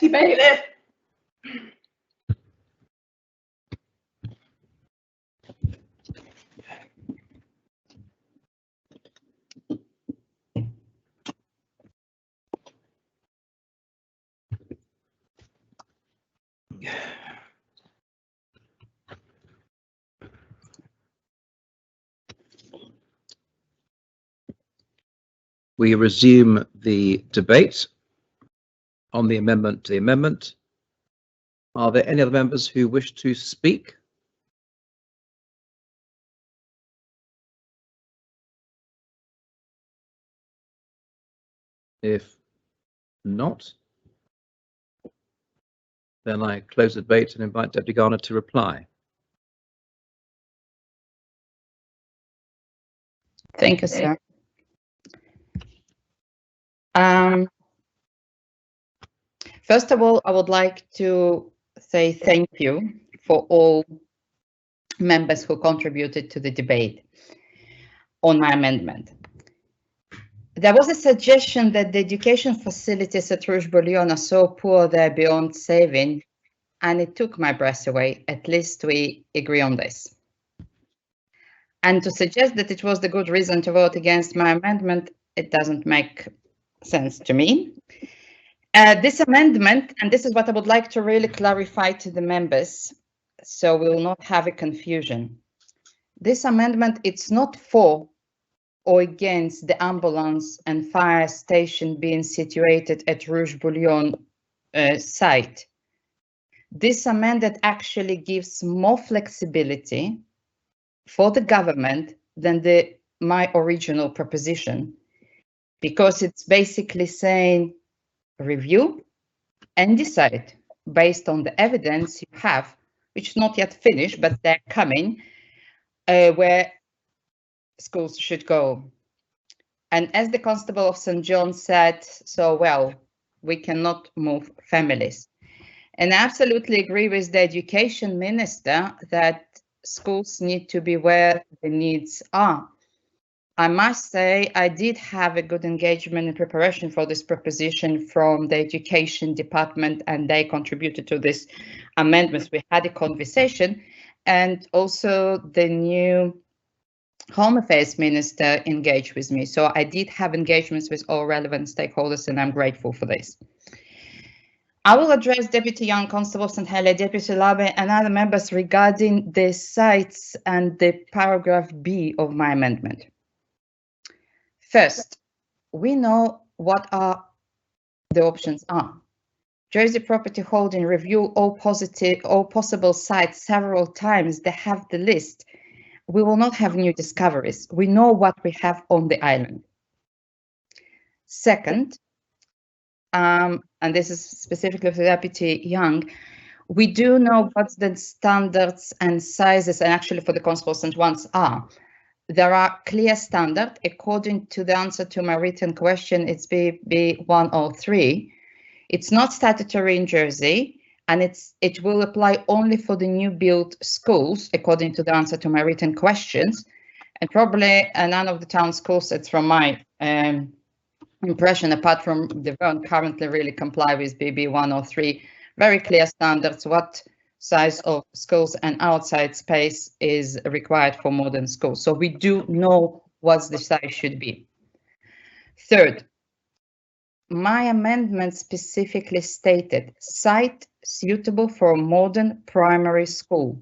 Bailiff. We resume the debate on the amendment to the amendment. Are there any other members who wish to speak? If not, then I close the debate and invite Deputy Garner to reply. Thank you, sir. First of all, I would like to say thank you for all members who contributed to the debate on my amendment. There was a suggestion that the education facilities at Rouge Bouillon are so poor they're beyond saving, and it took my breath away. At least we agree on this. And to suggest that it was the good reason to vote against my amendment, it doesn't make sense to me. This amendment, and this is what I would like to really clarify to the members, so we will not have a confusion. This amendment, it's not for or against the ambulance and fire station being situated at Rouge Bouillon site. This amendment actually gives more flexibility for the government than my original proposition, because it's basically saying review and decide based on the evidence you have, which is not yet finished, but they're coming, where schools should go. And as the Constable of St. John said so well, we cannot move families. And I absolutely agree with the Education Minister that schools need to be where the needs are. I must say I did have a good engagement in preparation for this proposition from the Education Department, and they contributed to this amendments. We had a conversation, and also the new Home Affairs Minister engaged with me. So I did have engagements with all relevant stakeholders, and I'm grateful for this. I will address Deputy Young, Constable St. Helier, Deputy Labe, and other members regarding the sites and the paragraph B of my amendment. First, we know what the options are. Jersey Property Holding review all possible sites several times. They have the list. We will not have new discoveries. We know what we have on the island. Second, and this is specifically for Deputy Young, we do know what the standards and sizes, and actually for the constables and ones are. There are clear standards. According to the answer to my written question, it's BB 103. It's not statutory in Jersey, and it will apply only for the new built schools, according to the answer to my written questions. And probably none of the town schools, it's from my impression, apart from the one currently really comply with BB 103. Very clear standards, what size of schools and outside space is required for modern schools. So we do know what the size should be. Third, my amendment specifically stated site suitable for a modern primary school.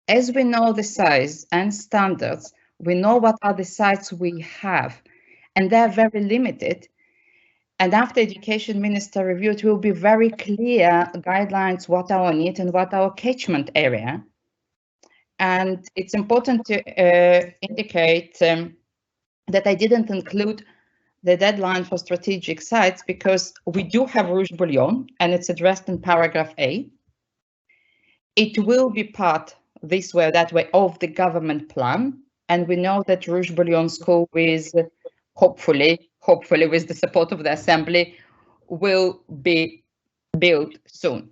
As we know the size and standards, we know what are the sites we have, and they're very limited. And after Education Minister review, it will be very clear guidelines, what our need and what our catchment area. And it's important to indicate that I didn't include the deadline for strategic sites because we do have Rouge Bouillon, and it's addressed in paragraph A. It will be part this way or that way of the government plan. And we know that Rouge Bouillon School is hopefully with the support of the Assembly, will be built soon.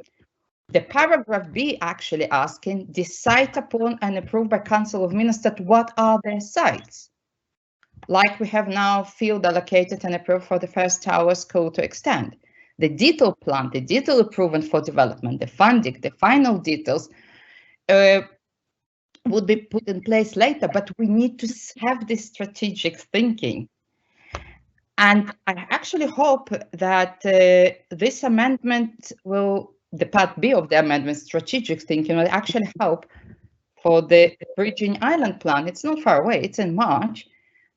The paragraph B actually asking, decide upon and approved by Council of Ministers, what are their sites? Like we have now field allocated and approved for the First Tower School to extend. the detailed plan, the detailed approval for development, the funding, the final details would be put in place later, but we need to have this strategic thinking. And I actually hope that this amendment will, the part B of the amendment, strategic thinking, will actually help for the Bridging Island plan. It's not far away, it's in March,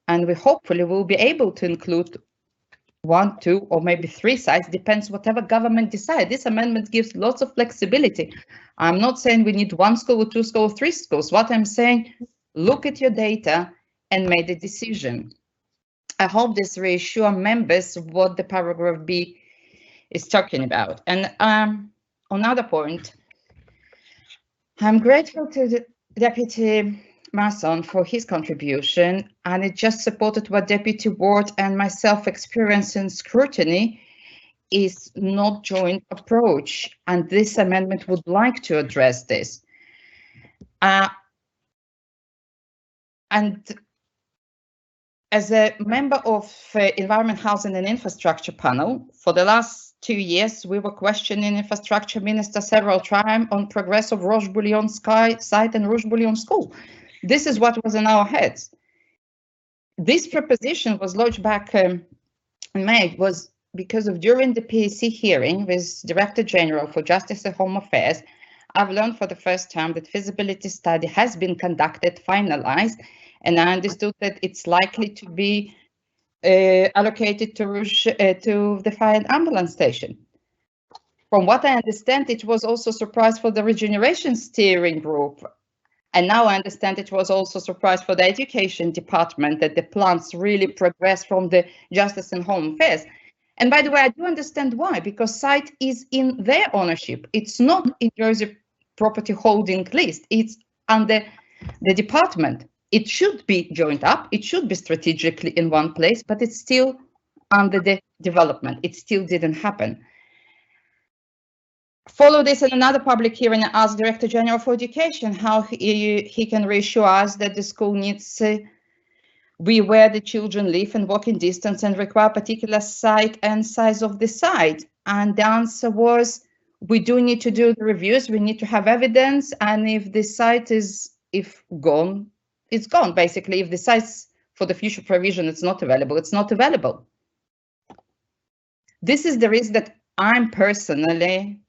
and we hopefully will be able to include 1, 2, or maybe 3 sites, depends whatever government decides. This amendment gives lots of flexibility. I'm not saying we need 1 school, 2 schools, 3 schools. What I'm saying, look at your data and make a decision. I hope this reassures members what the paragraph B is talking about. And another point, I'm grateful to the Deputy Mason for his contribution, and it just supported what Deputy Ward and myself experience in scrutiny is not joint approach, and this amendment would like to address this. And as a member of Environment, Housing and Infrastructure panel, for the last 2 years, we were questioning Infrastructure Minister several times on progress of Roche Bouillon site and Roche Bouillon school. This is what was in our heads. This proposition was lodged back in May, was because of during the PAC hearing with Director General for Justice and Home Affairs, I've learned for the first time that feasibility study has been conducted, finalized, and I understood that it's likely to be allocated to the fire and ambulance station. From what I understand, it was also a surprise for the regeneration steering group. And now I understand it was also a surprise for the education department that the plans really progressed from the Justice and Home Affairs. And by the way, I do understand why, because site is in their ownership. It's not in Jersey property holding list. It's under the department. It should be joined up. It should be strategically in one place, but it's still under the development. It still didn't happen. Follow this in another public hearing and ask Director General for Education how he can reassure us that the school needs to be where the children live and walking distance and require particular site and size of the site. And the answer was, we do need to do the reviews. We need to have evidence. And if the site is gone, it's gone. Basically, if the site for the future provision is not available, it's not available. This is the risk that I'm personally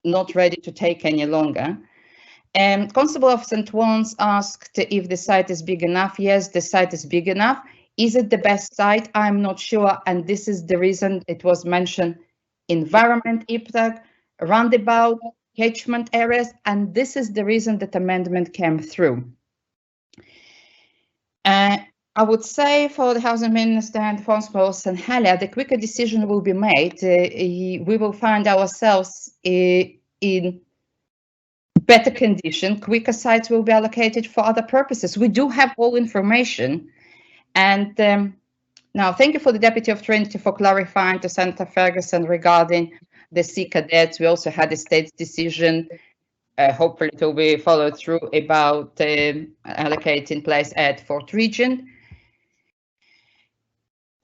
not ready to take any longer. And Constable of St. One's asked if the site is big enough. Yes, the site is big enough. Is it the best site? I'm not sure. And this is the reason it was mentioned: environment impact, roundabout, catchment areas. And this is the reason that amendment came through. I would say for the Housing Minister and Constable of St. Helier, the quicker decision will be made. We will find ourselves in better condition. Quicker sites will be allocated for other purposes. We do have all information. And now, thank you for the Deputy of Trinity for clarifying to Senator Ferguson regarding the Sea Cadets. We also had a state's decision. Hopefully it will be followed through about allocating place at Fort Regent.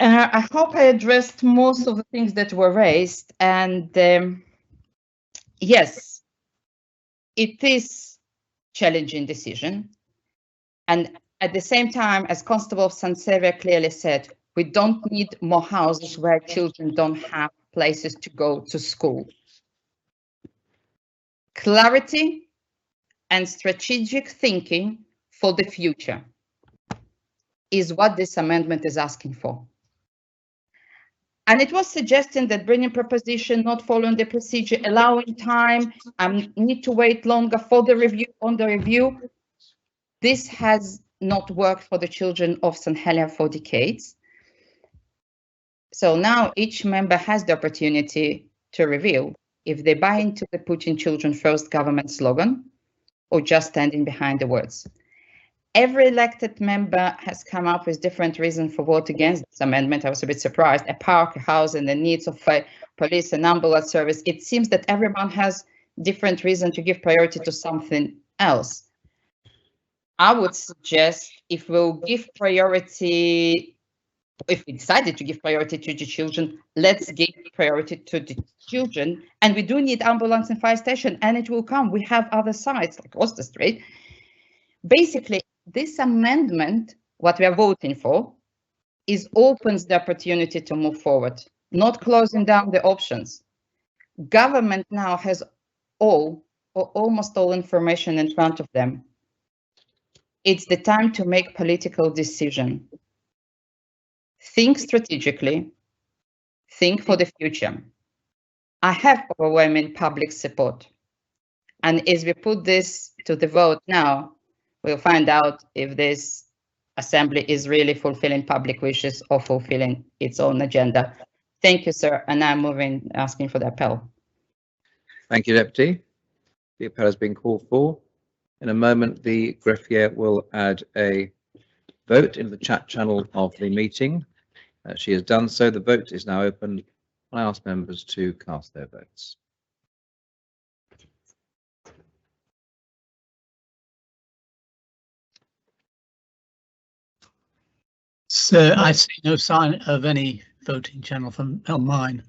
I hope I addressed most of the things that were raised. And yes, it is challenging decision. And at the same time, as Constable of St. Saviour clearly said, we don't need more houses where children don't have places to go to school. Clarity and strategic thinking for the future is what this amendment is asking for. And it was suggesting that bringing proposition not following the procedure, allowing time, need to wait longer for the review on the review. This has not worked for the children of St. Helier for decades. So now each member has the opportunity to reveal if they buy into the Putting Children First government slogan or just standing behind the words. Every elected member has come up with different reasons for vote against this amendment. I was a bit surprised. A park, a house, and the needs of police and ambulance service. It seems that everyone has different reasons to give priority to something else. I would suggest if we'll give priority if we decided to give priority to the children, let's give priority to the children. And we do need ambulance and fire station, and it will come. We have other sites like Worcester Street. Basically, this amendment, what we are voting for, is opens the opportunity to move forward, not closing down the options. Government now has all or almost all information in front of them. It's the time to make political decision. Think strategically, think for the future. I have overwhelming public support. And as we put this to the vote now, we'll find out if this assembly is really fulfilling public wishes or fulfilling its own agenda. Thank you, sir. And I'm moving, asking for the appel. Thank you, Deputy. The appel has been called for. In a moment, the greffier will add a vote in the chat channel of the meeting. She has done so. The vote is now open. I ask members to cast their votes. So I see no sign of any voting channel from on mine.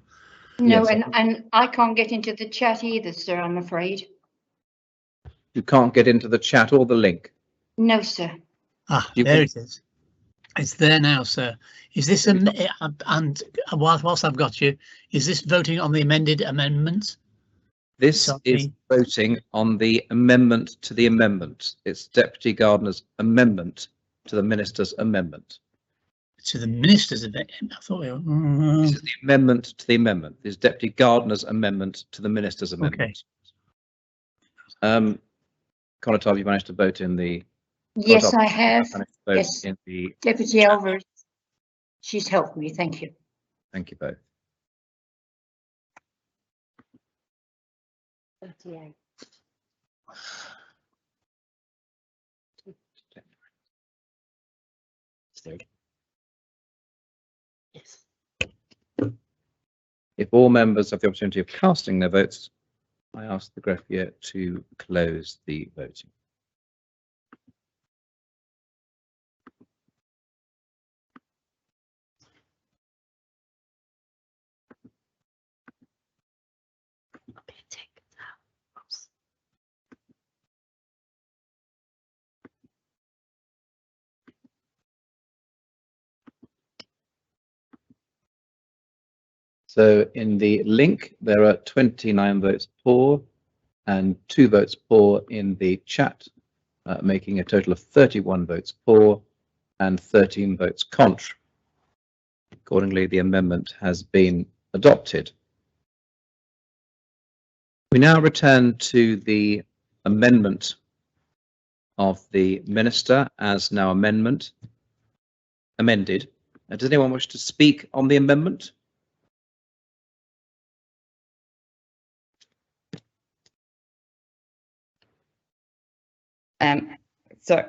No, Yes. and I can't get into the chat either, sir, I'm afraid. You can't get into the chat or the link. No, sir. Ah, You there can- it is. It's there now, sir. Is this and whilst I've got you, is this voting on the amended amendments? This Sorry. is voting on the amendment to the amendment. It's Deputy Gardner's amendment to the Minister's amendment. To the minister's event. I thought we were. This is the amendment to the amendment. This is Deputy Gardner's amendment to the Minister's amendment. Conatov, you managed to vote in the. Yes, Conatov, I have. managed to vote Yes. in the. Deputy Elvers, she's helped me, thank you. Thank you both. 38. Yes. If all members have the opportunity of casting their votes, I ask the greffier to close the voting. So in the link, there are 29 votes for and 2 votes for in the chat, making a total of 31 votes for and 13 votes contra. Accordingly, the amendment has been adopted. We now return to the amendment of the Minister as now amended. Does anyone wish to speak on the amendment? So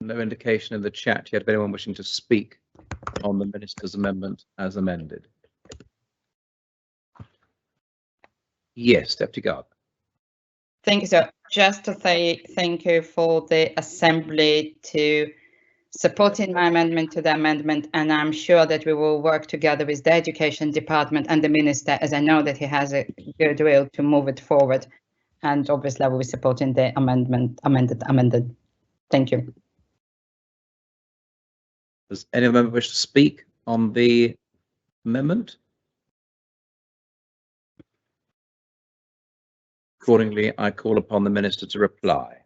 No indication in the chat yet of anyone wishing to speak on the Minister's amendment as amended. Yes, Deputy Gardner. thank you, sir. Just to say thank you for the Assembly to supporting my amendment to the amendment, and I'm sure that we will work together with the Education Department and the Minister, as I know that he has a good will to move it forward. And obviously I will be supporting the amended. Thank you. Does any member wish to speak on the amendment? Accordingly, I call upon the Minister to reply.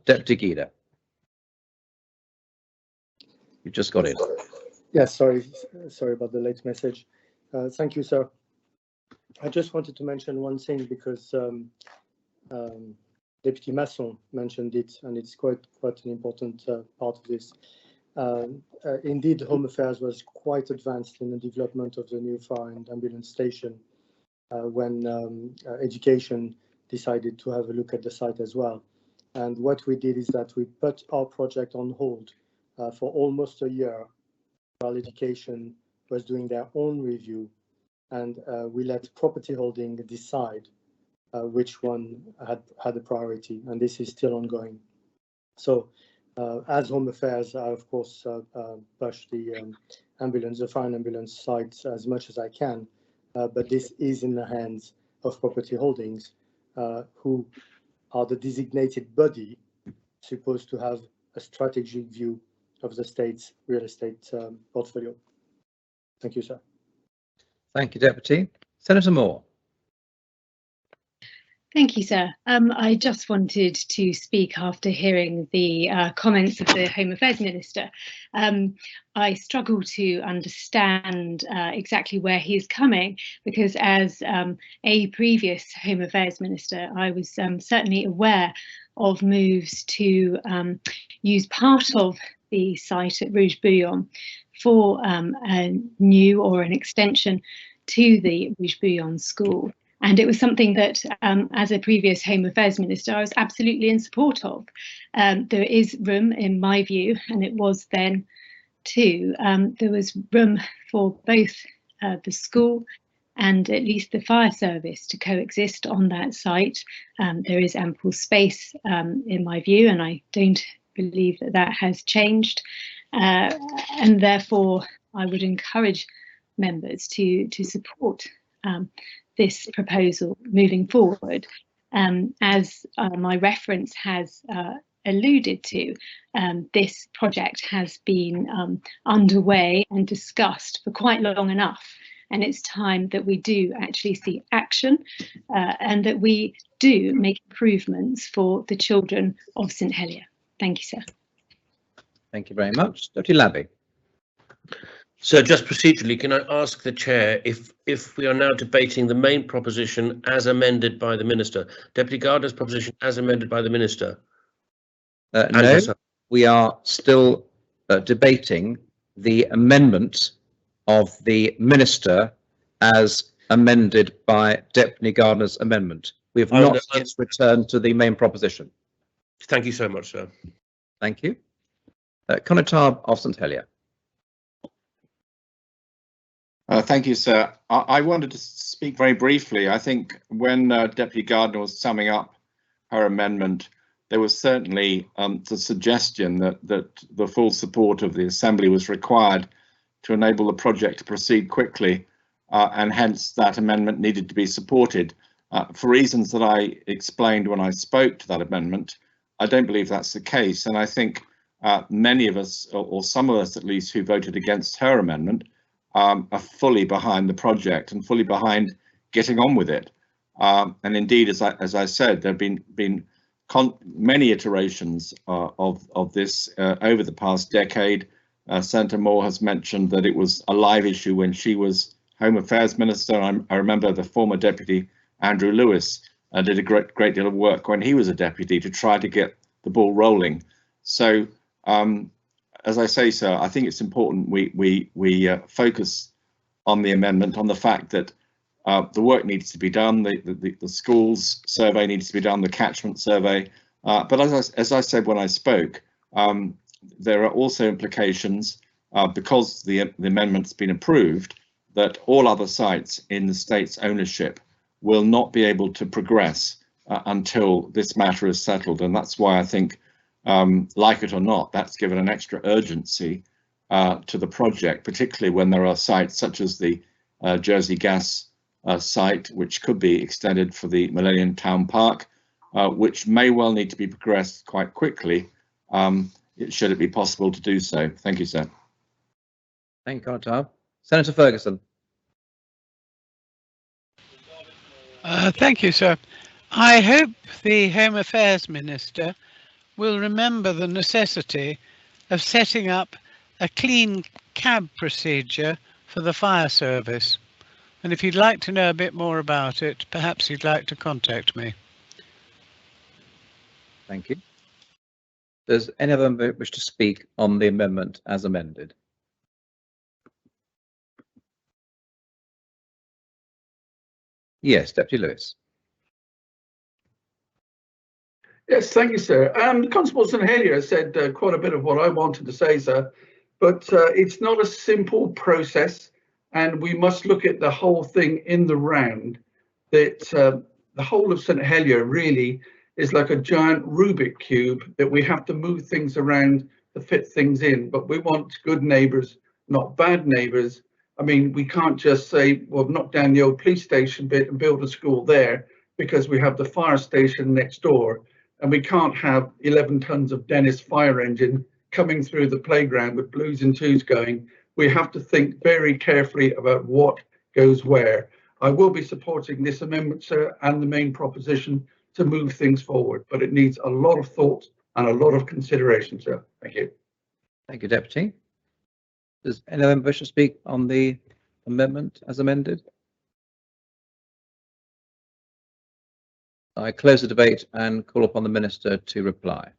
Deputy Guida. You just got in. Yes, sorry about the late message. Thank you, sir. I just wanted to mention one thing because Deputy Masson mentioned it, and it's quite an important part of this. Indeed, Home Affairs was quite advanced in the development of the new fire and ambulance station when Education decided to have a look at the site as well. And what we did is that we put our project on hold for almost a year while Education was doing their own review, and we let Property Holding decide which one had a priority, and this is still ongoing. So as Home Affairs, I of course push the ambulance, the fire and ambulance sites as much as I can, but this is in the hands of Property Holdings, who are the designated body supposed to have a strategic view of the state's real estate portfolio. Thank you, sir. Thank you, Deputy. Senator Moore. Thank you, sir. I just wanted to speak after hearing the comments of the Home Affairs Minister. I struggle to understand exactly where he's coming, because as a previous Home Affairs Minister, I was certainly aware of moves to use part of the site at Rouge Bouillon for a new or an extension to the Rouge Bouillon school. And it was something that, as a previous Home Affairs Minister, I was absolutely in support of. There is room, in my view, and it was then too, there was room for both the school and at least the fire service to coexist on that site. There is ample space, in my view, and I don't believe that that has changed. And therefore, I would encourage members to support this proposal moving forward. As my reference has alluded to, this project has been underway and discussed for quite long enough, and it's time that we do actually see action and that we do make improvements for the children of St Helier. Thank you, sir. Thank you very much. Deputy Labby. So just procedurally, can I ask the chair if we are now debating the main proposition as amended by the minister, Deputy Gardner's proposition as amended by the minister? No, we are still debating the amendment of the minister as amended by Deputy Gardner's amendment. We have not yet returned to the main proposition. Thank you so much, sir. Thank you. Connétable of St Helier. Thank you, sir. I wanted to speak very briefly. I think when Deputy Gardner was summing up her amendment, there was certainly the suggestion that the full support of the Assembly was required to enable the project to proceed quickly, and hence that amendment needed to be supported. For reasons that I explained when I spoke to that amendment, I don't believe that's the case, and I think many of us, or some of us at least, who voted against her amendment are fully behind the project and fully behind getting on with it. And indeed, as I said, there have been many iterations of this over the past decade. Senator Moore has mentioned that it was a live issue when she was Home Affairs Minister. I remember the former Deputy Andrew Lewis did a great deal of work when he was a deputy to try to get the ball rolling. So as I say, sir, I think it's important we focus on the amendment, on the fact that the work needs to be done, the schools survey needs to be done, the catchment survey. But as I said when I spoke, there are also implications because the amendment's been approved, that all other sites in the state's ownership will not be able to progress until this matter is settled. And that's why I think, like it or not, that's given an extra urgency to the project, particularly when there are sites such as the Jersey Gas site, which could be extended for the Millennium Town Park, which may well need to be progressed quite quickly, should it be possible to do so. Thank you, sir. Thank you, Connétable. Senator Ferguson. Thank you, sir. I hope the Home Affairs Minister will remember the necessity of setting up a clean cab procedure for the fire service. And if you'd like to know a bit more about it, perhaps you'd like to contact me. Thank you. Does any of them wish to speak on the amendment as amended? Yes, Deputy Lewis. Yes, thank you, sir. Constable St Helier said quite a bit of what I wanted to say, sir, but it's not a simple process, and we must look at the whole thing in the round. That the whole of St Helier really is like a giant Rubik cube that we have to move things around to fit things in. But we want good neighbours, not bad neighbours. I mean, we can't just say, well, knock down the old police station bit and build a school there because we have the fire station next door. And we can't have 11 tons of Dennis fire engine coming through the playground with blues and twos going. We have to think very carefully about what goes where. I will be supporting this amendment, sir, and the main proposition to move things forward, but it needs a lot of thought and a lot of consideration, sir. Thank you. Thank you, Deputy. Does anyone wish to speak on the amendment as amended? I close the debate and call upon the Minister to reply.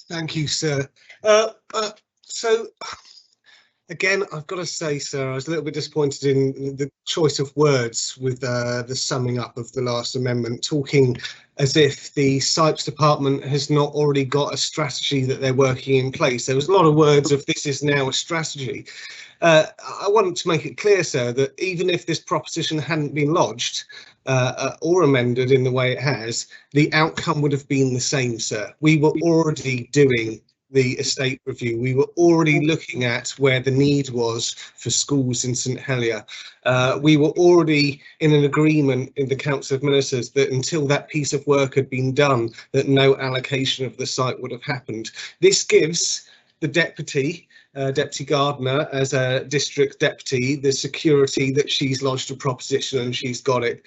Thank you, sir. So, again, I've got to say, sir, I was a little bit disappointed in the choice of words with the summing up of the last amendment, talking as if the SIPES department has not already got a strategy that they're working in place. There was a lot of words of this is now a strategy. I want to make it clear, sir, that even if this proposition hadn't been lodged or amended in the way it has, the outcome would have been the same, sir. We were already doing the estate review. We were already looking at where the need was for schools in St Helier. We were already in an agreement in the Council of Ministers that until that piece of work had been done, that no allocation of the site would have happened. This gives the Deputy Gardner, as a district deputy, the security that she's lodged a proposition and she's got it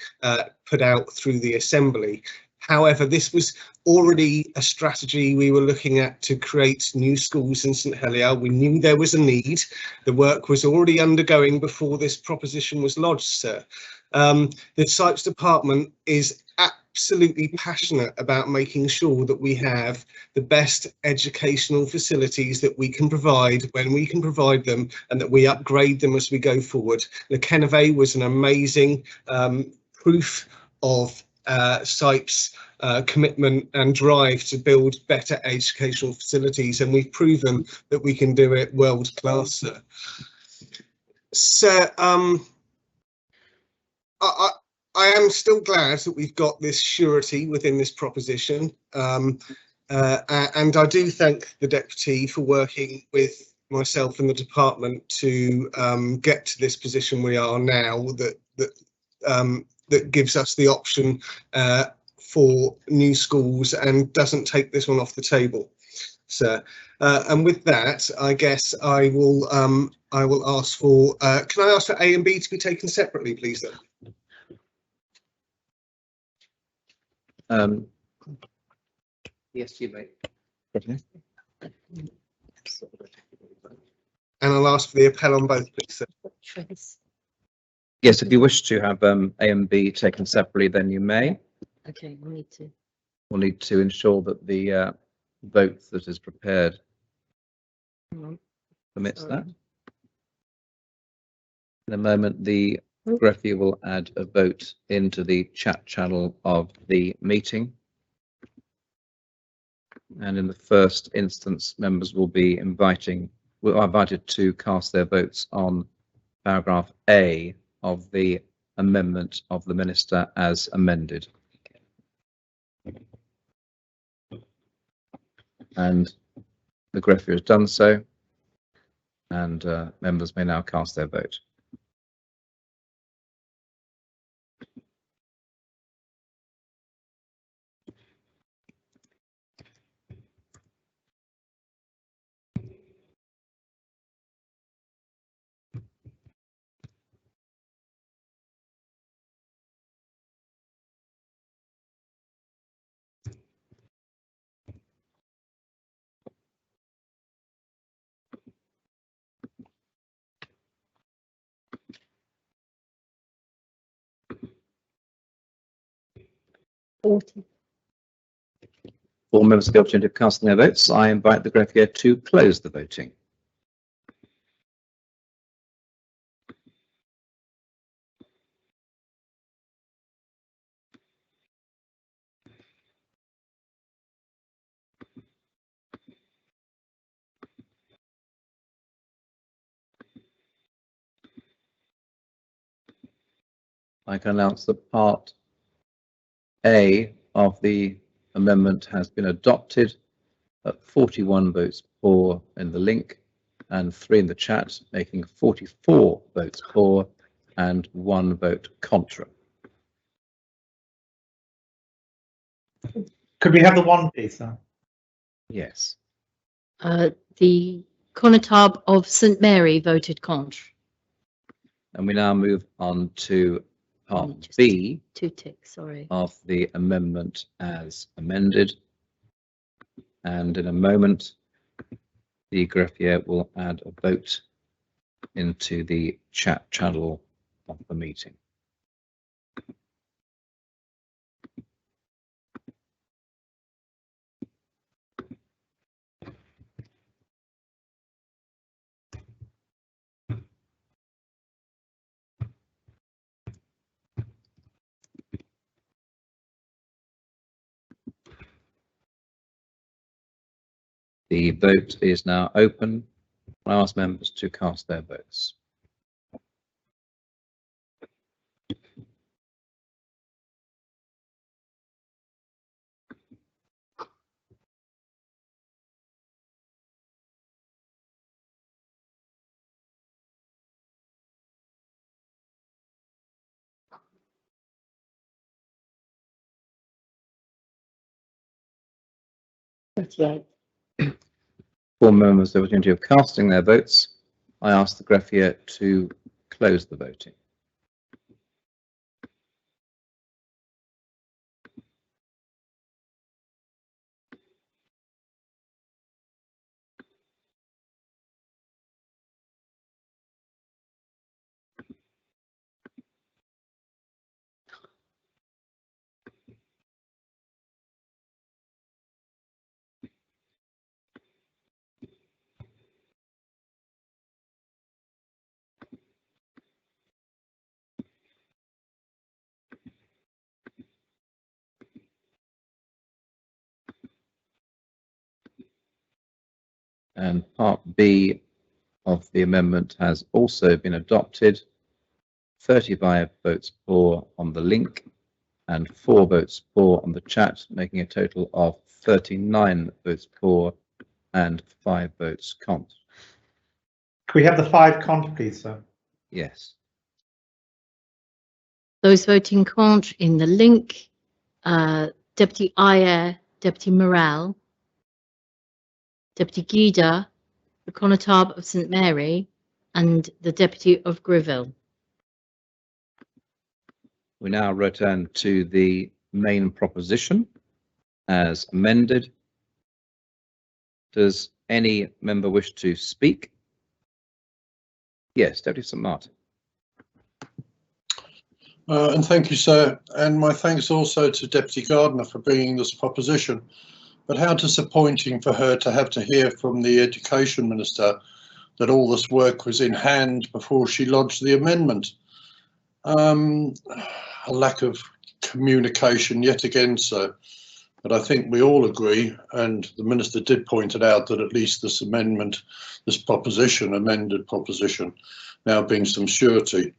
put out through the Assembly. However, this was already a strategy we were looking at to create new schools in St Helier. We knew there was a need. The work was already undergoing before this proposition was lodged, sir. The SIPES department is absolutely passionate about making sure that we have the best educational facilities that we can provide when we can provide them, and that we upgrade them as we go forward. The Kennervay was an amazing proof of SIPES commitment and drive to build better educational facilities, and we've proven that we can do it world class, sir. So I am still glad that we've got this surety within this proposition, and I do thank the Deputy for working with myself and the department to get to this position we are now, that gives us the option for new schools and doesn't take this one off the table, sir. And with that, I guess I will ask for. Can I ask for A and B to be taken separately, please, then? Yes, you may. And I'll ask for the appel on both, please, sir. Yes, if you wish to have A and B taken separately, then you may. Okay, we need to. We'll need to ensure that the vote that is prepared permits that. In a moment, the Greffier will add a vote into the chat channel of the meeting. And in the first instance, members will be invited to cast their votes on paragraph A of the amendment of the Minister as amended. And the Greffier has done so, and members may now cast their vote. All members have the opportunity of casting their votes. I invite the Greffier to close the voting. I can announce that Part A of the amendment has been adopted at 41 votes for in the link and 3 in the chat, making 44 votes for and 1 vote contra. Could we have the one, please, sir? Yes. The Conotab of St Mary voted contre. And we now move on to Part B 2 ticks, sorry. of the amendment as amended. And in a moment, the greffier will add a vote into the chat channel of the meeting. The vote is now open. I ask members to cast their votes. Yeah. 4 members the opportunity of casting their votes. I ask the greffier to close the voting. And Part B of the amendment has also been adopted. 35 votes for on the link and 4 votes for on the chat, making a total of 39 votes for and 5 votes contra. Could we have the 5 contra, please, sir? Yes. Those voting contre in the link, Deputy Ayer, Deputy Morel, Deputy Guida, the Conotab of St Mary, and the Deputy of Greville. We now return to the main proposition as amended. Does any member wish to speak? Yes, Deputy St Martin. And thank you, sir. And my thanks also to Deputy Gardner for bringing this proposition. But how disappointing for her to have to hear from the Education Minister that all this work was in hand before she lodged the amendment. A lack of communication yet again, sir. But I think we all agree, and the Minister did point it out, that at least this amendment, this proposition, amended proposition, now brings some surety.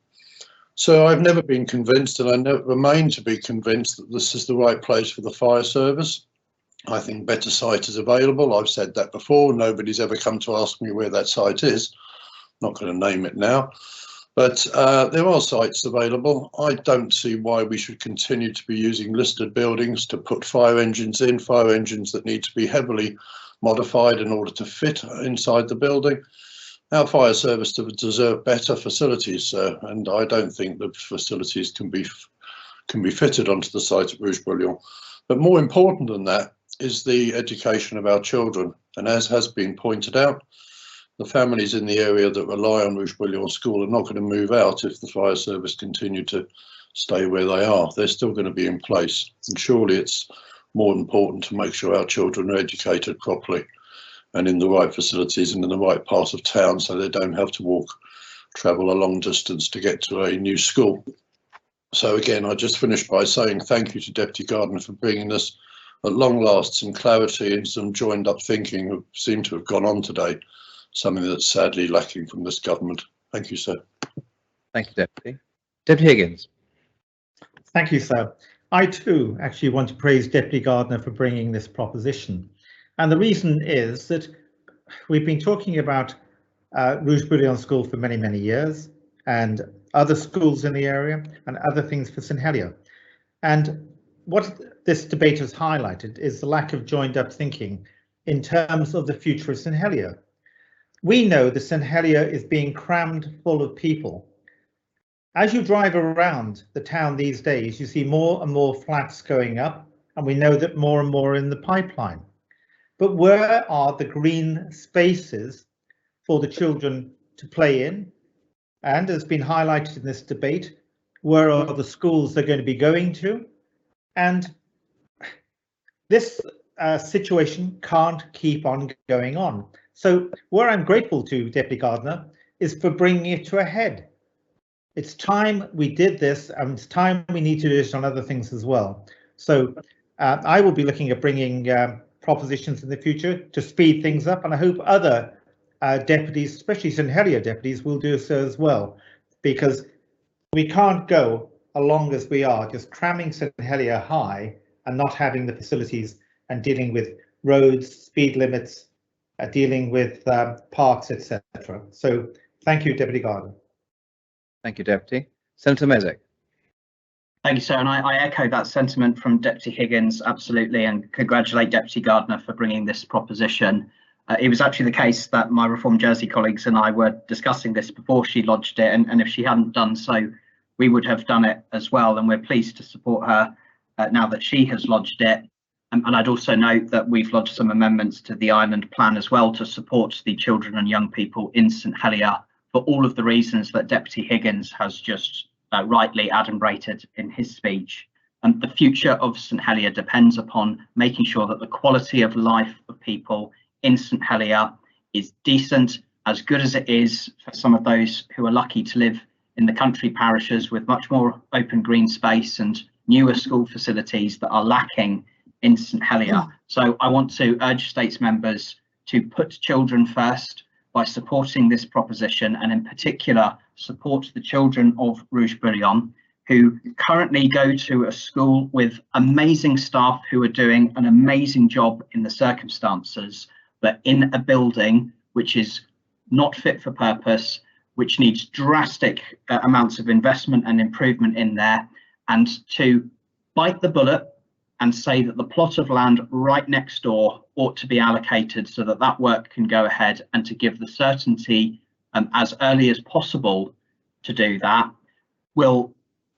So I've never been convinced, and I never remain to be convinced, that this is the right place for the fire service. I think better site is available. I've said that before. Nobody's ever come to ask me where that site is. Not going to name it now. But there are sites available. I don't see why we should continue to be using listed buildings to put fire engines in, fire engines that need to be heavily modified in order to fit inside the building. Our fire service deserve better facilities, and I don't think the facilities can be fitted onto the site at Rouge Bouillon. But more important than that is the education of our children. And as has been pointed out, the families in the area that rely on Rouge Bouillon School are not going to move out if the fire service continue to stay where they are. They're still going to be in place. And surely it's more important to make sure our children are educated properly and in the right facilities and in the right part of town, so they don't have to travel a long distance to get to a new school. So again, I just finished by saying thank you to Deputy Gardner for bringing this at long last some clarity and some joined up thinking that seem to have gone on today, something that's sadly lacking from this government. Thank you, sir. Thank you, Deputy. Deputy Higgins. Thank you, sir. I too actually want to praise Deputy Gardner for bringing this proposition. And the reason is that we've been talking about Rouge-Bouillon School for many, many years, and other schools in the area and other things for St Helier. And what this debate has highlighted is the lack of joined up thinking in terms of the future of St Helier. We know that St Helier is being crammed full of people. As you drive around the town these days, you see more and more flats going up, and we know that more and more are in the pipeline. But where are the green spaces for the children to play in? And as been highlighted in this debate, where are the schools they're going to be going to? And this situation can't keep on going on. So where I'm grateful to Deputy Gardner is for bringing it to a head. It's time we did this, and it's time we need to do this on other things as well. So I will be looking at bringing propositions in the future to speed things up, and I hope other deputies, especially St Helier deputies, will do so as well, because we can't go along as we are, just cramming St Helier high and not having the facilities and dealing with roads, speed limits, dealing with parks, etc. So thank you, Deputy Gardner. Thank you, Deputy. Senator Mezek. Thank you, sir. And I echo that sentiment from Deputy Higgins, absolutely, and congratulate Deputy Gardner for bringing this proposition. It was actually the case that my Reform Jersey colleagues and I were discussing this before she lodged it, and if she hadn't done so, we would have done it as well. And we're pleased to support her now that she has lodged it. And I'd also note that we've lodged some amendments to the Island Plan as well to support the children and young people in St Helier for all of the reasons that Deputy Higgins has just rightly adumbrated in his speech. And the future of St Helier depends upon making sure that the quality of life of people in St Helier is decent, as good as it is for some of those who are lucky to live in the country parishes with much more open green space and newer school facilities that are lacking in St Helier. So I want to urge States members to put children first by supporting this proposition, and in particular support the children of Rouge-Bouillon, who currently go to a school with amazing staff who are doing an amazing job in the circumstances, but in a building which is not fit for purpose, which needs drastic amounts of investment and improvement in there. And to bite the bullet and say that the plot of land right next door ought to be allocated so that that work can go ahead, and to give the certainty as early as possible to do that, will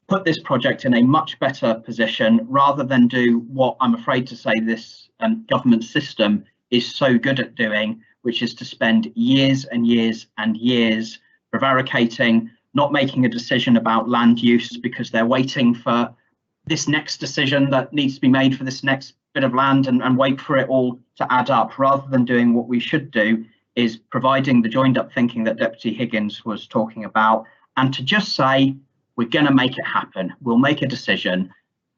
put this project in a much better position, rather than do what I'm afraid to say this government system is so good at doing, which is to spend years and years and years prevaricating, not making a decision about land use because they're waiting for this next decision that needs to be made for this next bit of land, and wait for it all to add up, rather than doing what we should do, is providing the joined up thinking that Deputy Higgins was talking about, and to just say, we're going to make it happen. We'll make a decision.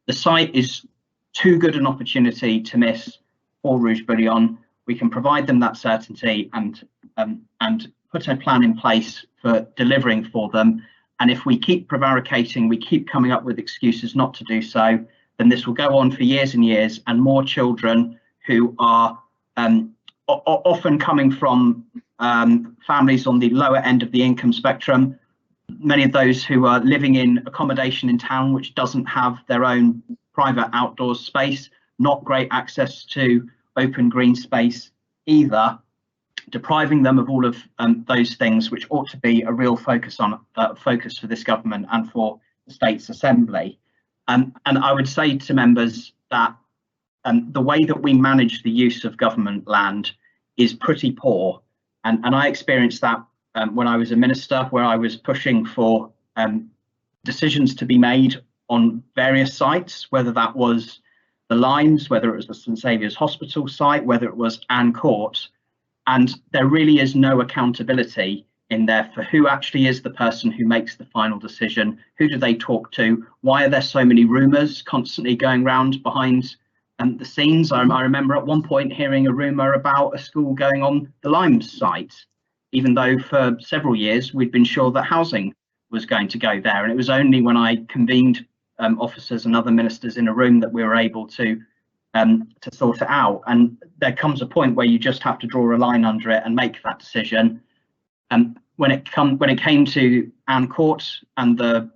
The site is too good an opportunity to miss for Rouge-Bouillon. We can provide them that certainty and put a plan in place for delivering for them. And if we keep prevaricating, we keep coming up with excuses not to do so, then this will go on for years and years, and more children who are often coming from families on the lower end of the income spectrum, many of those who are living in accommodation in town which doesn't have their own private outdoor space, not great access to open green space either, depriving them of all of those things which ought to be a real focus for this government and for the States Assembly. And I would say to members that the way that we manage the use of government land is pretty poor. And I experienced that when I was a minister, where I was pushing for decisions to be made on various sites, whether that was the Limes, whether it was the St Saviour's Hospital site, whether it was Anne Court. And there really is no accountability in there for who actually is the person who makes the final decision. Who do they talk to? Why are there so many rumours constantly going round behind the scenes? I remember at one point hearing a rumour about a school going on the Limes site, even though for several years we'd been sure that housing was going to go there. And it was only when I convened officers and other ministers in a room that we were able to sort it out. And there comes a point where you just have to draw a line under it and make that decision. When it came to Anne Court and the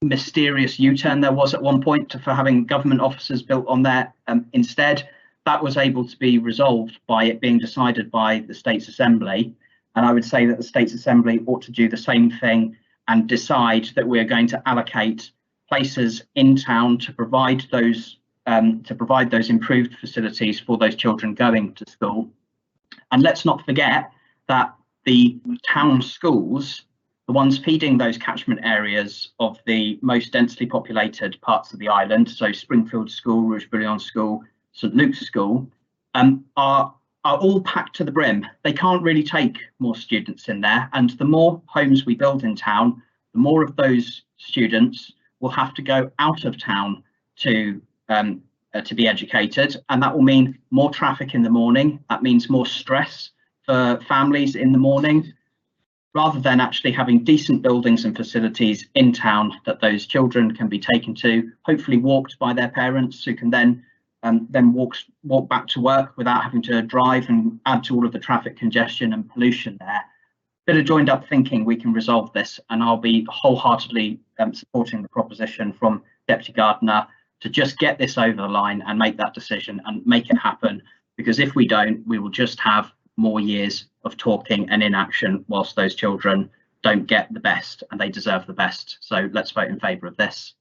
mysterious U-turn there was at one point for having government offices built on there instead, that was able to be resolved by it being decided by the States Assembly. And I would say that the States Assembly ought to do the same thing and decide that we're going to allocate places in town to provide those improved facilities for those children going to school. And let's not forget that the town schools, the ones feeding those catchment areas of the most densely populated parts of the island, so Springfield School, Rouge-Bouillon School, St Luke's School, are all packed to the brim. They can't really take more students in there, and the more homes we build in town, the more of those students will have to go out of town to be educated, and that will mean more traffic in the morning. That means more stress for families in the morning, rather than actually having decent buildings and facilities in town that those children can be taken to, hopefully walked by their parents, who can then walk back to work without having to drive and add to all of the traffic congestion and pollution there. Bit of joined up thinking, we can resolve this, and I'll be wholeheartedly supporting the proposition from Deputy Gardner to just get this over the line and make that decision and make it happen, because if we don't, we will just have more years of talking and inaction whilst those children don't get the best, and they deserve the best. So let's vote in favour of this.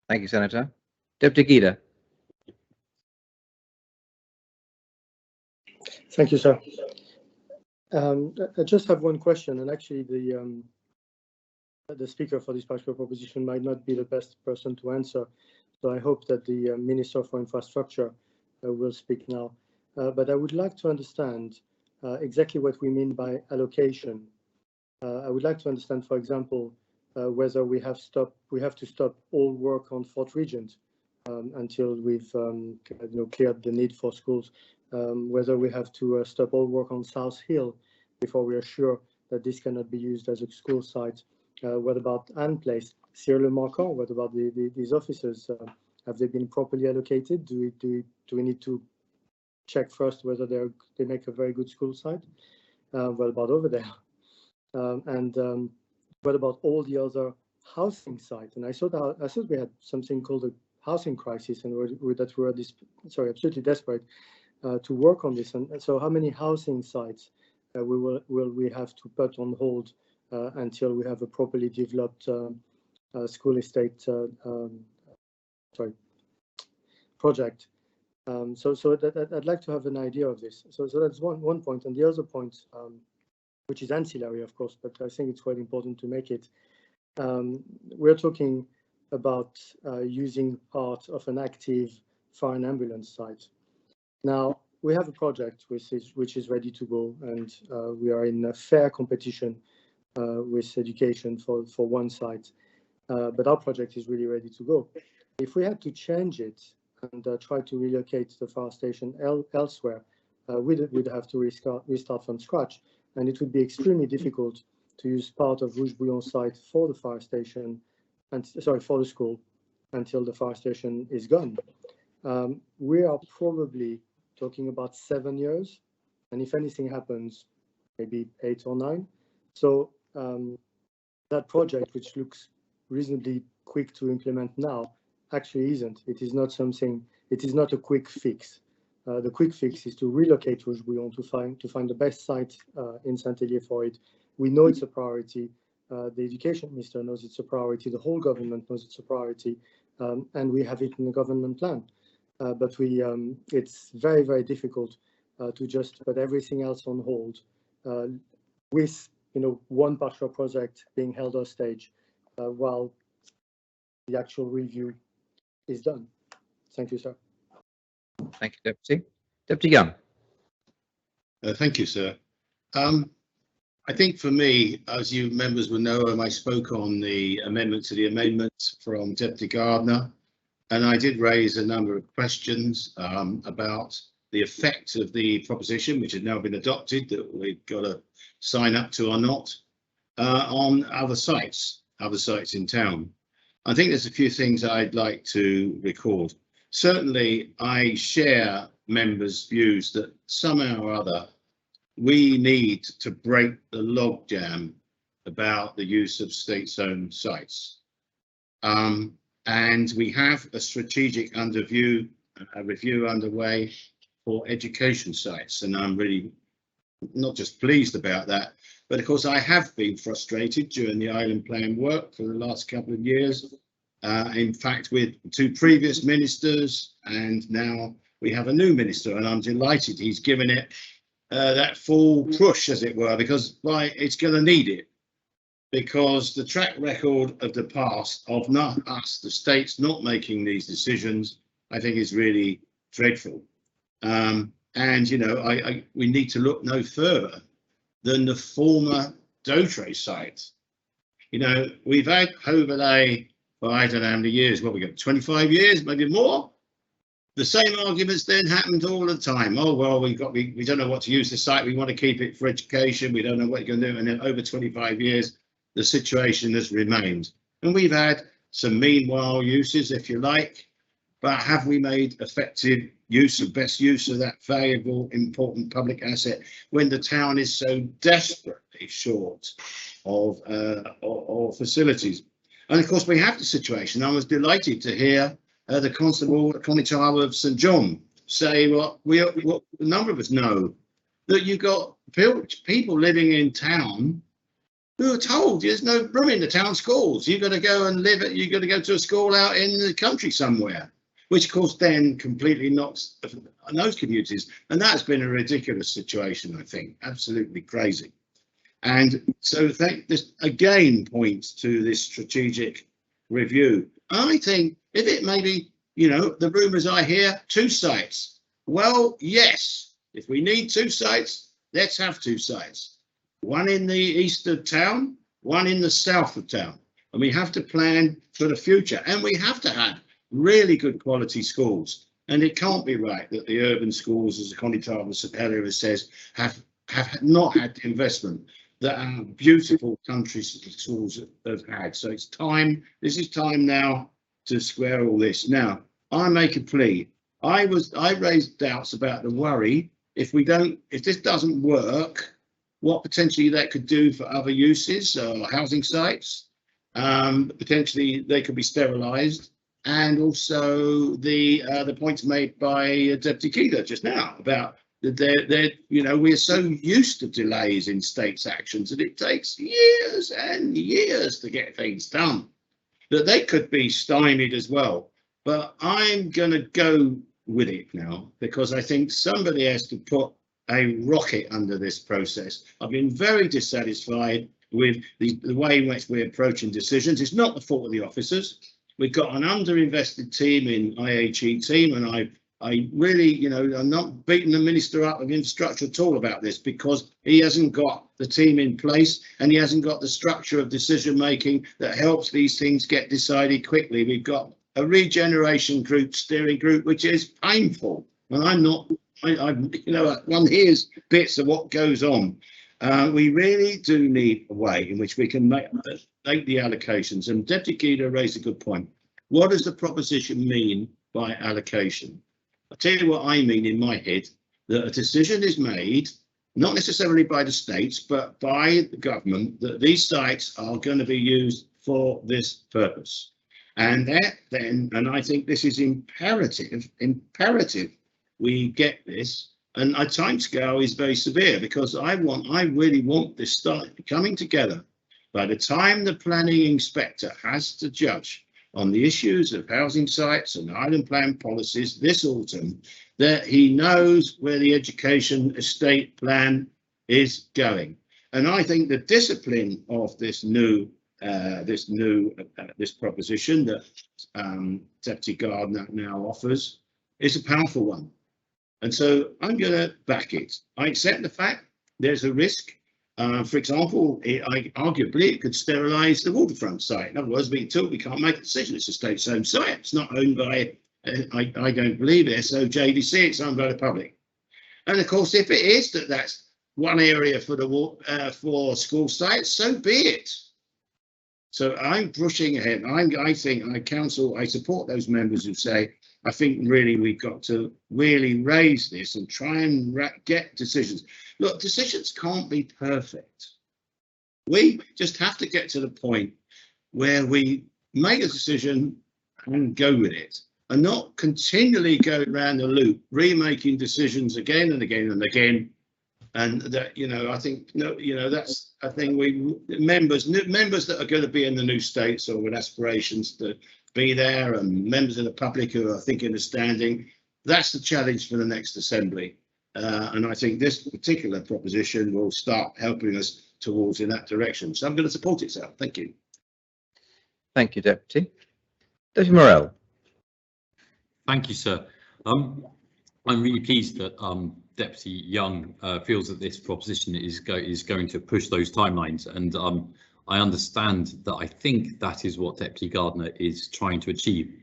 Thank you, Senator. Deputy Guida. Thank you, sir. I just have one question, and actually the speaker for this particular proposition might not be the best person to answer. So I hope that the Minister for Infrastructure will speak now. But I would like to understand exactly what we mean by allocation. I would like to understand, for example, whether we have to stop all work on Fort Regent until we've cleared the need for schools. Whether we have to stop all work on South Hill before we are sure that this cannot be used as a school site. What about Anne Place, Cyril Marcon? What about these officers? Have they been properly allocated? Do we need to check first whether they make a very good school site? What about over there? And what about all the other housing sites? And I thought we had something called a housing crisis, and that we were absolutely desperate to work on this. And so, how many housing sites will we have to put on hold until we have a properly developed school estate project? So that I'd like to have an idea of this. So that's one point, and the other point, which is ancillary, of course, but I think it's quite important to make it. We're talking about using part of an active fire and ambulance site. Now we have a project which is ready to go, and we are in a fair competition with education for one site. But our project is really ready to go. If we had to change it and try to relocate the fire station elsewhere, we'd have to restart from scratch, and it would be extremely difficult to use part of Rouge-Bouillon site for the fire station, for the school, until the fire station is gone. We are probably talking about 7 years, and if anything happens, maybe 8 or 9. So that project, which looks reasonably quick to implement now, actually isn't. It is not a quick fix. The quick fix is to relocate Rouge-Bouillon to find the best site in Saint-Hélier for it. We know it's a priority. The education minister knows it's a priority. The whole government knows it's a priority, and we have it in the government plan. But it's very, very difficult to just put everything else on hold with one partial project being held hostage while the actual review is done. Thank you, sir. Thank you, Deputy. Deputy Young. Thank you, sir. I think for me, as you members will know, I spoke on the amendment to the amendment from Deputy Gardner, and I did raise a number of questions about the effect of the proposition, which has now been adopted, that we've got to sign up to or not, on other sites in town. I think there's a few things I'd like to record. Certainly, I share members' views that somehow or other we need to break the logjam about the use of state-owned sites. And we have a strategic review underway for education sites, and I'm really not just pleased about that, but of course I have been frustrated during the island plan work for the last couple of years. In fact, with 2 previous ministers, and now we have a new minister, and I'm delighted he's given it that full push, as it were, because it's going to need it. Because the track record of the past of not us, the states, not making these decisions, I think is really dreadful. And, you know, we need to look no further than the former Dotre site. You know, we've had overlay for I don't know how many years, what we got, 25 years, maybe more. The same arguments then happened all the time. Oh, well, we don't know what to use the site. We want to keep it for education. We don't know what you're going to do. And then over 25 years, the situation has remained. And we've had some meanwhile uses, if you like, but have we made effective use of best use of that valuable, important public asset when the town is so desperately short of facilities? And of course, we have the situation. I was delighted to hear the Constable Connie Tower of St John say what a number of us know, that you've got people living in town who are told there's no room in the town schools. You've got to go and you've got to go to a school out in the country somewhere, which of course then completely knocks on those communities. And that's been a ridiculous situation, I think, absolutely crazy. And so this again points to this strategic review. I think if it maybe, you know, the rumours I hear, 2 sites. Well, yes, if we need 2 sites, let's have 2 sites. One in the east of town, one in the south of town. And we have to plan for the future. And we have to have really good quality schools. And it can't be right that the urban schools, as Connie Tower of St Helier says, have not had the investment that our beautiful country schools have had. So it's time, this is time now to square all this. Now, I make a plea. I raised doubts about the worry if this doesn't work, what potentially that could do for other uses, housing sites. Potentially they could be sterilised, and also the points made by Deputy Keeler just now about that you know, we're so used to delays in states' actions that it takes years and years to get things done, that they could be stymied as well. But I'm going to go with it now because I think somebody has to put a rocket under this process. I've been very dissatisfied with the way in which we're approaching decisions. It's not the fault of the officers. We've got an underinvested team in IHE team, and I really, you know, I'm not beating the Minister up of Infrastructure at all about this because he hasn't got the team in place and he hasn't got the structure of decision making that helps these things get decided quickly. We've got a regeneration group, steering group, which is painful. And I'm not, you know, one hears bits of what goes on. We really do need a way in which we can make the allocations. And Deputy Keeler raised a good point. What does the proposition mean by allocation? I'll tell you what I mean in my head, that a decision is made, not necessarily by the states, but by the government, that these sites are going to be used for this purpose. And that then, and I think this is imperative we get this, and our timescale is very severe because I really want this start coming together by the time the planning inspector has to judge on the issues of housing sites and island plan policies this autumn, that he knows where the education estate plan is going. And I think the discipline of this proposition that Deputy Gardner now offers is a powerful one. And so I'm going to back it. I accept the fact there's a risk. For example, arguably it could sterilise the waterfront site. In other words, we can't make a decision. It's a state-owned site. It's not owned by, I don't believe it, SOJDC. It's owned by the public. And of course, if it is that's one area for for school sites, so be it. So I'm pushing ahead. I support those members who say, I think really we've got to really raise this and try and get decisions. Look, decisions can't be perfect. We just have to get to the point where we make a decision and go with it, and not continually go around the loop, remaking decisions again and again and again. And that, you know, I think, that's, I think members that are going to be in the new states or with aspirations to be there, and members of the public who are thinking of standing, that's the challenge for the next assembly. And I think this particular proposition will start helping us towards in that direction. So I'm going to support it, sir. Thank you. Thank you, Deputy. Deputy Morell. Thank you, sir. I'm really pleased that Deputy Young feels that this proposition is going to push those timelines, and I understand that. I think that is what Deputy Gardner is trying to achieve.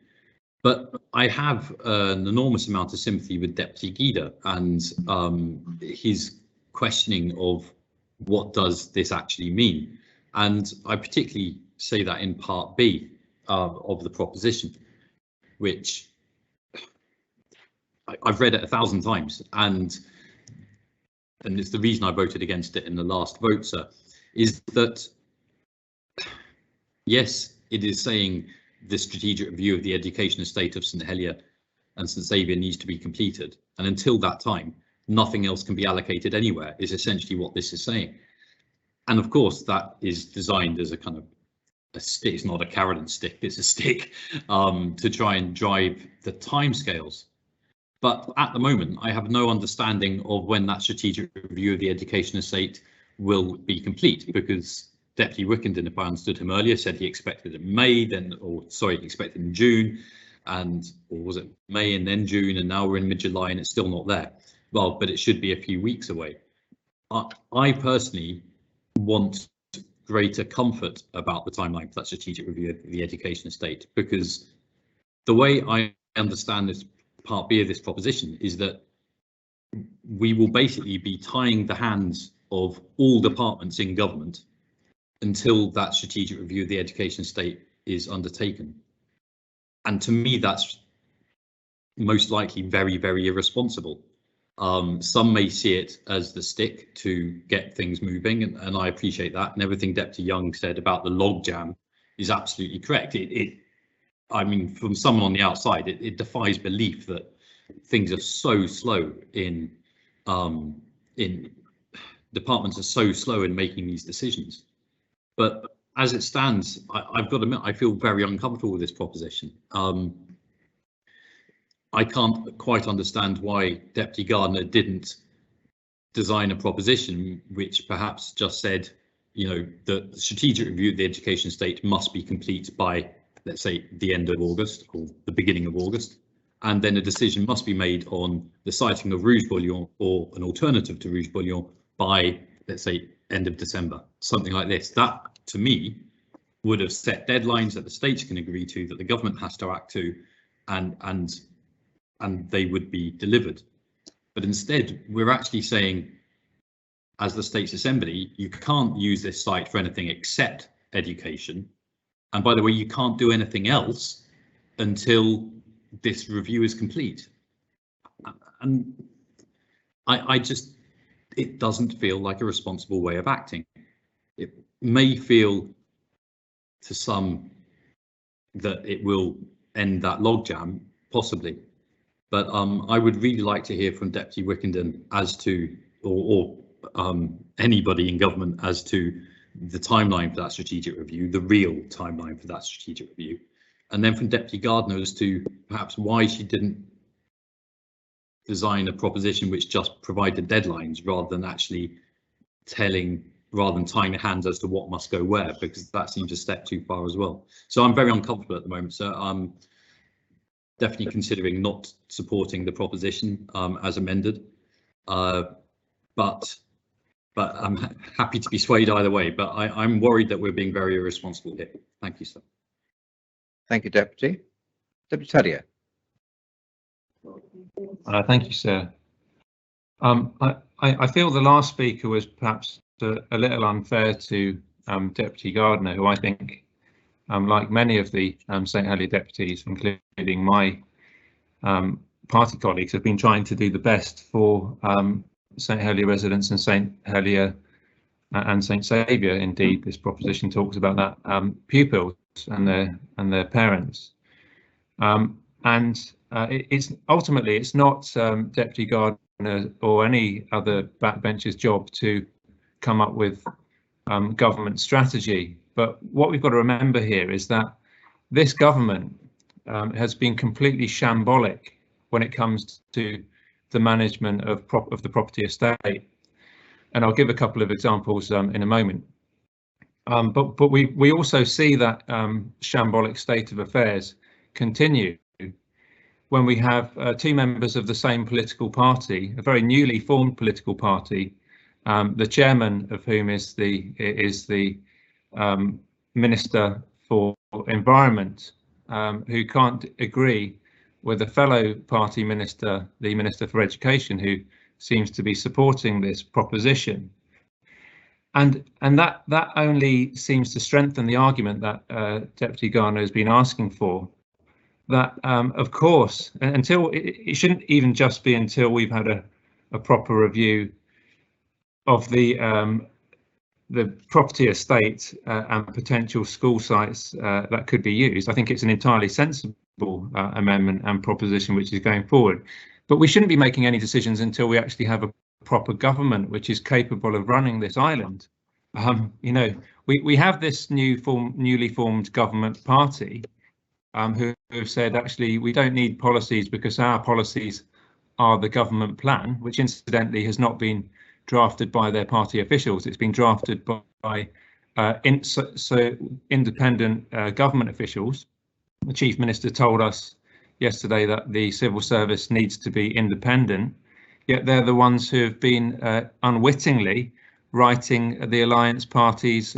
But I have an enormous amount of sympathy with Deputy Gida and his questioning of what does this actually mean, and I particularly say that in Part B of the proposition, which I've read it 1,000 times, and it's the reason I voted against it in the last vote, sir, is that yes, it is saying the strategic review of the education estate of St Helier and St Xavier needs to be completed, and until that time nothing else can be allocated anywhere, is essentially what this is saying. And of course that is designed as a kind of a stick. It's not a carrot and stick, it's a stick to try and drive the timescales. But at the moment, I have no understanding of when that strategic review of the education estate will be complete, because Deputy Wickenden, if I understood him earlier, said he expected it in May, expected in June, or was it May and then June, and now we're in mid-July and it's still not there. Well, but it should be a few weeks away. I personally want greater comfort about the timeline for that strategic review of the education estate, because the way I understand this Part B of this proposition is that we will basically be tying the hands of all departments in government until that strategic review of the education estate is undertaken. And to me, that's most likely very, very irresponsible. Some may see it as the stick to get things moving, and I appreciate that. And everything Deputy Young said about the logjam is absolutely correct. I mean, from someone on the outside, it defies belief that things are so slow in departments are so slow in making these decisions. But as it stands, I've got to admit, I feel very uncomfortable with this proposition. I can't quite understand why Deputy Gardner didn't design a proposition which perhaps just said, you know, the strategic review of the education estate must be complete by, let's say, the end of August or the beginning of August, and then a decision must be made on the siting of Rouge Bouillon or an alternative to Rouge Bouillon by, let's say, end of December, something like this. That, to me, would have set deadlines that the states can agree to, that the government has to act to, and they would be delivered. But instead, we're actually saying, as the States Assembly, you can't use this site for anything except education. And by the way, you can't do anything else until this review is complete. And I just, it doesn't feel like a responsible way of acting. It may feel to some that it will end that logjam, possibly. But I would really like to hear from Deputy Wickenden as to, or anybody in government as to the timeline for that strategic review, the real timeline for that strategic review. And then from Deputy Gardner as to perhaps why she didn't design a proposition which just provided deadlines rather than actually tying the hands as to what must go where, because that seems a step too far as well. So I'm very uncomfortable at the moment, sir. I'm definitely considering not supporting the proposition as amended, but I'm happy to be swayed either way. But I'm worried that we're being very irresponsible here. Thank you, sir. Thank you, Deputy. Deputy Taddier. Thank you, sir. I feel the last speaker was perhaps a little unfair to Deputy Gardner, who I think like many of the St Helier deputies, including my party colleagues, have been trying to do the best for St Helier residents and St Helier and St Saviour. Indeed, this proposition talks about that, pupils and their parents. It's ultimately, it's not Deputy Gardner or any other backbencher's job to come up with government strategy. But what we've got to remember here is that this government has been completely shambolic when it comes to the management of the property estate. And I'll give a couple of examples in a moment. But we also see that shambolic state of affairs continue when we have two members of the same political party, a very newly formed political party, the chairman of whom is the Minister for Environment, who can't agree with a fellow party minister, the Minister for Education, who seems to be supporting this proposition. And that only seems to strengthen the argument that Deputy Gardner has been asking for, that of course, until it shouldn't even just be until we've had a proper review of the property estate and potential school sites that could be used. I think it's an entirely sensible amendment and proposition which is going forward. But we shouldn't be making any decisions until we actually have a proper government which is capable of running this island. You know, we have this newly formed government party who have said, actually, we don't need policies because our policies are the government plan, which incidentally has not been drafted by their party officials. It's been drafted by independent government officials. The Chief Minister told us yesterday that the civil service needs to be independent, yet they're the ones who have been unwittingly writing the Alliance Party's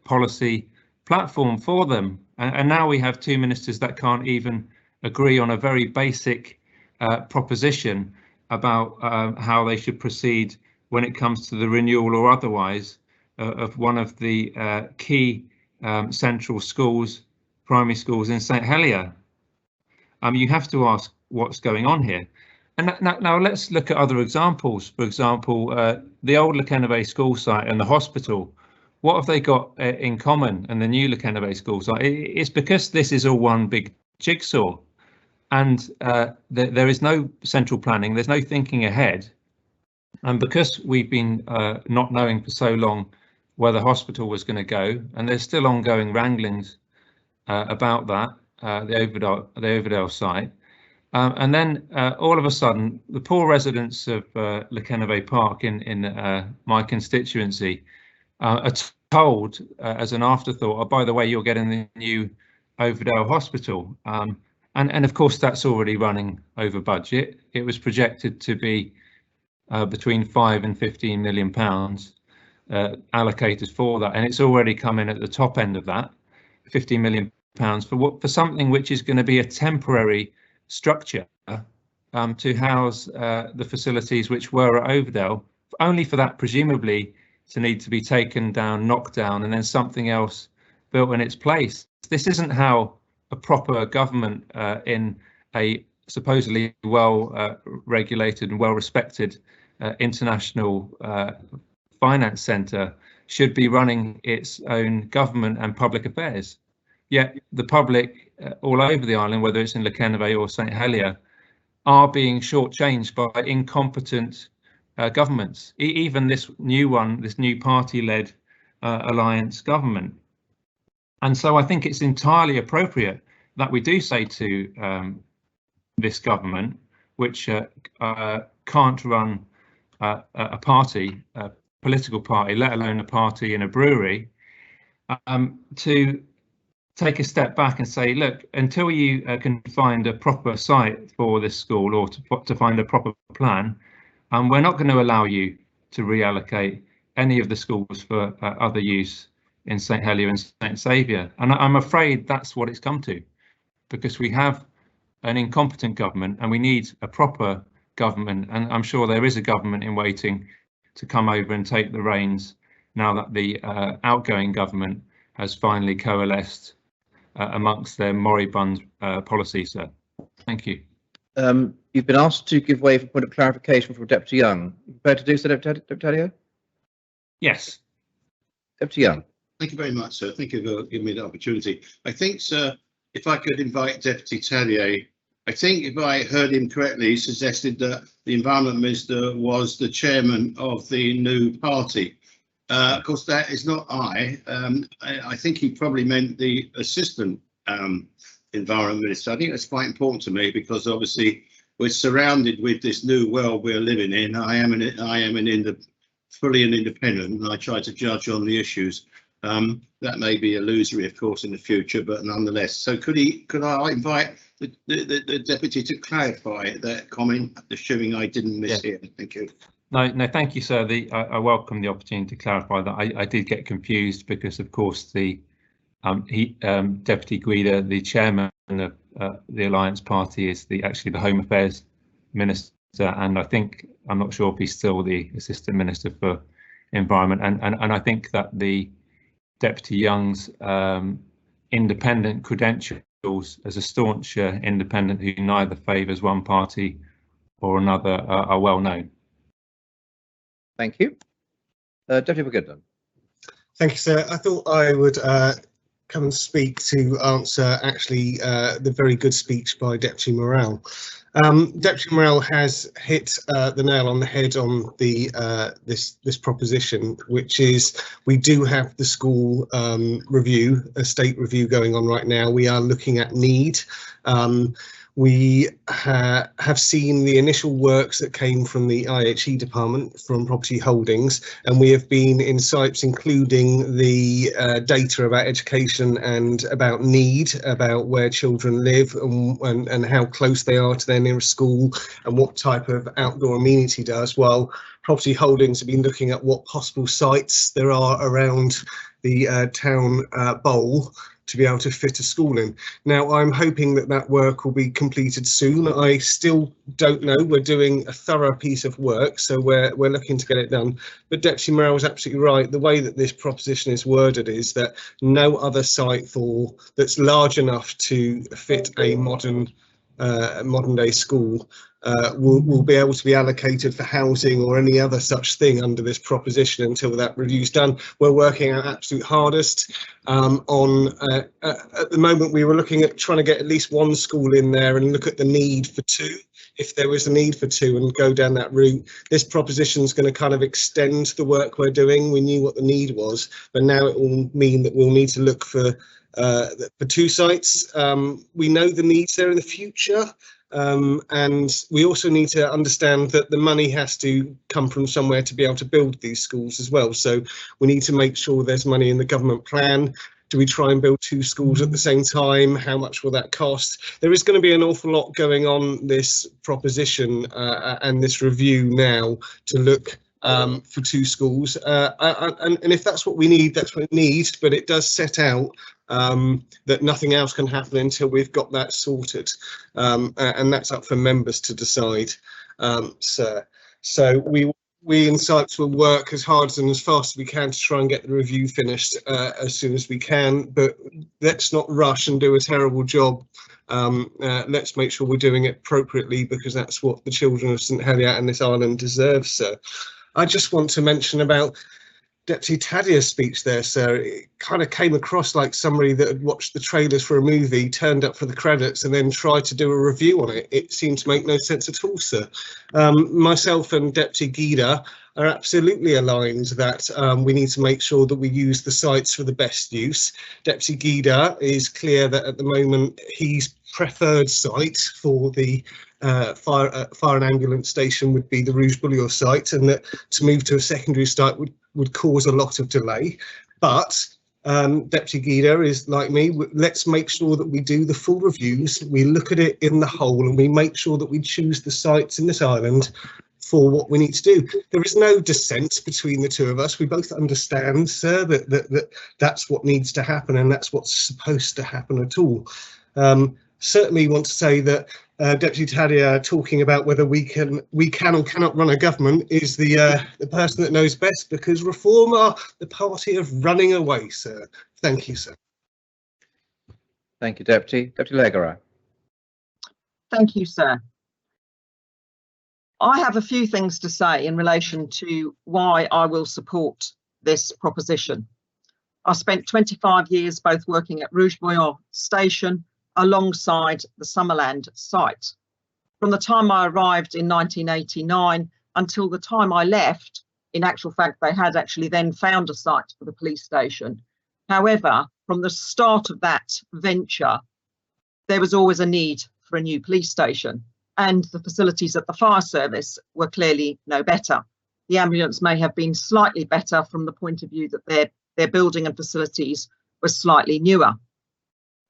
policy platform for them. And now we have two ministers that can't even agree on a very basic proposition about how they should proceed when it comes to the renewal or otherwise of one of the key central schools, primary schools in St Helier. You have to ask what's going on here. And now let's look at other examples. For example, the old Lekeneve school site and the hospital. What have they got in common? And the new Lekeneve school site? It's because this is all one big jigsaw, and there is no central planning. There's no thinking ahead. And because we've been not knowing for so long where the hospital was going to go, and there's still ongoing wranglings about that, the Overdale site, and then all of a sudden, the poor residents of Lekeneve Park in my constituency are told as an afterthought, oh, by the way, you're getting the new Overdale Hospital. And of course, that's already running over budget. It was projected to be between £5 and £15 million allocated for that, and it's already come in at the top end of that, £15 million for something which is going to be a temporary structure to house the facilities which were at Overdale, only for that presumably to need to be taken down, knocked down, and then something else built in its place. This isn't how a proper government in a supposedly well regulated and well respected international finance centre should be running its own government and public affairs. Yet the public all over the island, whether it's in Lekeneve or St Helier, are being shortchanged by incompetent governments, even this new one, this new party-led alliance government. And so I think it's entirely appropriate that we do say to this government, which can't run a party, a political party, let alone a party in a brewery, to take a step back and say, look, until you can find a proper site for this school or to find a proper plan, we're not going to allow you to reallocate any of the schools for other use in St Helier and St Saviour. And I'm afraid that's what it's come to, because we have an incompetent government and we need a proper government. And I'm sure there is a government in waiting to come over and take the reins now that the outgoing government has finally coalesced amongst their moribund policy, sir. Thank you. You've been asked to give way for a point of clarification from Deputy Young. You prepared to do so, Deputy Taddeo? Yes. Deputy Young. Thank you very much, sir. Thank you for giving me the opportunity. I think, sir, if I could invite Deputy Taddeo, I think if I heard him correctly, he suggested that the Environment Minister was the chairman of the new party. Of course, that is not I. I think he probably meant the Assistant Environment Minister. I think that's quite important to me because obviously we're surrounded with this new world we're living in. I am fully an independent, and I try to judge on the issues. That may be illusory, of course, in the future, but nonetheless. So could I invite the deputy to clarify that comment, assuming I didn't mishear? Thank you. No, thank you, sir. I welcome the opportunity to clarify that. I did get confused because, of course, the Deputy Guida, the chairman of the Alliance Party, is actually the Home Affairs Minister, and I'm not sure if he's still the Assistant Minister for Environment, and I think that the Deputy Young's independent credentials as a staunch independent who neither favours one party or another are well known. Thank you. Deputy Burgoodland. Thank you, sir. I thought I would come and speak to answer actually the very good speech by Deputy Morrell. Deputy Morrell has hit the nail on the head on the this proposition, which is we do have the school review, a state review going on right now. We are looking at need. We have seen the initial works that came from the IHE department from Property Holdings, and we have been in sites including the data about education and about need, about where children live and how close they are to their nearest school and what type of outdoor amenity does, while Property Holdings have been looking at what possible sites there are around the town bowl to be able to fit a school in. Now, I'm hoping that that work will be completed soon. I still don't know. We're doing a thorough piece of work, so we're looking to get it done. But Deputy Morrell was absolutely right. The way that this proposition is worded is that no other site that's large enough to fit a modern day school will be able to be allocated for housing or any other such thing under this proposition until that review's done. We're working our absolute hardest on at the moment. We were looking at trying to get at least one school in there and look at the need for two, if there was a need for two, and go down that route. This proposition is going to kind of extend the work we're doing. We knew what the need was, but now it will mean that we'll need to look for two sites. We know the needs there in the future, and we also need to understand that the money has to come from somewhere to be able to build these schools as well. So we need to make sure there's money in the government plan. Do we try and build two schools at the same time? How much will that cost? There is going to be an awful lot going on this proposition and this review now to look for two schools, and if that's what we need, that's what it needs, but it does set out that nothing else can happen until we've got that sorted, and that's up for members to decide. So we in sites will work as hard and as fast as we can to try and get the review finished as soon as we can, but let's not rush and do a terrible job. Let's make sure we're doing it appropriately, because that's what the children of St Helier and this island deserve, sir. I just want to mention about Deputy Taddeo's speech there, sir. It kind of came across like somebody that had watched the trailers for a movie, turned up for the credits, and then tried to do a review on it. It seemed to make no sense at all, sir. Myself and Deputy Guida are absolutely aligned that we need to make sure that we use the sites for the best use. Deputy Guida is clear that at the moment his preferred site for the fire and ambulance station would be the Rouge Bouillon site, and that to move to a secondary site would cause a lot of delay. But Deputy Guida is like me. Let's make sure that we do the full reviews, we look at it in the whole, and we make sure that we choose the sites in this island for what we need to do. There is no dissent between the two of us. We both understand, sir, that that's what needs to happen, and that's what's supposed to happen at all. Certainly want to say that Deputy Taddeo talking about whether we can or cannot run a government is the person that knows best, because Reform are the party of running away, sir. Thank you, sir. Thank you, Deputy. Deputy Legarai. Thank you, sir. I have a few things to say in relation to why I will support this proposition. I spent 25 years both working at Rouge-Bouillon Station alongside the Summerland site. From the time I arrived in 1989 until the time I left, in actual fact, they had actually then found a site for the police station. However, from the start of that venture, there was always a need for a new police station, and the facilities at the fire service were clearly no better. The ambulance may have been slightly better from the point of view that their building and facilities were slightly newer.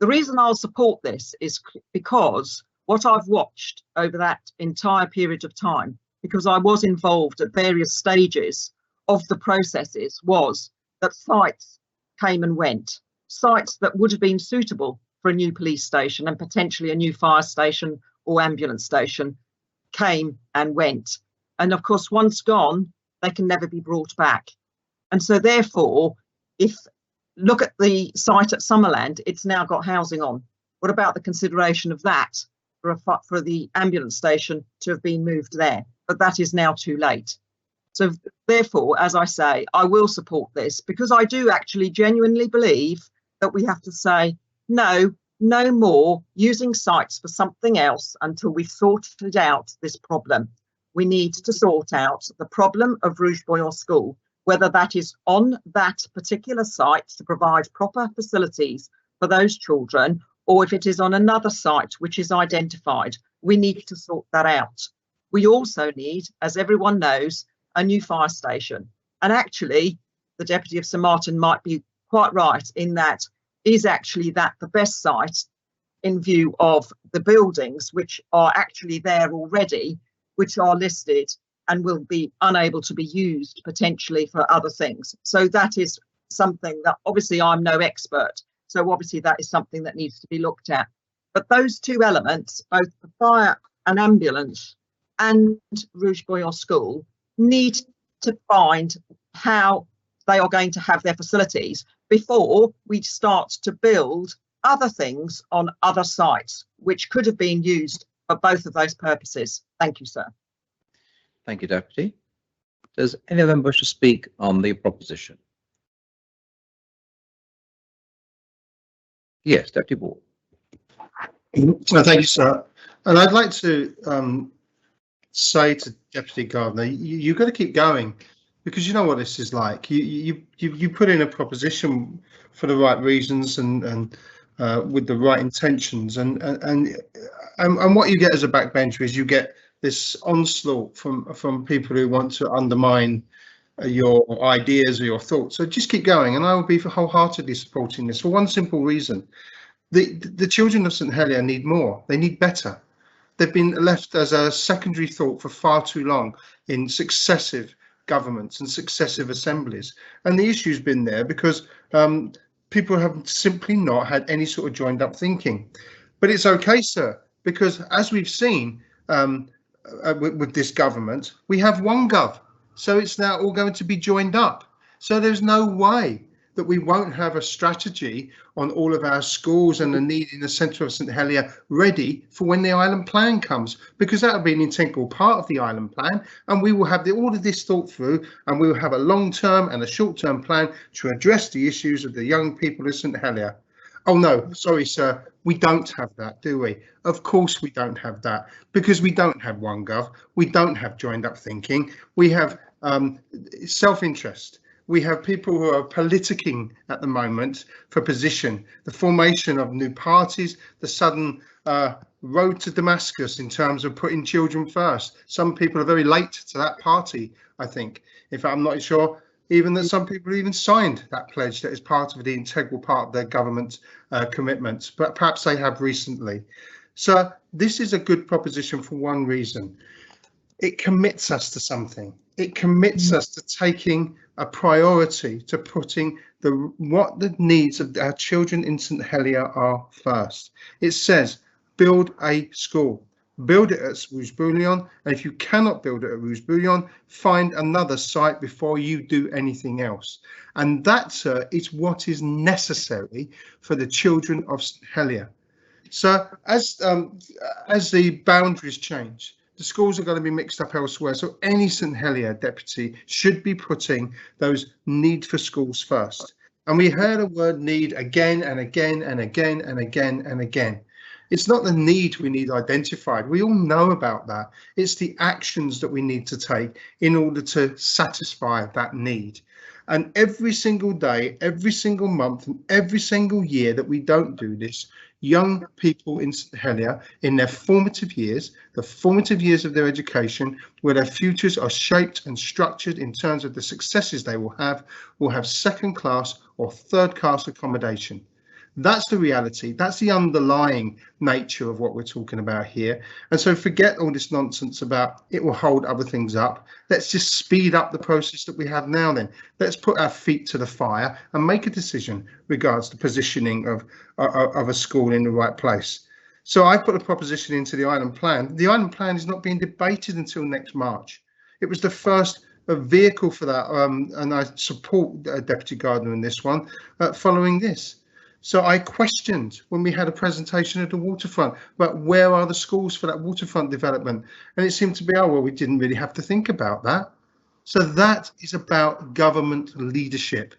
The reason I'll support this is because what I've watched over that entire period of time, because I was involved at various stages of the processes, was that sites came and went. Sites that would have been suitable for a new police station and potentially a new fire station or ambulance station came and went. And of course, once gone, they can never be brought back. And so therefore, if look at the site at Summerland, it's now got housing on. What about the consideration of that for the ambulance station to have been moved there? But that is now too late. So therefore, as I say, I will support this because I do actually genuinely believe that we have to say, no more using sites for something else until we've sorted out this problem. We need to sort out the problem of Rouge-Bouillon School, whether that is on that particular site to provide proper facilities for those children, or if it is on another site which is identified. We need to sort that out. We also need, as everyone knows, a new fire station. And actually, the Deputy of St Martin might be quite right in that is actually that the best site in view of the buildings which are actually there already, which are listed and will be unable to be used potentially for other things. So that is something that obviously I'm no expert. So obviously that is something that needs to be looked at. But those two elements, both the fire and ambulance and Rouge-Bouillon School, need to find how they are going to have their facilities before we start to build other things on other sites, which could have been used for both of those purposes. Thank you, sir. Thank you, Deputy. Does any of them wish to speak on the proposition? Yes, Deputy Ward. Thank you, sir. And I'd like to say to Deputy Gardner, you've got to keep going, because you know what this is like. You put in a proposition for the right reasons and with the right intentions, and what you get as a backbencher is you get this onslaught from people who want to undermine your ideas or your thoughts. So just keep going, and I will be wholeheartedly supporting this for one simple reason. The children of St Helier need more. They need better. They've been left as a secondary thought for far too long in successive governments and successive assemblies. And the issue's been there because people have simply not had any sort of joined up thinking. But it's okay, sir, because as we've seen with this government, we have one gov. So it's now all going to be joined up. So there's no way that we won't have a strategy on all of our schools and the need in the centre of St Helier ready for when the island plan comes, because that will be an integral part of the island plan, and we will have all of this thought through, and we will have a long-term and a short-term plan to address the issues of the young people of St Helier. Oh no, sorry sir, we don't have that, do we? Of course we don't have that, because we don't have one gov, we don't have joined up thinking, we have self-interest. We have people who are politicking at the moment for position, the formation of new parties, the sudden road to Damascus in terms of putting children first. Some people are very late to that party, I think. In fact, I'm not sure even that some people even signed that pledge that is part of the integral part of their government commitments, but perhaps they have recently. So this is a good proposition for one reason. It commits us to something. It commits us to taking a priority, to putting what the needs of our children in St Helier are first. It says, build a school, build it at Rouge Bouillon, and if you cannot build it at Rouge Bouillon, find another site before you do anything else. And that, sir, is what is necessary for the children of St Helier. So as the boundaries change, the schools are going to be mixed up elsewhere. So any St Helier deputy should be putting those need for schools first. And we heard the word need again and again and again and again and again. It's not the need we need identified. We all know about that. It's the actions that we need to take in order to satisfy that need. And every single day, every single month, and every single year that we don't do this, young people in St Helier, in their formative years, the formative years of their education, where their futures are shaped and structured in terms of the successes they will have second class or third class accommodation. That's the reality. That's the underlying nature of what we're talking about here. And so forget all this nonsense about it will hold other things up. Let's just speed up the process that we have now then. Let's put our feet to the fire and make a decision regards the positioning of a school in the right place. So I put a proposition into the island plan. The island plan is not being debated until next March. It was the first vehicle for that, and I support Deputy Gardner in this one, following this. So I questioned when we had a presentation of the waterfront about where are the schools for that waterfront development, and it seemed to be, oh well, we didn't really have to think about that. So that is about government leadership.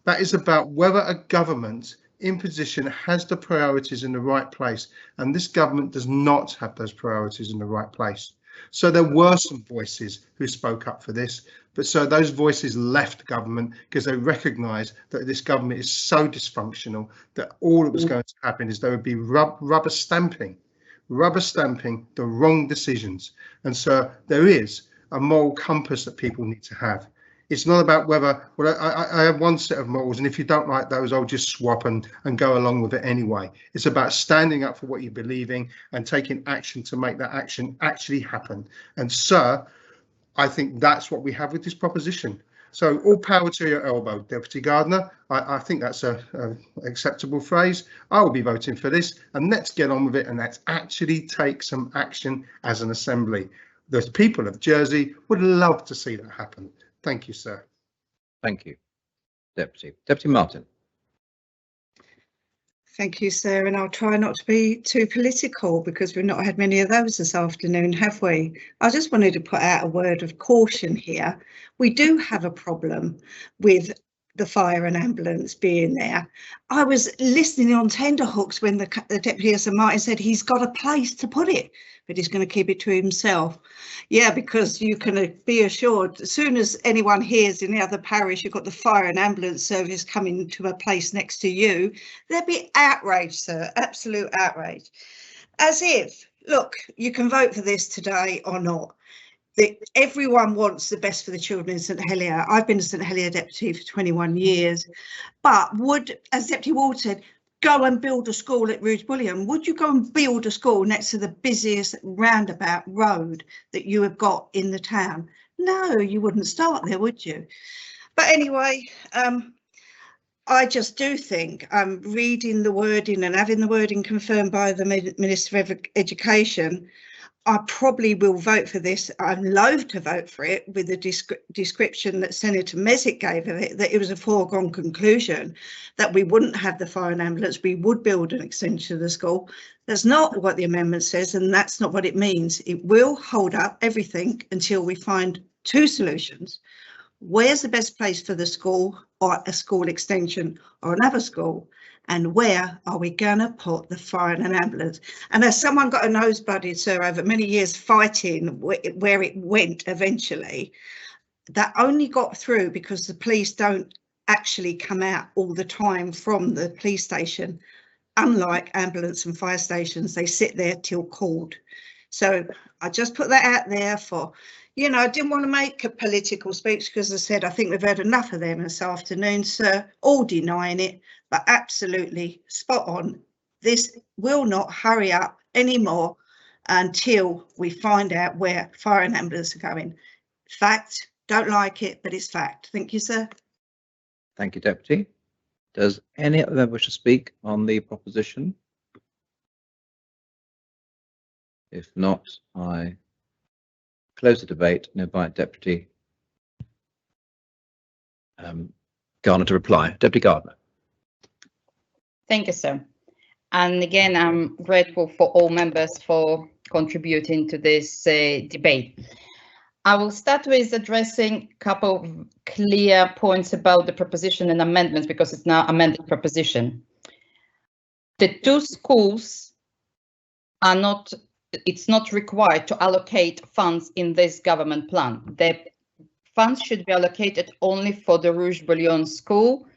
That is about whether a government in position has the priorities in the right place, and this government does not have those priorities in the right place. So there were some voices who spoke up for this, but so those voices left government because they recognised that this government is so dysfunctional that all that was going to happen is there would be rubber stamping the wrong decisions. And so there is a moral compass that people need to have. It's not about whether, well, I have one set of morals, and if you don't like those, I'll just swap and go along with it anyway. It's about standing up for what you believe in and taking action to make that action actually happen. And sir, I think that's what we have with this proposition. So all power to your elbow, Deputy Gardner. I think that's a acceptable phrase. I will be voting for this, and let's get on with it, and let's actually take some action as an assembly. The people of Jersey would love to see that happen. Thank you, sir. Thank you, Deputy Martin. Thank you, sir, and I'll try not to be too political because we've not had many of those this afternoon, have we? I just wanted to put out a word of caution here. We do have a problem with the fire and ambulance being there. I was listening on tenterhooks when the Deputy St Martin said he's got a place to put it, but he's going to keep it to himself. Yeah, because you can be assured as soon as anyone hears in the other parish you've got the fire and ambulance service coming to a place next to you, there'd be outrage, sir, absolute outrage. As if, look, you can vote for this today or not. Everyone wants the best for the children in St Helier. I've been a St Helier deputy for 21 years, but would, as Deputy Ward said, go and build a school at Rouge Bouillon? Would you go and build a school next to the busiest roundabout road that you have got in the town? No, you wouldn't start there, would you? But anyway, I just do think reading the wording and having the wording confirmed by the Minister of Education, I probably will vote for this. I'm loath to vote for it with the description that Senator Mesic gave of it, that it was a foregone conclusion that we wouldn't have the fire and ambulance, we would build an extension of the school. That's not what the amendment says, and that's not what it means. It will hold up everything until we find two solutions. Where's the best place for the school, or a school extension or another school? And where are we going to put the fire and ambulance? And as someone got a nose blooded, sir, over many years fighting where it went eventually, that only got through because the police don't actually come out all the time from the police station. Unlike ambulance and fire stations, they sit there till called. So I just put that out there for, you know, I didn't want to make a political speech because I said I think we've had enough of them this afternoon, sir, all denying it, but absolutely spot on. This will not hurry up anymore until we find out where fire and ambulance are going. Fact, don't like it, but it's fact. Thank you, sir. Thank you, Deputy. Does any other member wish to speak on the proposition? If not, I close the debate and invite Deputy Gardner to reply. Deputy Gardner. Thank you, sir. And again, I'm grateful for all members for contributing to this debate. I will start with addressing a couple of clear points about the proposition and amendments, because it's now amended proposition. The two schools are not, it's not required to allocate funds in this government plan. The funds should be allocated only for the Rouge Bouillon school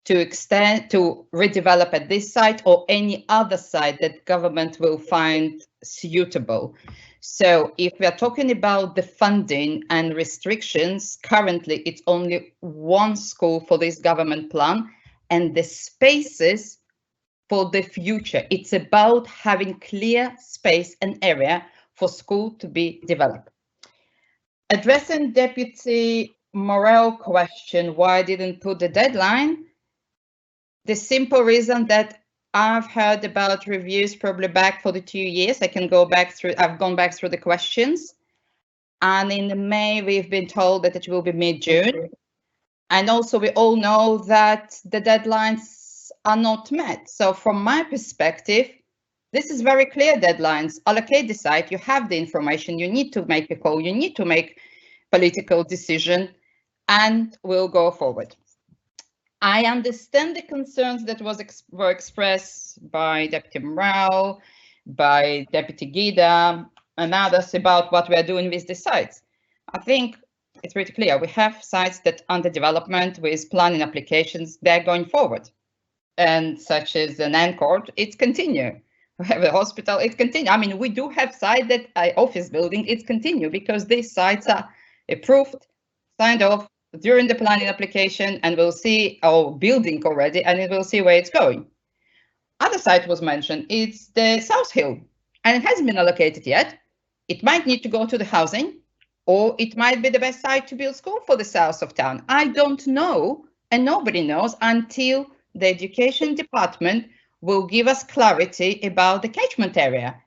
to extend, to redevelop at this site or any other site that government will find suitable. So if we are talking about the funding and restrictions, currently it's only one school for this government plan, and the spaces for the future. It's about having clear space and area for school to be developed. Addressing Deputy Morel question, why I didn't put the deadline? The simple reason that I've heard about reviews probably back for the 2 years. I can go back through, I've gone back through the questions. And in May, we've been told that it will be mid-June. And also we all know that the deadlines are not met. So from my perspective, this is very clear deadlines. Allocate the site, you have the information, you need to make a call, you need to make political decision, and we'll go forward. I understand the concerns that were expressed by Deputy Morel, by Deputy Gida, and others about what we are doing with the sites. I think it's pretty clear. We have sites that are under development with planning applications. They're going forward, and such as an Ancourt, it's continue. We have a hospital, it's continue. I mean, we do have sites that are office building, it's continue, because these sites are approved, signed off during the planning application, and we'll see our building already, and it will see where it's going. Other site was mentioned, it's the South Hill, and it hasn't been allocated yet. It might need to go to the housing, or it might be the best site to build school for the south of town. I don't know, and nobody knows until the education department will give us clarity about the catchment area.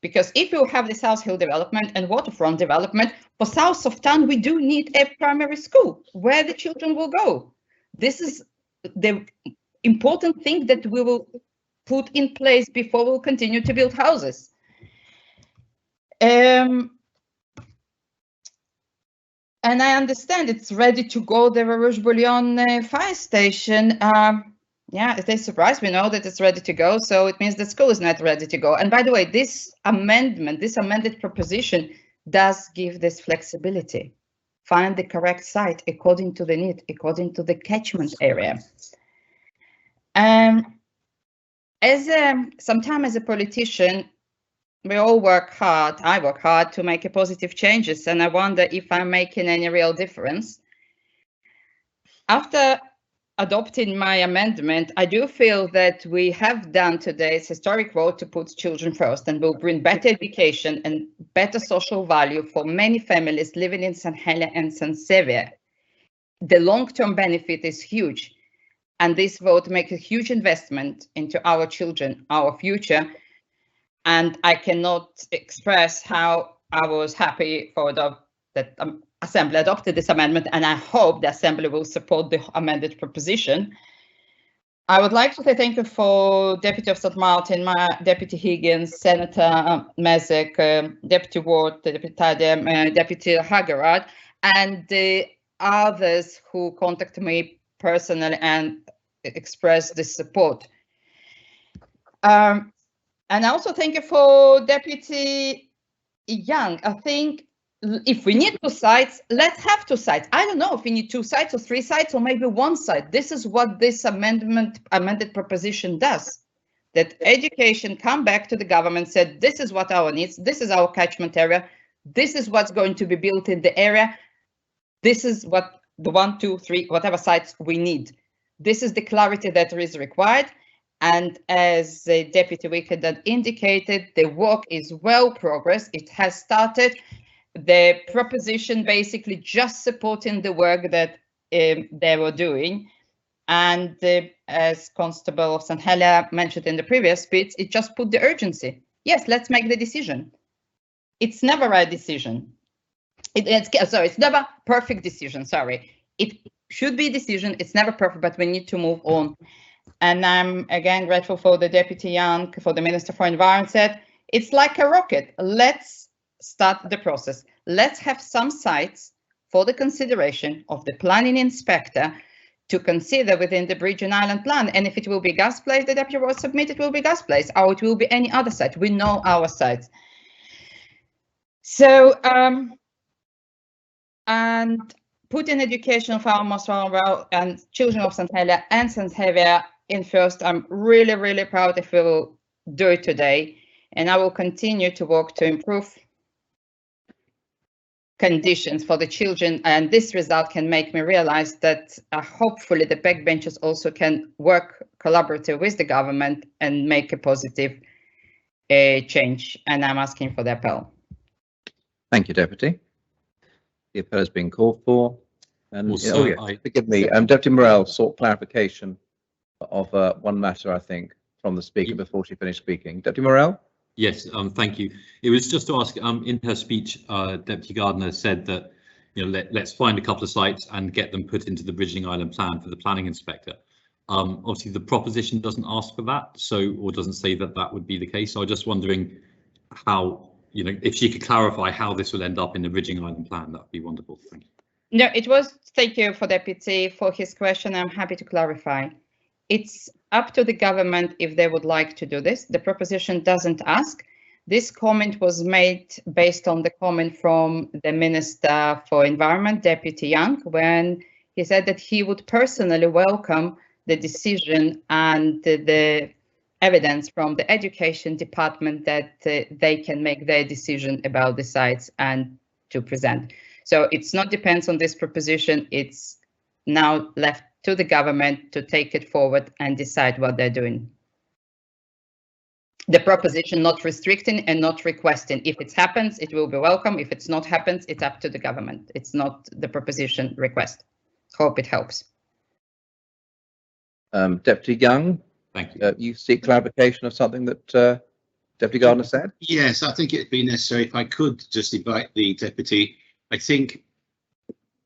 Because if you have the South Hill development and waterfront development, for south of town, we do need a primary school where the children will go. This is the important thing that we will put in place before we'll continue to build houses. And I understand it's ready to go, the Rouge Bouillon fire station. Yeah, it is surprised. We know that it's ready to go, so it means the school is not ready to go. And by the way, this amendment, this amended proposition does give this flexibility. Find the correct site according to the need, according to the catchment area. Sometimes as a politician, we all work hard. I work hard to make a positive changes, and I wonder if I'm making any real difference. After adopting my amendment, I do feel that we have done today's historic vote to put children first, and will bring better education and better social value for many families living in St. Helier and St. Xavier. The long-term benefit is huge, and this vote makes a huge investment into our children, our future. And I cannot express how I was happy for that Assembly adopted this amendment, and I hope the Assembly will support the amended proposition. I would like to say thank you for Deputy of St. Martin, Deputy Higgins, Senator Mezek, Deputy Ward, Deputy Tadem, Deputy Hagerard, and the others who contacted me personally and expressed this support. And I also thank you for Deputy Young. I think if we need 2 sites, let's have 2 sites. I don't know if we need 2 sites or 3 sites or maybe 1 site. This is what this amended proposition does. That education come back to the government, said this is what our needs, this is our catchment area, this is what's going to be built in the area, this is what the 1, 2, 3, whatever sites we need. This is the clarity that is required. And as Deputy Wickenden indicated, the work is well progressed. It has started. The proposition basically just supporting the work that they were doing. And as Constable of St. Helier mentioned in the previous speech, it just put the urgency. Yes, let's make the decision. it's never a decision. It's never perfect decision. Sorry, it should be a decision. It's never perfect, but we need to move on. And I'm again grateful for the Deputy Young, for the Minister for Environment said, it's like a rocket. Let's start the process. Let's have some sites for the consideration of the planning inspector to consider within the bridge and island plan. And if it will be Gas Place, the deputy will submit, it will be Gas Place, or it will be any other site. We know our sites. So, and putting education of our most vulnerable and children of St. Helier and St. Helier in first, I'm really, really proud if we will do it today. And I will continue to work to improve conditions for the children, and this result can make me realize that hopefully the backbenchers also can work collaboratively with the government and make a positive change, and I'm asking for the appel. Thank you, Deputy. The appel has been called for, and Also, forgive me, Deputy Morell sought clarification of one matter, I think, from the speaker before she finished speaking. Deputy Morell? Yes, thank you. It was just to ask, in her speech, Deputy Gardner said that, let's find a couple of sites and get them put into the Bridging Island plan for the planning inspector. Obviously, the proposition doesn't ask for that, or doesn't say that that would be the case. So I'm just wondering how, if she could clarify how this will end up in the Bridging Island plan, that would be wonderful. Thank you. No, it was, thank you for Deputy for his question. I'm happy to clarify. It's up to the government if they would like to do this. The proposition doesn't ask. This comment was made based on the comment from the Minister for Environment, Deputy Young, when he said that he would personally welcome the decision and the evidence from the Education Department that they can make their decision about the sites and to present. So it's not depends on this proposition. It's now left to the government to take it forward and decide what they're doing. The proposition not restricting and not requesting. If it happens, it will be welcome. If it's not happens, it's up to the government. It's not the proposition request. Hope it helps. Deputy Young, thank you. You seek clarification of something that Deputy Gardner said? Yes, I think it'd be necessary if I could just invite the deputy. I think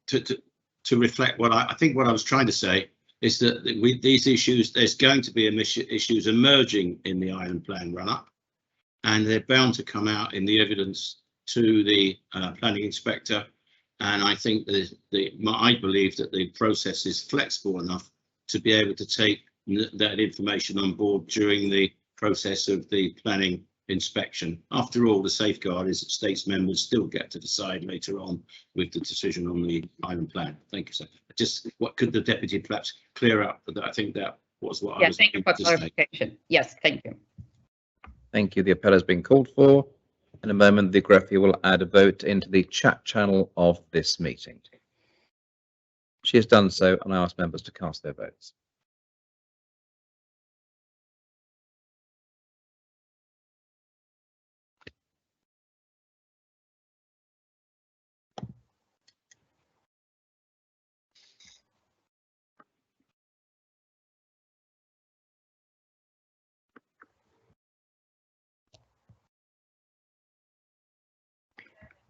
to reflect what I think what I was trying to say is that with these issues, there's going to be issues emerging in the island plan run-up, and they're bound to come out in the evidence to the planning inspector. And I think I believe that the process is flexible enough to be able to take that information on board during the process of the planning inspection. After all, the safeguard is that states members still get to decide later on with the decision on the island plan. Thank you, sir. Just what could the deputy perhaps clear up? That I think that was what I was. Thank you for clarification. Yes, thank you. Thank you. The appel has been called for. In a moment, the graphier will add a vote into the chat channel of this meeting. She has done so, and I ask members to cast their votes.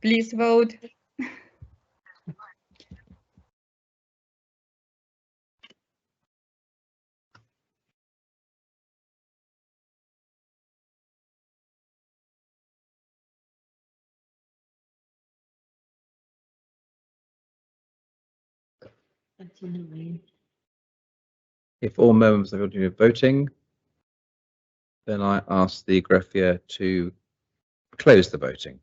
Please vote. If all members have continued voting, then I ask the graphier to close the voting.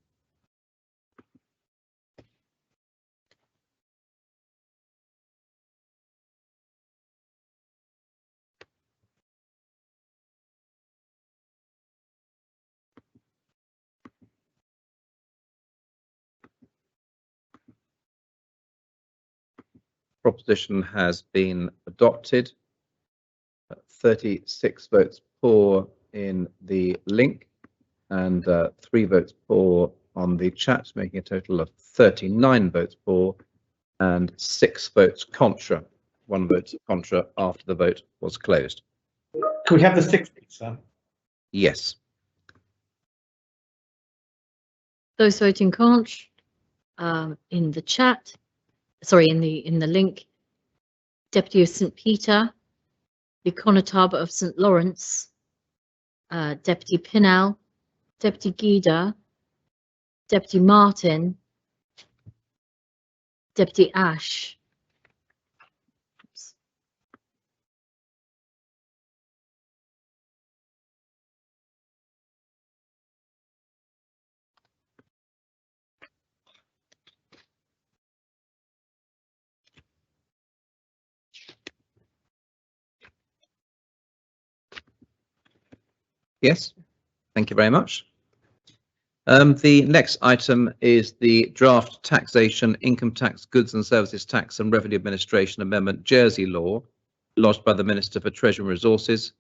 Proposition has been adopted. 36 votes for in the link and 3 votes for on the chat, making a total of 39 votes for and 6 votes contra. 1 vote contra after the vote was closed. Could we have the 60, sir? Yes. Those voting conch, in the chat, sorry, in the link, Deputy of St Peter, the Conotaba of St Lawrence, Deputy Pinnell, Deputy Gida, Deputy Martin, Deputy Ash. Yes, thank you very much. The next item is the draft taxation, income tax, goods and services tax and revenue administration amendment Jersey law lodged by the Minister for Treasury and Resources.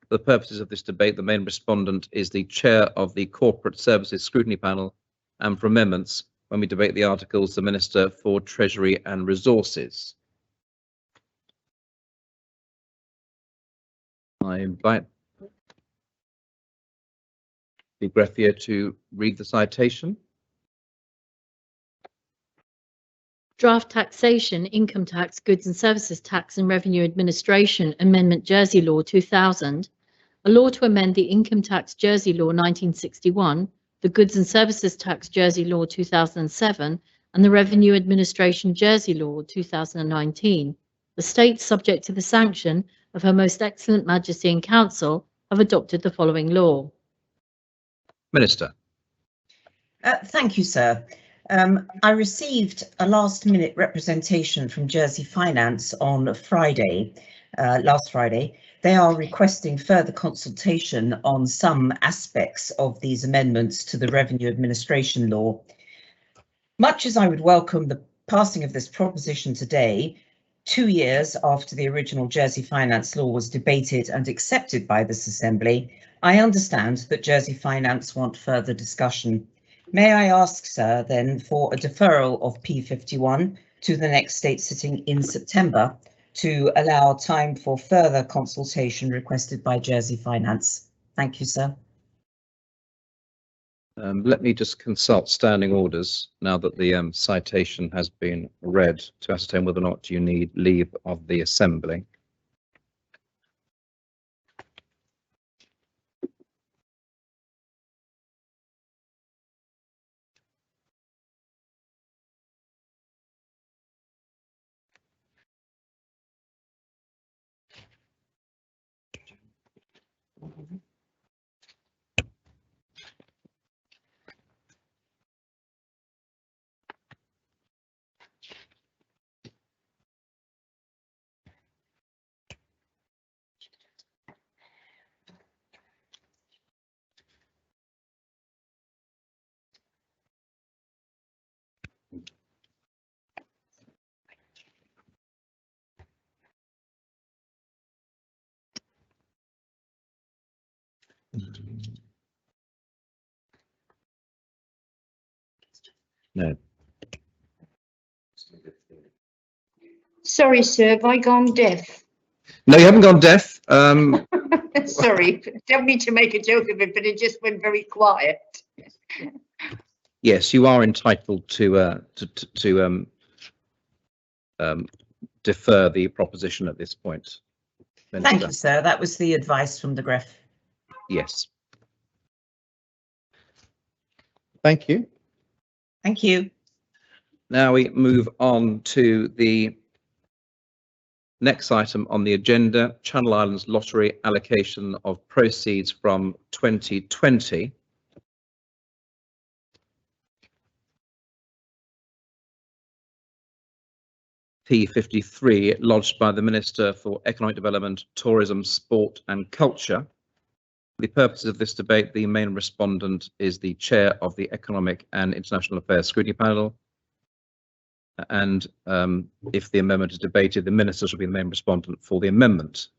For the purposes of this debate, the main respondent is the chair of the Corporate Services Scrutiny Panel, and for amendments, when we debate the articles, the Minister for Treasury and Resources. I invite the greffier to read the citation. Draft Taxation, Income Tax, Goods and Services Tax and Revenue Administration Amendment Jersey Law 2000, a law to amend the Income Tax Jersey Law 1961, the Goods and Services Tax Jersey Law 2007, and the Revenue Administration Jersey Law 2019. The states, subject to the sanction of Her Most Excellent Majesty and Council, have adopted the following law. Minister. Thank you, sir. I received a last-minute representation from Jersey Finance on Friday, last Friday. They are requesting further consultation on some aspects of these amendments to the Revenue Administration Law. Much as I would welcome the passing of this proposition today, 2 years after the original Jersey Finance Law was debated and accepted by this Assembly, I understand that Jersey Finance want further discussion. May I ask, sir, then, for a deferral of P51 to the next state sitting in September to allow time for further consultation requested by Jersey Finance? Thank you, sir. Let me just consult standing orders now that the citation has been read to ascertain whether or not you need leave of the Assembly. No. Sorry, sir, have I gone deaf? No, you haven't gone deaf. Sorry, don't mean to make a joke of it, but it just went very quiet. Yes, you are entitled to defer the proposition at this point. Thank you, sir. That was the advice from the Gref. Yes. Thank you. Thank you. Now we move on to the next item on the agenda, Channel Islands Lottery allocation of proceeds from 2020. P53 lodged by the Minister for Economic Development, Tourism, Sport and Culture. For the purposes of this debate, the main respondent is the chair of the Economic and International Affairs Scrutiny Panel. And if the amendment is debated, the Minister shall be the main respondent for the amendment.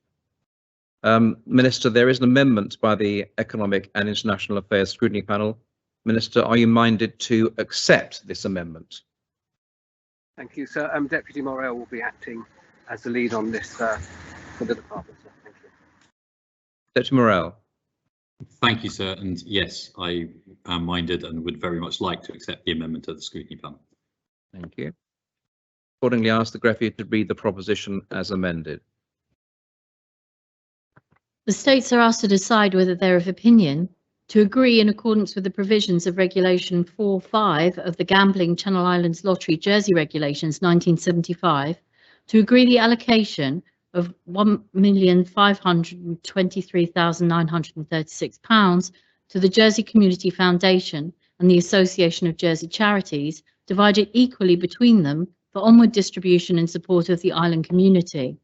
Minister, there is an amendment by the Economic and International Affairs Scrutiny Panel. Minister, are you minded to accept this amendment? Thank you, sir. Deputy Morel will be acting as the lead on this for the department, sir. Thank you. Deputy Morel. Thank you, sir. And yes, I am minded and would very much like to accept the amendment of the scrutiny panel. Thank you. Accordingly, I ask the greffier to read the proposition as amended. The states are asked to decide whether they're of opinion to agree in accordance with the provisions of Regulation 4.5 of the Gambling Channel Islands Lottery Jersey Regulations 1975 to agree the allocation of £1,523,936 to the Jersey Community Foundation and the Association of Jersey Charities, divided equally between them for onward distribution in support of the island community.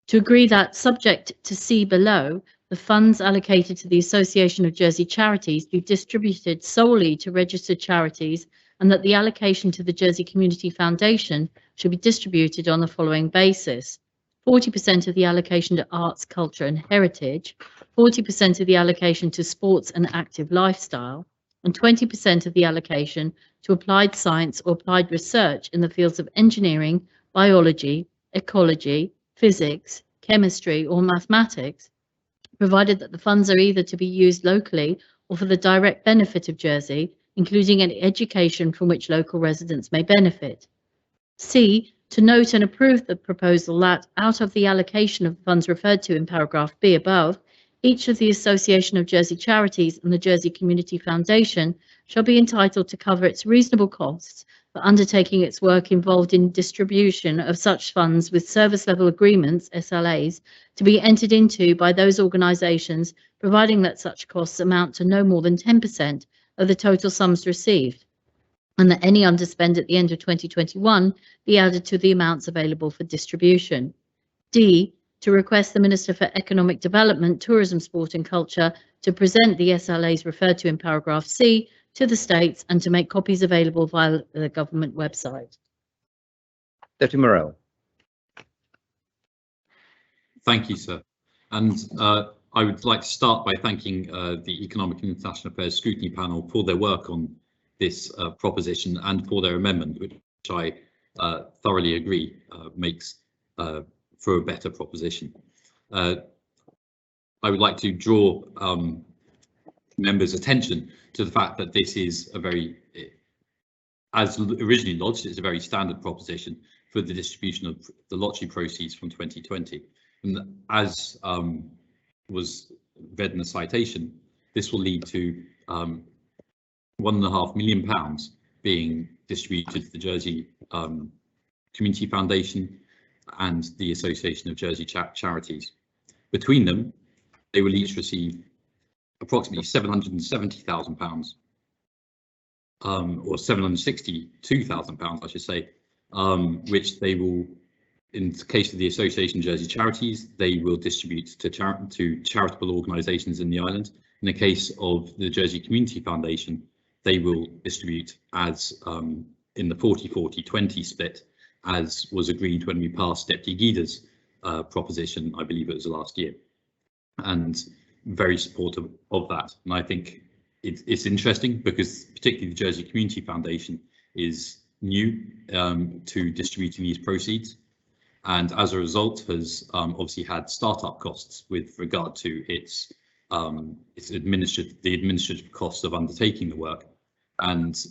To agree that, subject to C below, the funds allocated to the Association of Jersey Charities be distributed solely to registered charities, and that the allocation to the Jersey Community Foundation should be distributed on the following basis: 40% of the allocation to arts, culture and heritage, 40% of the allocation to sports and active lifestyle, and 20% of the allocation to applied science or applied research in the fields of engineering, biology, ecology, physics, chemistry or mathematics, provided that the funds are either to be used locally or for the direct benefit of Jersey, including any education from which local residents may benefit. C, to note and approve the proposal that, out of the allocation of funds referred to in paragraph B above, each of the Association of Jersey Charities and the Jersey Community Foundation shall be entitled to cover its reasonable costs for undertaking its work involved in distribution of such funds with service level agreements, SLAs, to be entered into by those organisations, providing that such costs amount to no more than 10% of the total sums received, and that any underspend at the end of 2021 be added to the amounts available for distribution. D, to request the Minister for Economic Development, Tourism, Sport and Culture to present the SLAs referred to in paragraph C to the states and to make copies available via the government website. Deputy Morell. Thank you, sir. And I would like to start by thanking the Economic and International Affairs Scrutiny Panel for their work on this proposition and for their amendment, which I thoroughly agree makes for a better proposition. I would like to draw members' attention to the fact that this is a very, as originally lodged, it's a very standard proposition for the distribution of the lottery proceeds from 2020. And as was read in the citation, this will lead to £1.5 million being distributed to the Jersey Community Foundation and the Association of Jersey Charities. Between them, they will each receive approximately £770,000, or £762,000, I should say, which they will, in the case of the Association of Jersey Charities, they will distribute to charitable organisations in the island. In the case of the Jersey Community Foundation, they will distribute as in the 40-40-20 split, as was agreed when we passed Deputy Guida's proposition, I believe it was last year, and very supportive of that. And I think it's interesting because particularly the Jersey Community Foundation is new to distributing these proceeds, and as a result has obviously had startup costs with regard to its administrative costs of undertaking the work. And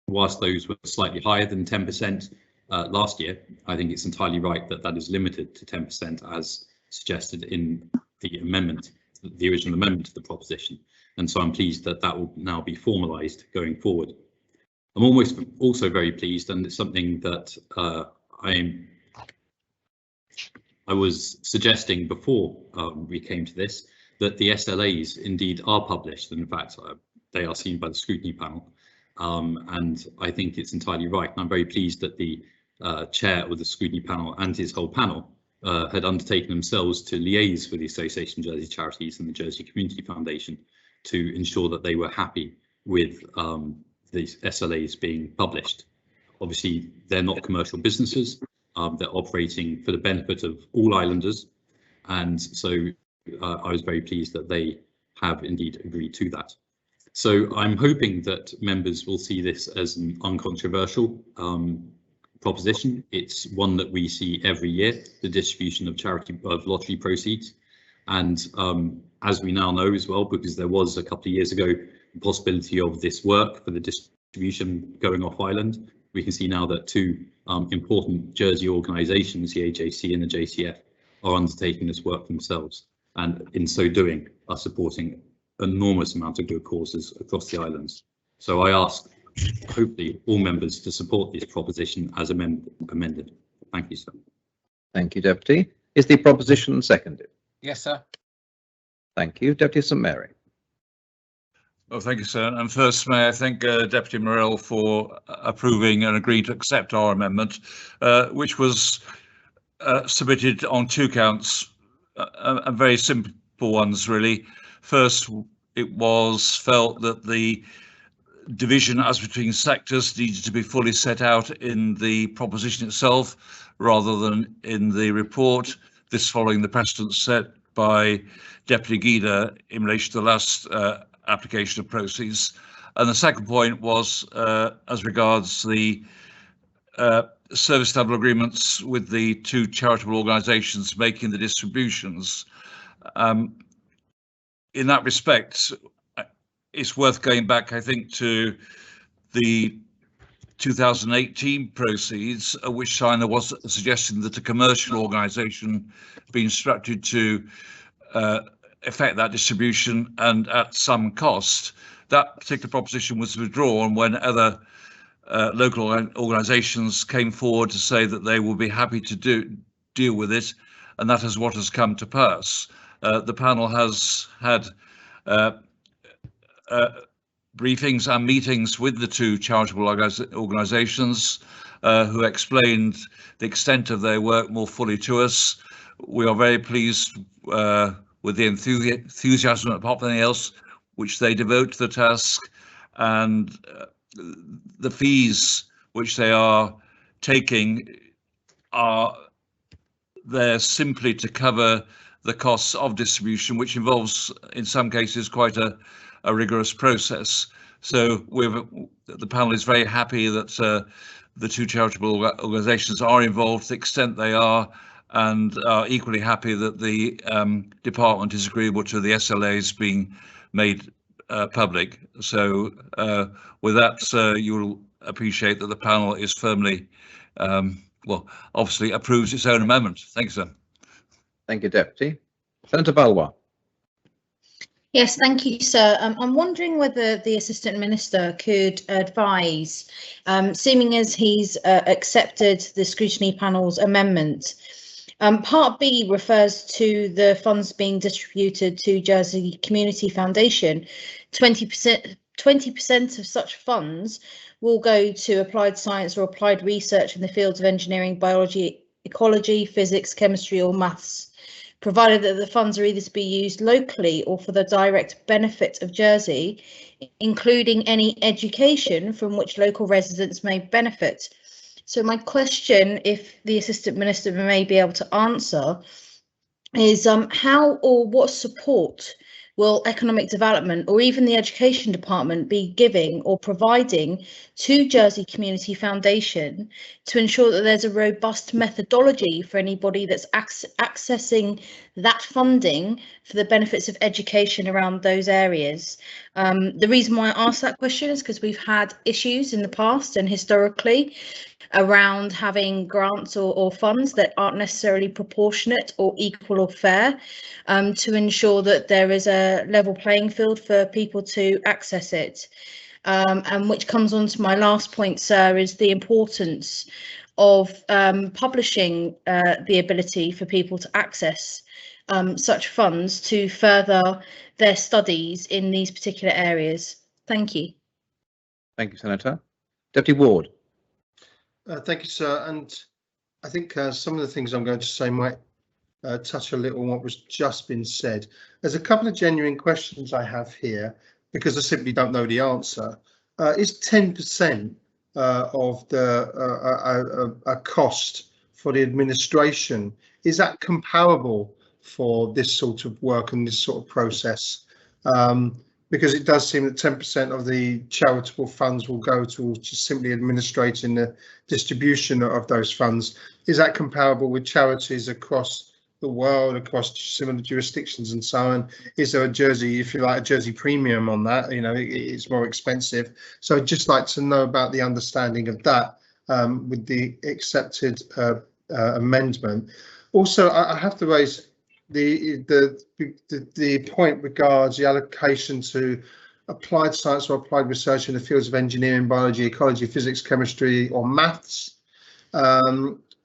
whilst those were slightly higher than 10% last year, I think it's entirely right that that is limited to 10% as suggested in the amendment, the original amendment to the proposition. And so I'm pleased that that will now be formalised going forward. I'm also very pleased, and it's something that I was suggesting before we came to this, that the SLAs indeed are published, and in fact they are seen by the scrutiny panel, and I think it's entirely right. And I'm very pleased that the chair of the scrutiny panel and his whole panel had undertaken themselves to liaise with the Association of Jersey Charities and the Jersey Community Foundation to ensure that they were happy with these SLAs being published. Obviously, they're not commercial businesses. They're operating for the benefit of all islanders, and so I was very pleased that they have indeed agreed to that. So I'm hoping that members will see this as an uncontroversial proposition. It's one that we see every year, the distribution of lottery proceeds. And as we now know as well, because there was a couple of years ago the possibility of this work for the distribution going off island, we can see now that two important Jersey organisations, the AJC and the JCF, are undertaking this work themselves, and in so doing are supporting an enormous amount of good causes across the islands. So I ask, hopefully, all members to support this proposition as amended. Thank you, sir. Thank you, Deputy. Is the proposition seconded? Yes, sir. Thank you. Deputy St Mary. Well, thank you, sir. And first, may I thank Deputy Morell for approving and agreeing to accept our amendment, which was submitted on two counts, and very simple ones, really. First, it was felt that the division as between sectors needed to be fully set out in the proposition itself rather than in the report. This following the precedent set by Deputy Guida in relation to the last application of proceeds. And the second point was as regards the service level agreements with the two charitable organisations making the distributions. In that respect, it's worth going back, I think, to the 2018 proceeds, at which time there was a suggestion that a commercial organisation be instructed to effect that distribution and at some cost. That particular proposition was withdrawn when other local organisations came forward to say that they will be happy to deal with it, and that is what has come to pass. The panel has had briefings and meetings with the two charitable organisations who explained the extent of their work more fully to us. We are very pleased with the enthusiasm, apart from anything else, which they devote to the task, and the fees which they are taking are there simply to cover the costs of distribution, which involves, in some cases, quite a rigorous process. So the panel is very happy that the two charitable organisations are involved to the extent they are, and are equally happy that the department is agreeable to the SLAs being made public. So with that, you'll appreciate that the panel is firmly, well, obviously approves its own amendment. Thank you, sir. Thank you, Deputy. Senator Balwa. Yes, thank you, sir. I'm wondering whether the Assistant Minister could advise, seeming as he's accepted the scrutiny panel's amendment. Part B refers to the funds being distributed to Jersey Community Foundation. 20% of such funds will go to applied science or applied research in the fields of engineering, biology, ecology, physics, chemistry or maths, provided that the funds are either to be used locally or for the direct benefit of Jersey, including any education from which local residents may benefit. So my question, if the Assistant Minister may be able to answer, is how or what support will economic development or even the education department be giving or providing to Jersey Community Foundation to ensure that there's a robust methodology for anybody that's accessing that funding for the benefits of education around those areas? The reason why I ask that question is because we've had issues in the past and historically around having grants or funds that aren't necessarily proportionate or equal or fair, to ensure that there is a level playing field for people to access it. And which comes on to my last point, sir, is the importance of publishing the ability for people to access such funds to further their studies in these particular areas. Thank you. Thank you, Senator. Deputy Ward. Thank you, sir. And I think some of the things I'm going to say might touch a little on what was just been said. There's a couple of genuine questions I have here because I simply don't know the answer. Is 10% of the a cost for the administration, is that comparable for this sort of work and this sort of process? Because it does seem that 10% of the charitable funds will go to just simply administrating the distribution of those funds. Is that comparable with charities across the world, across similar jurisdictions and so on? Is there a Jersey, if you like, a Jersey premium on that? You know, it's more expensive. So I'd just like to know about the understanding of that with the accepted amendment. Also, I have to raise the point regards the allocation to applied science or applied research in the fields of engineering, biology, ecology, physics, chemistry, or maths.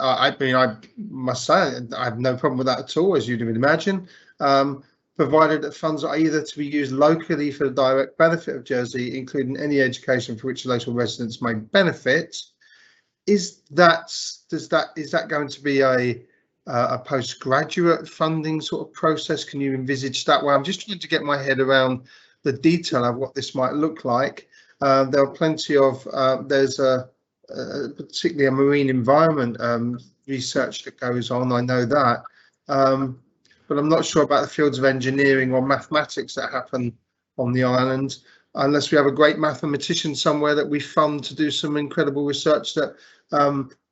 I mean, I must say I have no problem with that at all, as you'd imagine, provided that funds are either to be used locally for the direct benefit of Jersey, including any education for which local residents may benefit. Is that going to be a postgraduate funding sort of process? Can you envisage that way? I'm just trying to get my head around the detail of what this might look like. There are plenty of there's particularly a marine environment research that goes on. I know that, but I'm not sure about the fields of engineering or mathematics that happen on the island, unless we have a great mathematician somewhere that we fund to do some incredible research that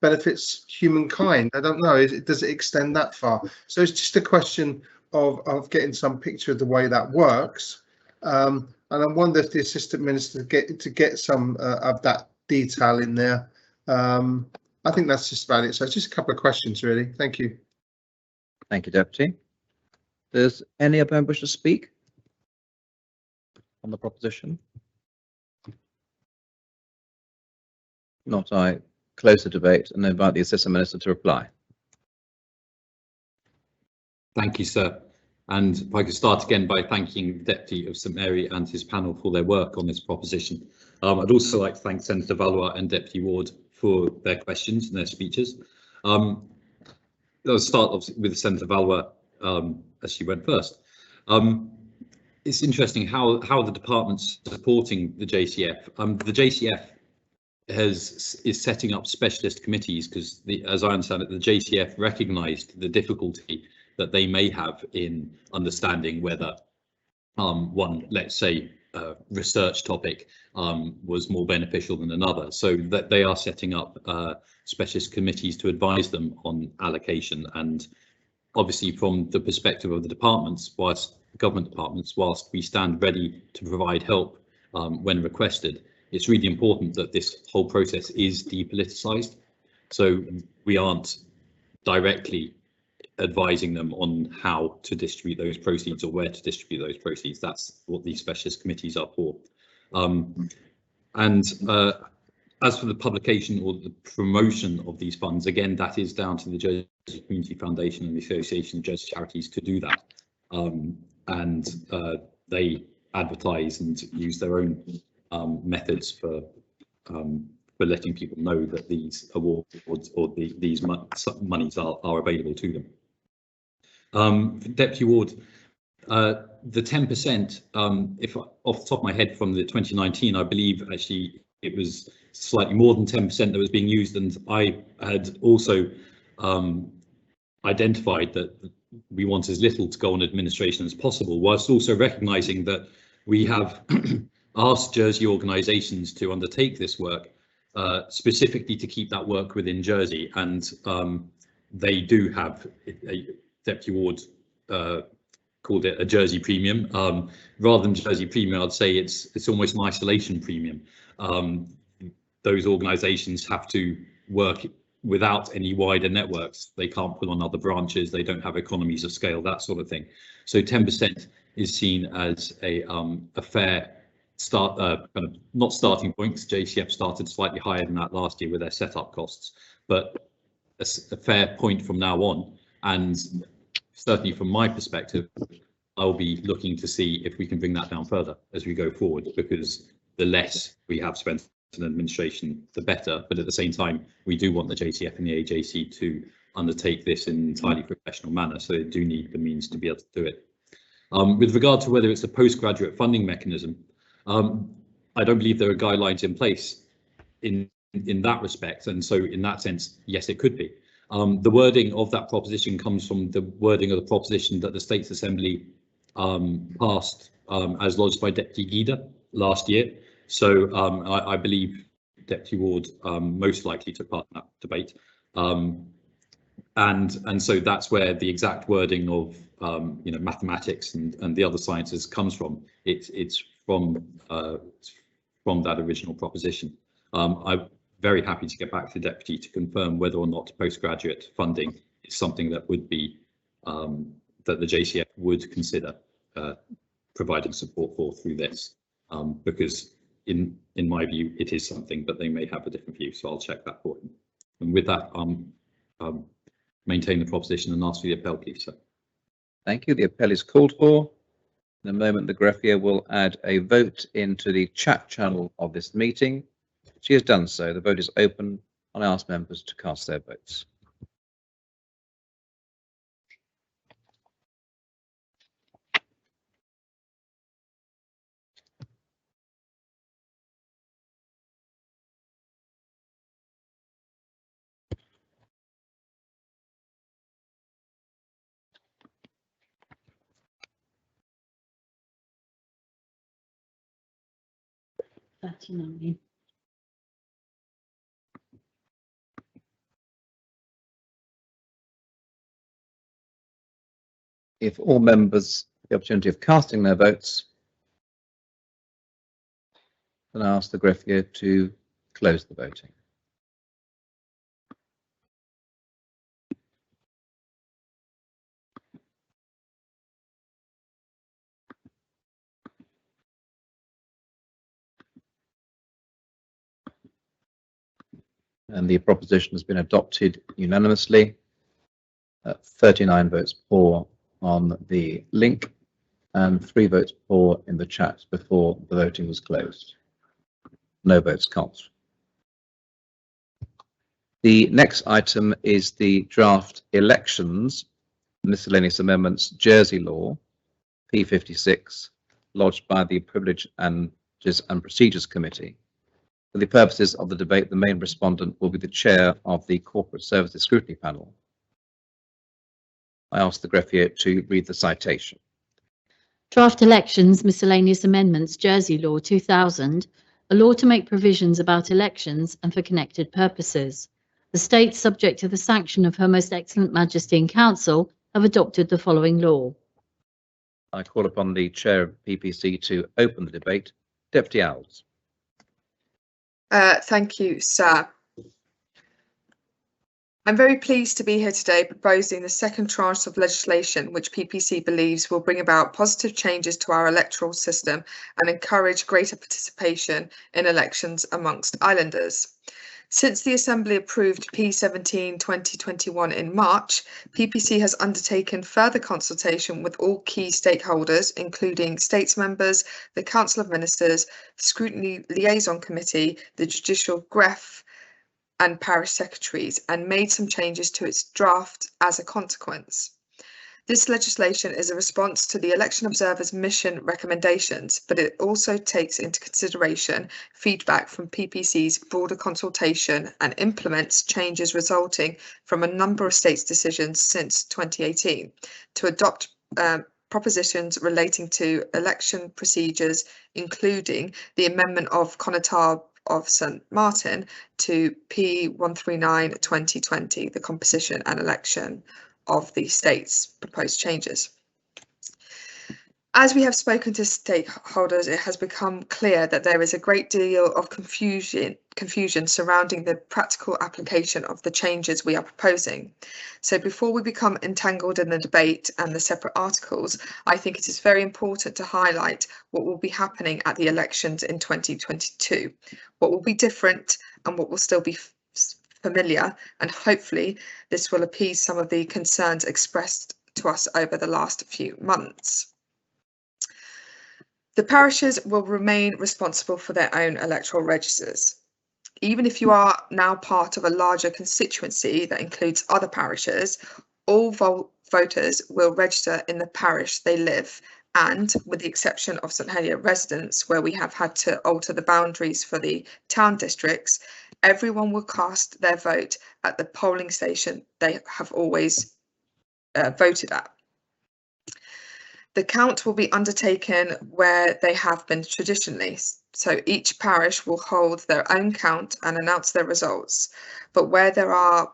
benefits humankind. I don't know. Does it extend that far? So it's just a question of getting some picture of the way that works. And I wonder if the Assistant Minister get some of that detail in there. I think that's just about it. So it's just a couple of questions, really. Thank you. Thank you, Deputy. Does any other member wish to speak on the proposition? Not, I close the debate and invite the Assistant Minister to reply. Thank you, sir. And if I could start again by thanking the Deputy of St Mary and his panel for their work on this proposition. I'd also like to thank Senator Valois and Deputy Ward for their questions and their speeches. I'll start with Senator Valois as she went first. It's interesting how the department's supporting the JCF. The JCF is setting up specialist committees because, as I understand it, the JCF recognised the difficulty that they may have in understanding whether one, let's say, research topic was more beneficial than another. So that they are setting up specialist committees to advise them on allocation. And obviously, from the perspective of the departments, government departments, whilst we stand ready to provide help when requested, it's really important that this whole process is depoliticised. So we aren't directly advising them on how to distribute those proceeds or where to distribute those proceeds. That's what these specialist committees are for. As for the publication or the promotion of these funds, again, that is down to the Jersey Community Foundation and the Association of Jersey Charities to do that. They advertise and use their own methods for letting people know that these awards or these monies are available to them. Deputy Ward, the 10%, if off the top of my head from the 2019, I believe actually it was slightly more than 10% that was being used, and I had also identified that we want as little to go on administration as possible, whilst also recognising that we have asked Jersey organisations to undertake this work specifically to keep that work within Jersey, and they do have Deputy Ward called it a Jersey premium. Rather than Jersey premium, I'd say it's almost an isolation premium. Those organisations have to work without any wider networks. They can't pull on other branches. They don't have economies of scale, that sort of thing. So 10% is seen as a fair start, kind of not starting point. JCF started slightly higher than that last year with their setup costs, but a fair point from now on. And certainly from my perspective, I'll be looking to see if we can bring that down further as we go forward, because the less we have spent in administration, the better. But at the same time, we do want the JCF and the AJC to undertake this in an entirely professional manner, so they do need the means to be able to do it. With regard to whether it's a postgraduate funding mechanism, I don't believe there are guidelines in place in that respect, and so in that sense, yes, it could be. The wording of that proposition comes from the wording of the proposition that the States Assembly passed as lodged by Deputy Guida last year. So I believe Deputy Ward most likely took part in that debate. And so that's where the exact wording of mathematics and the other sciences comes from. It's from that original proposition. I'm very happy to get back to the Deputy to confirm whether or not postgraduate funding is something that would be that the JCF would consider providing support for through this, because in my view it is something, but they may have a different view, so I'll check that for him. And with that, maintain the proposition and ask for the appel, please, sir. Thank you. The appel is called for. In a moment, the greffier will add a vote into the chat channel of this meeting. She has done so. The vote is open, and I ask members to cast their votes. If all members have the opportunity of casting their votes, then I ask the greffier to close the voting. And the proposition has been adopted unanimously. 39 votes for on the link and 3 votes for in the chat before the voting was closed. No votes cast. The next item is the draft elections, miscellaneous amendments, Jersey law, P56, lodged by the Privilege and Procedures Committee. For the purposes of the debate, the main respondent will be the chair of the Corporate Services Scrutiny Panel. I ask the greffier to read the citation. Draft elections, miscellaneous amendments, Jersey law 2000, a law to make provisions about elections and for connected purposes. The states, subject to the sanction of Her Most Excellent Majesty and Council, have adopted the following law. I call upon the chair of PPC to open the debate. Deputy Owls. Thank you, sir. I'm very pleased to be here today proposing the second tranche of legislation which PPC believes will bring about positive changes to our electoral system and encourage greater participation in elections amongst islanders. Since the Assembly approved P17 2021 in March, PPC has undertaken further consultation with all key stakeholders, including States members, the Council of Ministers, Scrutiny Liaison Committee, the Judicial Gref, and parish secretaries, and made some changes to its draft as a consequence. This legislation is a response to the Election Observer's mission recommendations, but it also takes into consideration feedback from PPC's broader consultation and implements changes resulting from a number of states' decisions since 2018 to adopt propositions relating to election procedures, including the amendment of Conotab of St Martin to P139 2020, the composition and election of the state's proposed changes. As we have spoken to stakeholders, it has become clear that there is a great deal of confusion surrounding the practical application of the changes we are proposing. So before we become entangled in the debate and the separate articles, I think it is very important to highlight what will be happening at the elections in 2022, what will be different and what will still be familiar, and hopefully this will appease some of the concerns expressed to us over the last few months. The parishes will remain responsible for their own electoral registers. Even if you are now part of a larger constituency that includes other parishes, all voters will register in the parish they live, and with the exception of St Helier residents, where we have had to alter the boundaries for the town districts, everyone will cast their vote at the polling station they have always voted at. The count will be undertaken where they have been traditionally, so each parish will hold their own count and announce their results, but where there are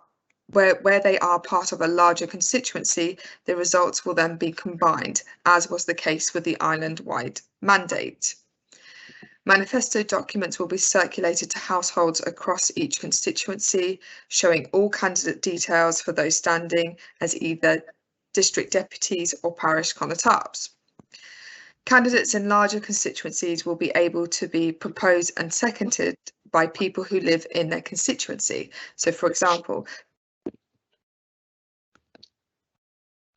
where they are part of a larger constituency, the results will then be combined, as was the case with the island-wide mandate. Manifesto documents will be circulated to households across each constituency, showing all candidate details for those standing as either district deputies or parish connotables. Candidates in larger constituencies will be able to be proposed and seconded by people who live in their constituency. So, for example,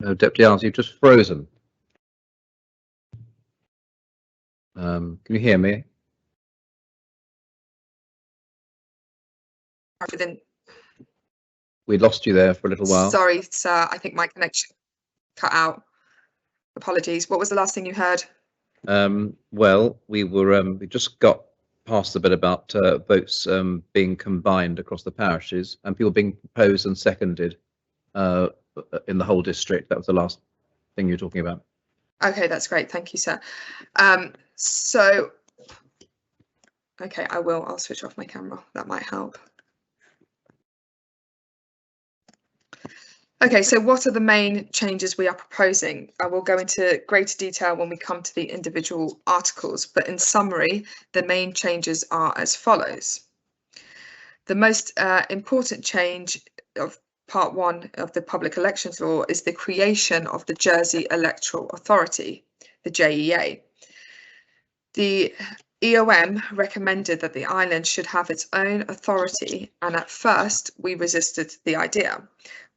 Deputy Arms, you've just frozen. Can you hear me? We lost you there for a little while. Sorry, sir, I think my connection cut out. Apologies. What was the last thing you heard? Well, we just got past the bit about votes being combined across the parishes and people being proposed and seconded in the whole district. That was the last thing you were talking about. Okay, that's great. Thank you, sir. Okay, I'll switch off my camera. That might help. Okay, so what are the main changes we are proposing? I will go into greater detail when we come to the individual articles, but in summary, the main changes are as follows. The most important change of Part 1 of the Public Elections Law is the creation of the Jersey Electoral Authority, the JEA. The EOM recommended that the island should have its own authority, and at first we resisted the idea.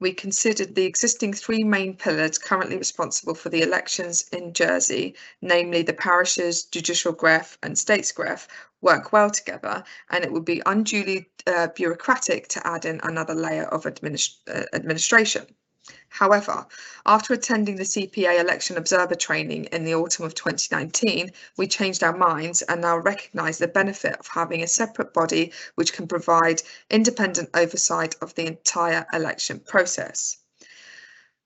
We considered the existing three main pillars currently responsible for the elections in Jersey, namely the parishes, judicial greph and states greph, work well together, and it would be unduly bureaucratic to add in another layer of administration. However, after attending the CPA election observer training in the autumn of 2019, we changed our minds and now recognise the benefit of having a separate body which can provide independent oversight of the entire election process.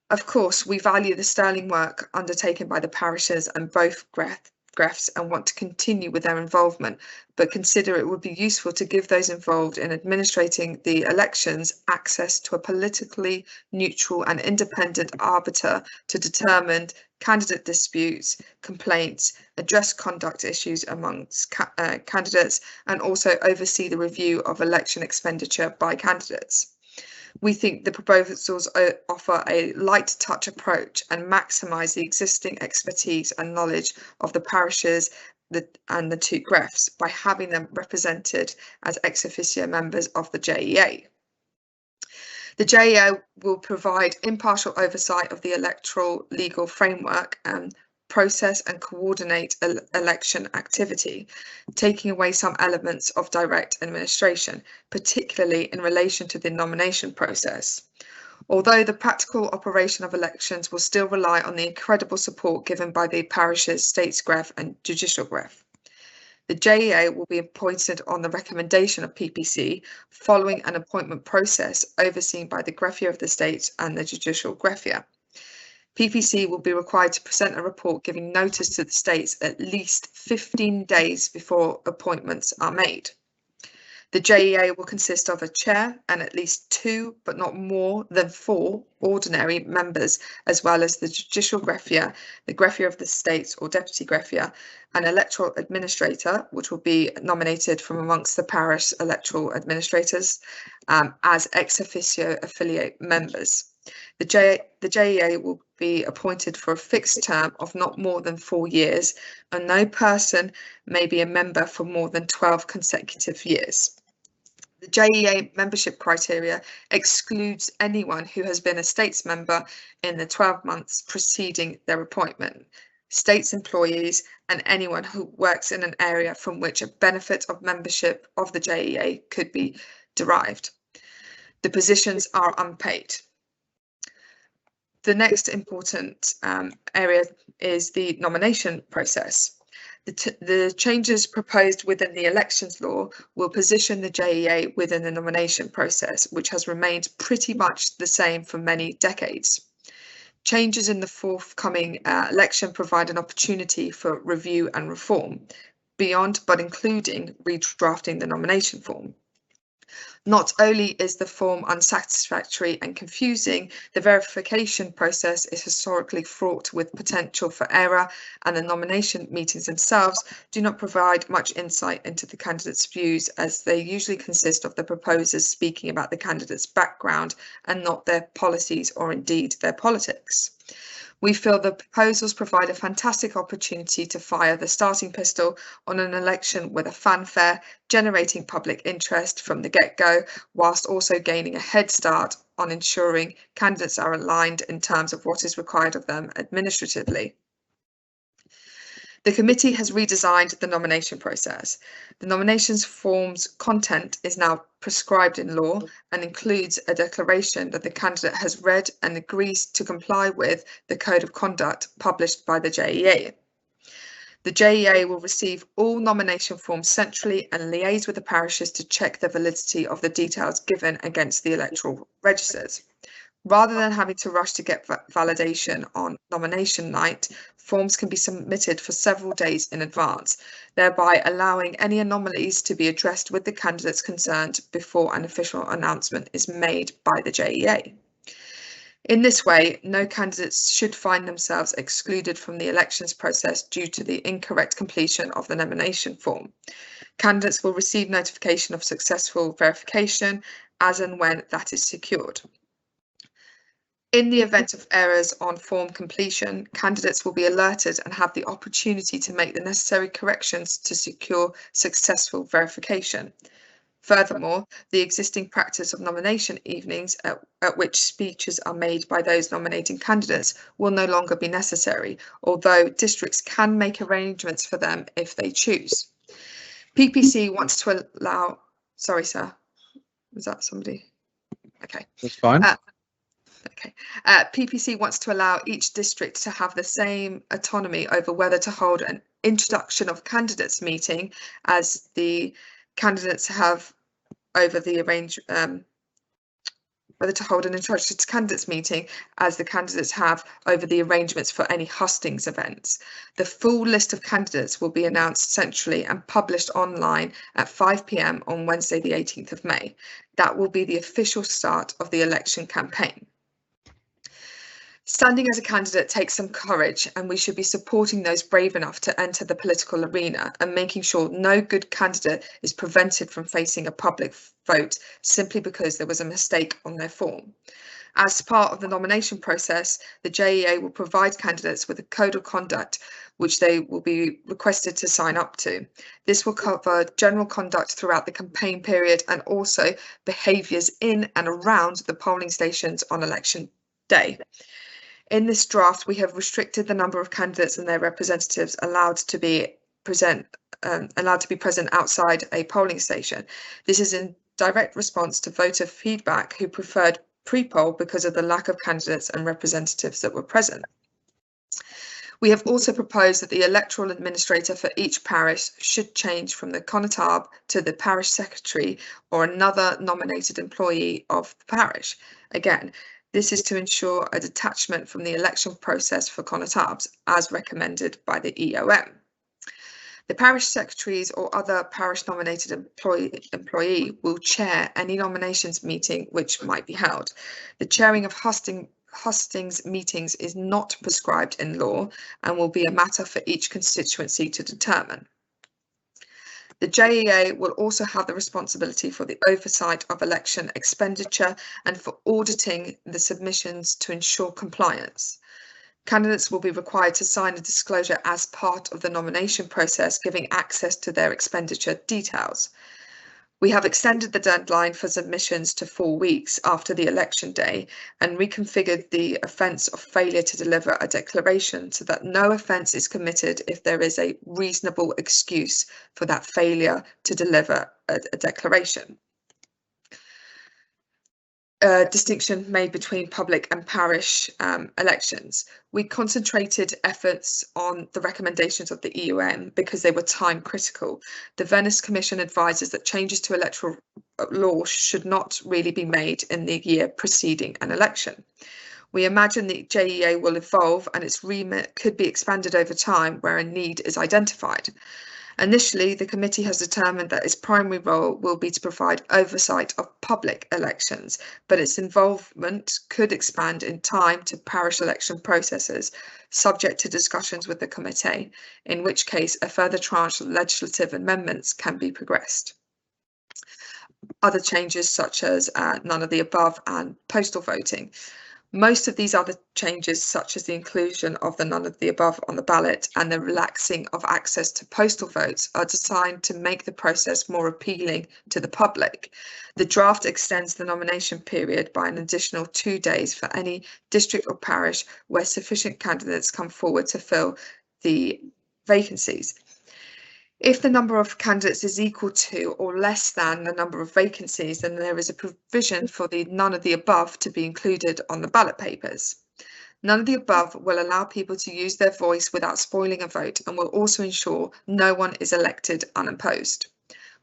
Of course, we value the sterling work undertaken by the parishes and both grefs and want to continue with their involvement, but consider it would be useful to give those involved in administrating the elections access to a politically neutral and independent arbiter to determine candidate disputes, complaints, address conduct issues amongst candidates, and also oversee the review of election expenditure by candidates. We think the proposals offer a light touch approach and maximise the existing expertise and knowledge of the parishes and the two grefs by having them represented as ex officio members of the JEA. The JEA will provide impartial oversight of the electoral legal framework and process and coordinate election activity, taking away some elements of direct administration, particularly in relation to the nomination process. Although the practical operation of elections will still rely on the incredible support given by the parishes, states greph and judicial greph. The JEA will be appointed on the recommendation of PPC following an appointment process overseen by the greffier of the state and the judicial greffier. PPC will be required to present a report giving notice to the states at least 15 days before appointments are made. The JEA will consist of a chair and at least 2, but not more than 4 ordinary members, as well as the judicial greffier, the greffier of the states or deputy greffier, an electoral administrator, which will be nominated from amongst the parish electoral administrators as ex officio affiliate members. The JEA will be appointed for a fixed term of not more than 4 years, and no person may be a member for more than 12 consecutive years. The JEA membership criteria excludes anyone who has been a states member in the 12 months preceding their appointment, states employees, and anyone who works in an area from which a benefit of membership of the JEA could be derived. The positions are unpaid. The next important area is the nomination process. The changes proposed within the elections law will position the JEA within the nomination process, which has remained pretty much the same for many decades. Changes in the forthcoming election provide an opportunity for review and reform, beyond but including redrafting the nomination form. Not only is the form unsatisfactory and confusing, the verification process is historically fraught with potential for error, and the nomination meetings themselves do not provide much insight into the candidates' views, as they usually consist of the proposers speaking about the candidate's background and not their policies or indeed their politics. We feel the proposals provide a fantastic opportunity to fire the starting pistol on an election with a fanfare, generating public interest from the get-go, whilst also gaining a head start on ensuring candidates are aligned in terms of what is required of them administratively. The committee has redesigned the nomination process. The nominations form's content is now prescribed in law and includes a declaration that the candidate has read and agrees to comply with the Code of Conduct published by the JEA. The JEA will receive all nomination forms centrally and liaise with the parishes to check the validity of the details given against the electoral registers. Rather than having to rush to get validation on nomination night, forms can be submitted for several days in advance, thereby allowing any anomalies to be addressed with the candidates concerned before an official announcement is made by the JEA. In this way, no candidates should find themselves excluded from the elections process due to the incorrect completion of the nomination form. Candidates will receive notification of successful verification as and when that is secured. In the event of errors on form completion, candidates will be alerted and have the opportunity to make the necessary corrections to secure successful verification. Furthermore, the existing practice of nomination evenings at which speeches are made by those nominating candidates will no longer be necessary, although districts can make arrangements for them if they choose. PPC wants to allow, sorry, sir, was that somebody? Okay. That's fine. Okay. PPC wants to allow each district to have the same autonomy over whether to hold an introduction of candidates meeting as the candidates have over the whether to hold an introduction to candidates meeting as the candidates have over the arrangements for any hustings events. The full list of candidates will be announced centrally and published online at 5 p.m. on Wednesday, the 18th of May. That will be the official start of the election campaign. Standing as a candidate takes some courage, and we should be supporting those brave enough to enter the political arena and making sure no good candidate is prevented from facing a public vote simply because there was a mistake on their form. As part of the nomination process, the JEA will provide candidates with a code of conduct which they will be requested to sign up to. This will cover general conduct throughout the campaign period and also behaviours in and around the polling stations on election day. In this draft, we have restricted the number of candidates and their representatives allowed to be present outside a polling station. This is in direct response to voter feedback who preferred pre-poll because of the lack of candidates and representatives that were present. We have also proposed that the electoral administrator for each parish should change from the Conatab to the parish secretary or another nominated employee of the parish. Again, this is to ensure a detachment from the election process for Conatabs, as recommended by the EOM. The parish secretaries or other parish nominated employee will chair any nominations meeting which might be held. The chairing of hustings meetings is not prescribed in law and will be a matter for each constituency to determine. The JEA will also have the responsibility for the oversight of election expenditure and for auditing the submissions to ensure compliance. Candidates will be required to sign a disclosure as part of the nomination process, giving access to their expenditure details. We have extended the deadline for submissions to 4 weeks after the election day and reconfigured the offence of failure to deliver a declaration so that no offence is committed if there is a reasonable excuse for that failure to deliver a declaration. Distinction made between public and parish elections. We concentrated efforts on the recommendations of the EOM because they were time critical. The Venice Commission advises that changes to electoral law should not really be made in the year preceding an election. We imagine the JEA will evolve and its remit could be expanded over time where a need is identified. Initially, the committee has determined that its primary role will be to provide oversight of public elections, but its involvement could expand in time to parish election processes, subject to discussions with the committee, in which case a further tranche of legislative amendments can be progressed. Other changes such as none of the above and postal voting. Most of these other changes, such as the inclusion of the none of the above on the ballot and the relaxing of access to postal votes, are designed to make the process more appealing to the public. The draft extends the nomination period by an additional 2 days for any district or parish where sufficient candidates come forward to fill the vacancies. If the number of candidates is equal to or less than the number of vacancies, then there is a provision for the none of the above to be included on the ballot papers. None of the above will allow people to use their voice without spoiling a vote and will also ensure no one is elected unopposed.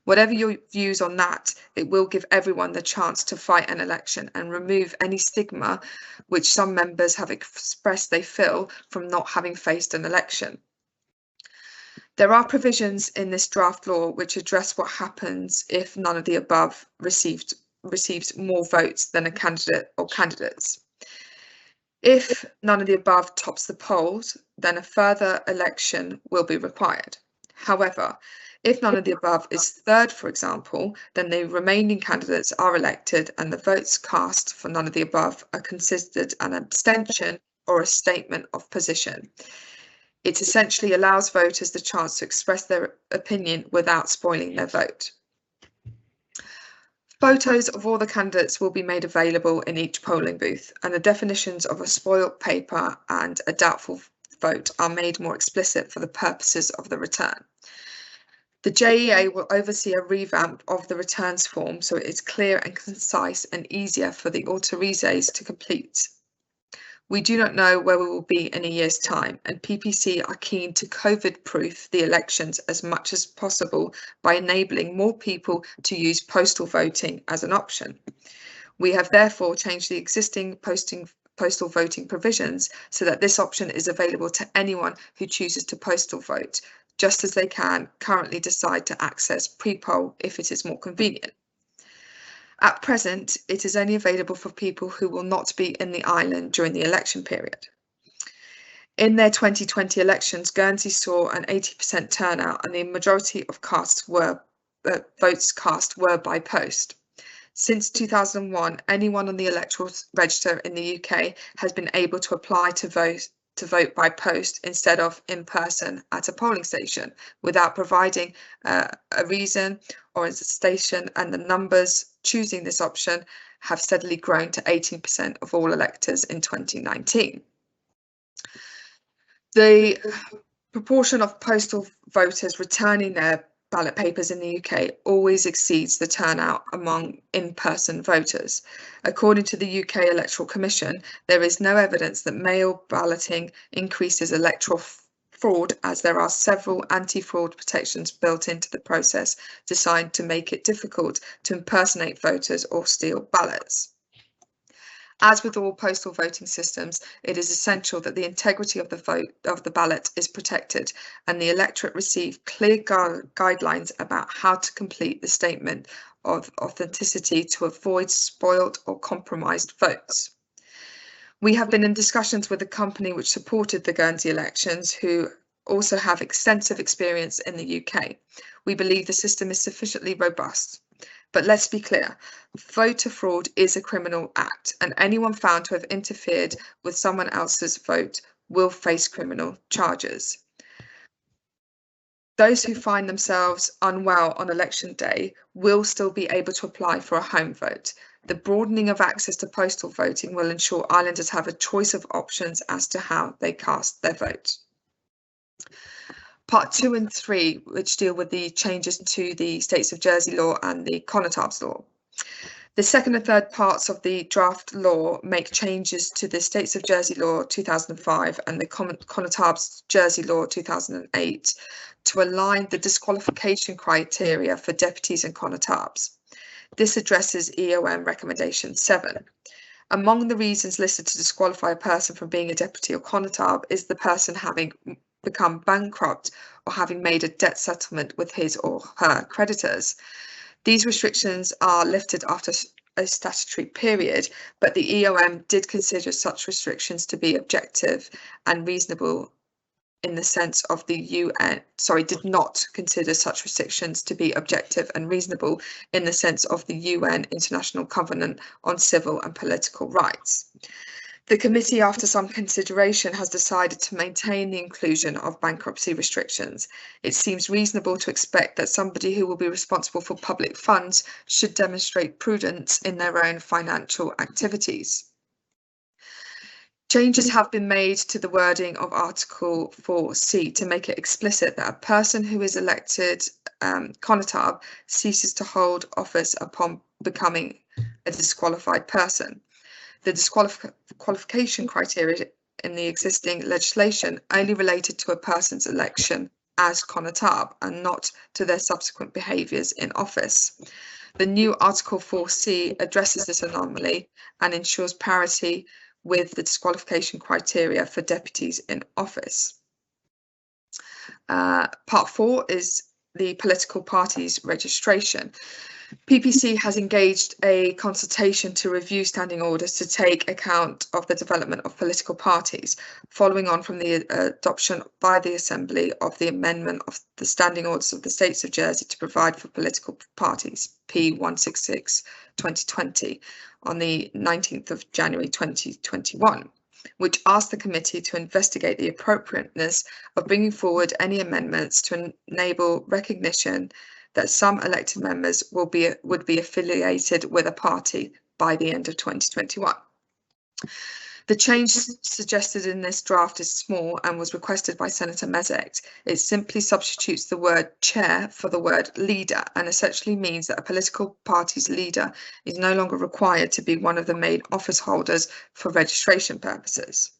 Whatever your views on that, it will give everyone the chance to fight an election and remove any stigma which some members have expressed they feel from not having faced an election. There are provisions in this draft law which address what happens if none of the above receives more votes than a candidate or candidates. If none of the above tops the polls, then a further election will be required. However, if none of the above is third, for example, then the remaining candidates are elected and the votes cast for none of the above are considered an abstention or a statement of position. It essentially allows voters the chance to express their opinion without spoiling their vote. Photos of all the candidates will be made available in each polling booth, and the definitions of a spoiled paper and a doubtful vote are made more explicit for the purposes of the return. The JEA will oversee a revamp of the returns form so it is clear and concise and easier for the authorities to complete. We do not know where we will be in a year's time, and PPC are keen to COVID-proof the elections as much as possible by enabling more people to use postal voting as an option. We have therefore changed the existing postal voting provisions so that this option is available to anyone who chooses to postal vote, just as they can currently decide to access pre-poll if it is more convenient. At present, it is only available for people who will not be in the island during the election period. In their 2020 elections, Guernsey saw an 80% turnout and the majority of votes cast were by post. Since 2001, anyone on the electoral register in the UK has been able to apply to vote by post instead of in person at a polling station without providing a reason or a station, and the numbers choosing this option have steadily grown to 18% of all electors in 2019. The proportion of postal voters returning their ballot papers in the UK always exceeds the turnout among in-person voters. According to the UK Electoral Commission, there is no evidence that mail balloting increases electoral fraud, as there are several anti-fraud protections built into the process designed to make it difficult to impersonate voters or steal ballots. As with all postal voting systems, it is essential that the integrity of the ballot is protected and the electorate receive clear guidelines about how to complete the statement of authenticity to avoid spoiled or compromised votes. We have been in discussions with the company which supported the Guernsey elections, who also have extensive experience in the UK. We believe the system is sufficiently robust. But let's be clear, voter fraud is a criminal act, and anyone found to have interfered with someone else's vote will face criminal charges. Those who find themselves unwell on election day will still be able to apply for a home vote. The broadening of access to postal voting will ensure islanders have a choice of options as to how they cast their vote. Part 2 and 3, which deal with the changes to the States of Jersey law and the Connotabs law. The second and third parts of the draft law make changes to the States of Jersey law 2005 and the Connotabs Jersey law 2008 to align the disqualification criteria for deputies and Connotabs. This addresses EOM recommendation 7. Among the reasons listed to disqualify a person from being a deputy or Connotab is the person having become bankrupt or having made a debt settlement with his or her creditors. These restrictions are lifted after a statutory period, but the EOM did consider such restrictions to be objective and reasonable in the sense of the UN, did not consider such restrictions to be objective and reasonable in the sense of the UN International Covenant on Civil and Political Rights. The committee, after some consideration, has decided to maintain the inclusion of bankruptcy restrictions. It seems reasonable to expect that somebody who will be responsible for public funds should demonstrate prudence in their own financial activities. Changes have been made to the wording of Article 4C to make it explicit that a person who is elected Conotab ceases to hold office upon becoming a disqualified person. The disqualification criteria in the existing legislation only related to a person's election as Conotab and not to their subsequent behaviours in office. The new Article 4C addresses this anomaly and ensures parity with the disqualification criteria for deputies in office. Part 4 is the political parties registration. PPC has engaged a consultation to review standing orders to take account of the development of political parties, following on from the adoption by the Assembly of the amendment of the standing orders of the States of Jersey to provide for political parties, P166/2020, on the 19th of January 2021, which asked the committee to investigate the appropriateness of bringing forward any amendments to enable recognition that some elected members would be affiliated with a party by the end of 2021. The change suggested in this draft is small and was requested by Senator Mezek. It simply substitutes the word chair for the word leader and essentially means that a political party's leader is no longer required to be one of the main office holders for registration purposes.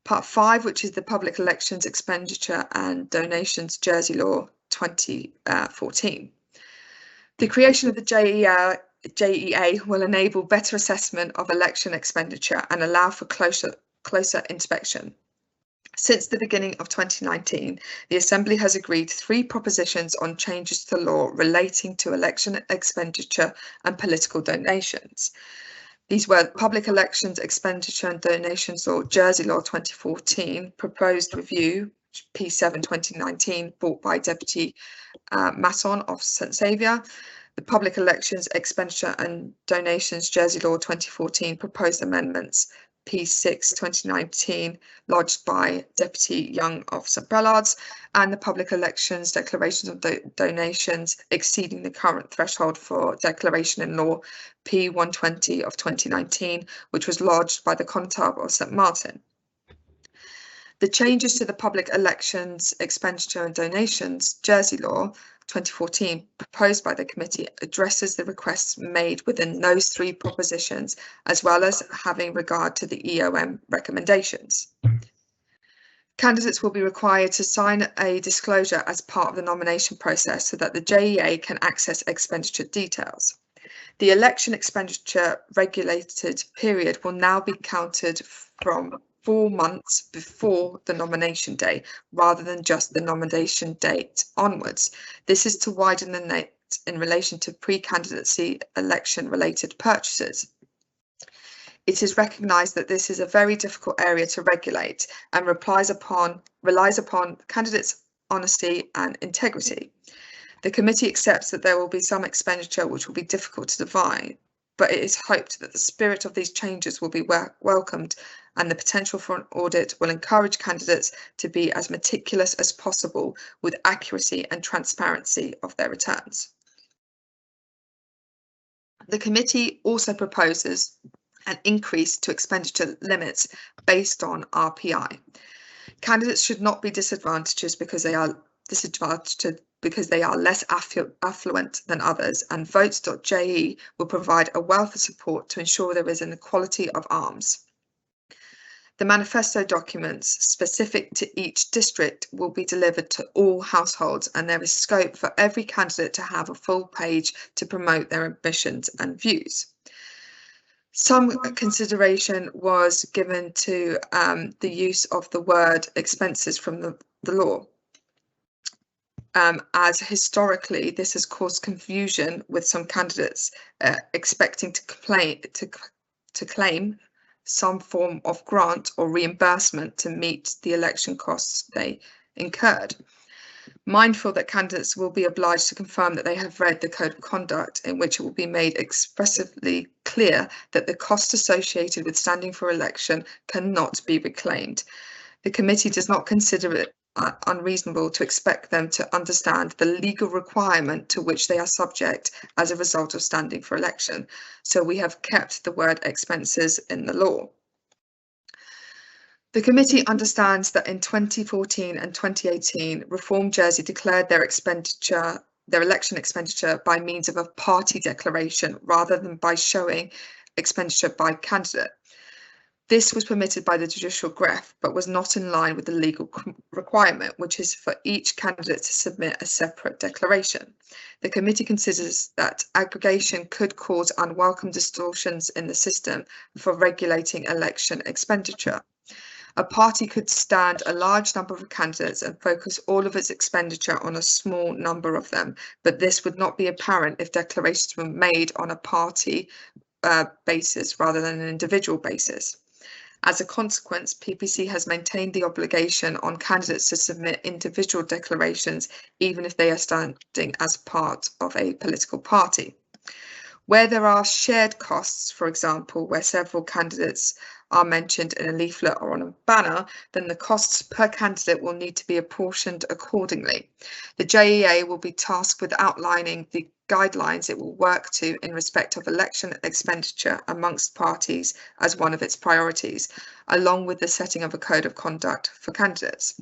Part 5, which is the Public Elections Expenditure and Donations Jersey Law 2014. The creation of the JEA will enable better assessment of election expenditure and allow for closer inspection. Since the beginning of 2019, the Assembly has agreed 3 propositions on changes to the law relating to election expenditure and political donations. These were Public Elections Expenditure and Donations Law, Jersey Law 2014, proposed review, P7 2019, brought by Deputy Masson of St Saviour, the Public Elections Expenditure and Donations Jersey Law 2014, proposed amendments, P6 2019, lodged by Deputy Young of St Bellards, and the Public Elections Declarations of Donations exceeding the current threshold for declaration in law, P120 of 2019, which was lodged by the Conotab of St Martin. The changes to the Public Elections Expenditure and Donations Jersey Law 2014 proposed by the committee addresses the requests made within those 3 propositions, as well as having regard to the EOM recommendations. Candidates will be required to sign a disclosure as part of the nomination process so that the JEA can access expenditure details. The election expenditure regulated period will now be counted from 4 months before the nomination day, rather than just the nomination date onwards. This is to widen the net in relation to pre-candidacy election related purchases. It is recognised that this is a very difficult area to regulate and relies upon candidates' honesty and integrity. The committee accepts that there will be some expenditure which will be difficult to define, but it is hoped that the spirit of these changes will be welcomed and the potential for an audit will encourage candidates to be as meticulous as possible with accuracy and transparency of their returns. The committee also proposes an increase to expenditure limits based on RPI. Candidates should not be disadvantaged because they are less affluent than others, and votes.je will provide a wealth of support to ensure there is an equality of arms. The manifesto documents specific to each district will be delivered to all households, and there is scope for every candidate to have a full page to promote their ambitions and views. Some consideration was given to the use of the word expenses from the law, as historically this has caused confusion with some candidates expecting to claim some form of grant or reimbursement to meet the election costs they incurred. Mindful that candidates will be obliged to confirm that they have read the Code of Conduct, in which it will be made expressively clear that the cost associated with standing for election cannot be reclaimed. The committee does not consider it unreasonable to expect them to understand the legal requirement to which they are subject as a result of standing for election. So we have kept the word expenses in the law. The committee understands that in 2014 and 2018, Reform Jersey declared their election expenditure by means of a party declaration rather than by showing expenditure by candidate. This was permitted by the judicial grefg, but was not in line with the legal requirement, which is for each candidate to submit a separate declaration. The committee considers that aggregation could cause unwelcome distortions in the system for regulating election expenditure. A party could stand a large number of candidates and focus all of its expenditure on a small number of them, but this would not be apparent if declarations were made on a party basis rather than an individual basis. As a consequence, PPC has maintained the obligation on candidates to submit individual declarations, even if they are standing as part of a political party. Where there are shared costs, for example, where several candidates are mentioned in a leaflet or on a banner, then the costs per candidate will need to be apportioned accordingly. The JEA will be tasked with outlining the guidelines it will work to in respect of election expenditure amongst parties as one of its priorities, along with the setting of a code of conduct for candidates.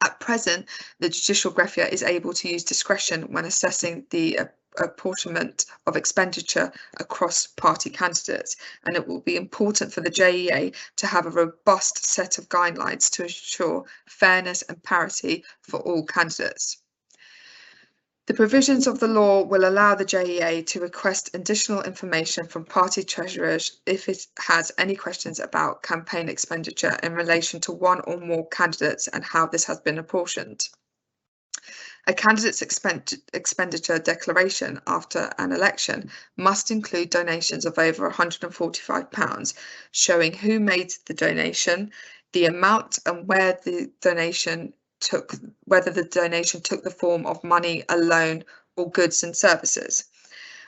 At present, the judicial grefg is able to use discretion when assessing the apportionment of expenditure across party candidates, and it will be important for the JEA to have a robust set of guidelines to ensure fairness and parity for all candidates. The provisions of the law will allow the JEA to request additional information from party treasurers if it has any questions about campaign expenditure in relation to one or more candidates and how this has been apportioned. A candidate's expenditure declaration after an election must include donations of over £145, showing who made the donation, the amount and where the donation took, whether the donation took the form of money, a loan, or goods and services.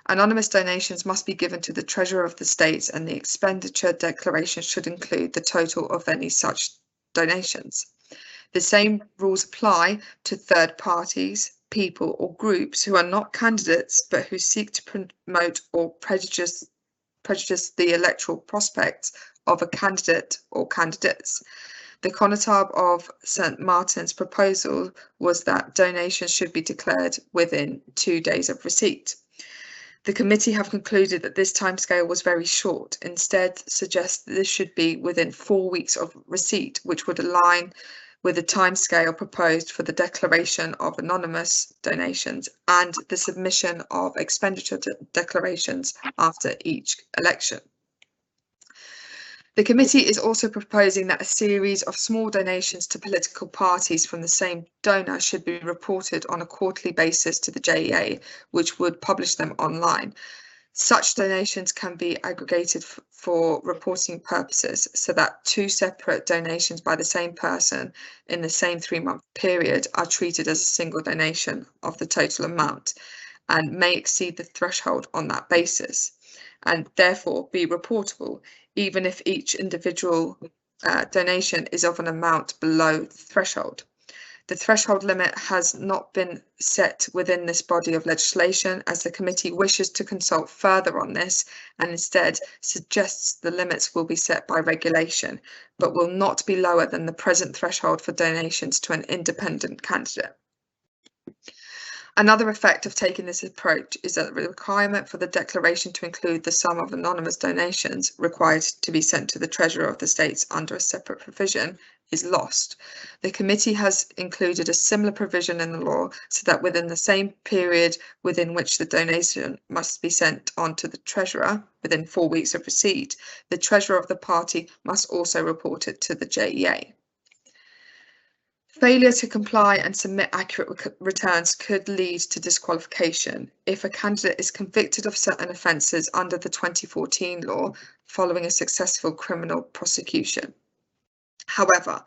Anonymous donations must be given to the Treasurer of the State, and the expenditure declaration should include the total of any such donations. The same rules apply to third parties, people or groups who are not candidates but who seek to promote or prejudice the electoral prospects of a candidate or candidates. The Connotab of St Martin's proposal was that donations should be declared within 2 days of receipt. The committee have concluded that this timescale was very short, instead suggest that this should be within 4 weeks of receipt, which would align with the timescale proposed for the declaration of anonymous donations and the submission of expenditure declarations after each election. The committee is also proposing that a series of small donations to political parties from the same donor should be reported on a quarterly basis to the JEA, which would publish them online. Such donations can be aggregated for reporting purposes so that 2 separate donations by the same person in the same 3-month period are treated as a single donation of the total amount and may exceed the threshold on that basis and therefore be reportable, even if each individual donation is of an amount below the threshold. The threshold limit has not been set within this body of legislation, as the committee wishes to consult further on this and instead suggests the limits will be set by regulation, but will not be lower than the present threshold for donations to an independent candidate. Another effect of taking this approach is that the requirement for the declaration to include the sum of anonymous donations required to be sent to the Treasurer of the State under a separate provision is lost. The committee has included a similar provision in the law so that within the same period within which the donation must be sent on to the treasurer, within 4 weeks of receipt, the treasurer of the party must also report it to the JEA. Failure to comply and submit accurate returns could lead to disqualification if a candidate is convicted of certain offences under the 2014 law following a successful criminal prosecution. However,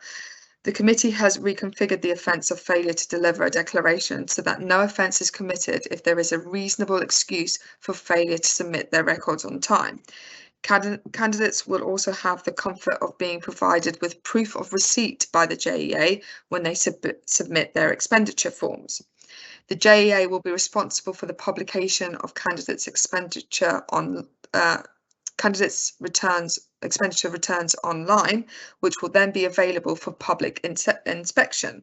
the committee has reconfigured the offence of failure to deliver a declaration so that no offence is committed if there is a reasonable excuse for failure to submit their records on time. Candidates will also have the comfort of being provided with proof of receipt by the JEA when they submit their expenditure forms. The JEA will be responsible for the publication of candidates' expenditure returns online, which will then be available for public inspection.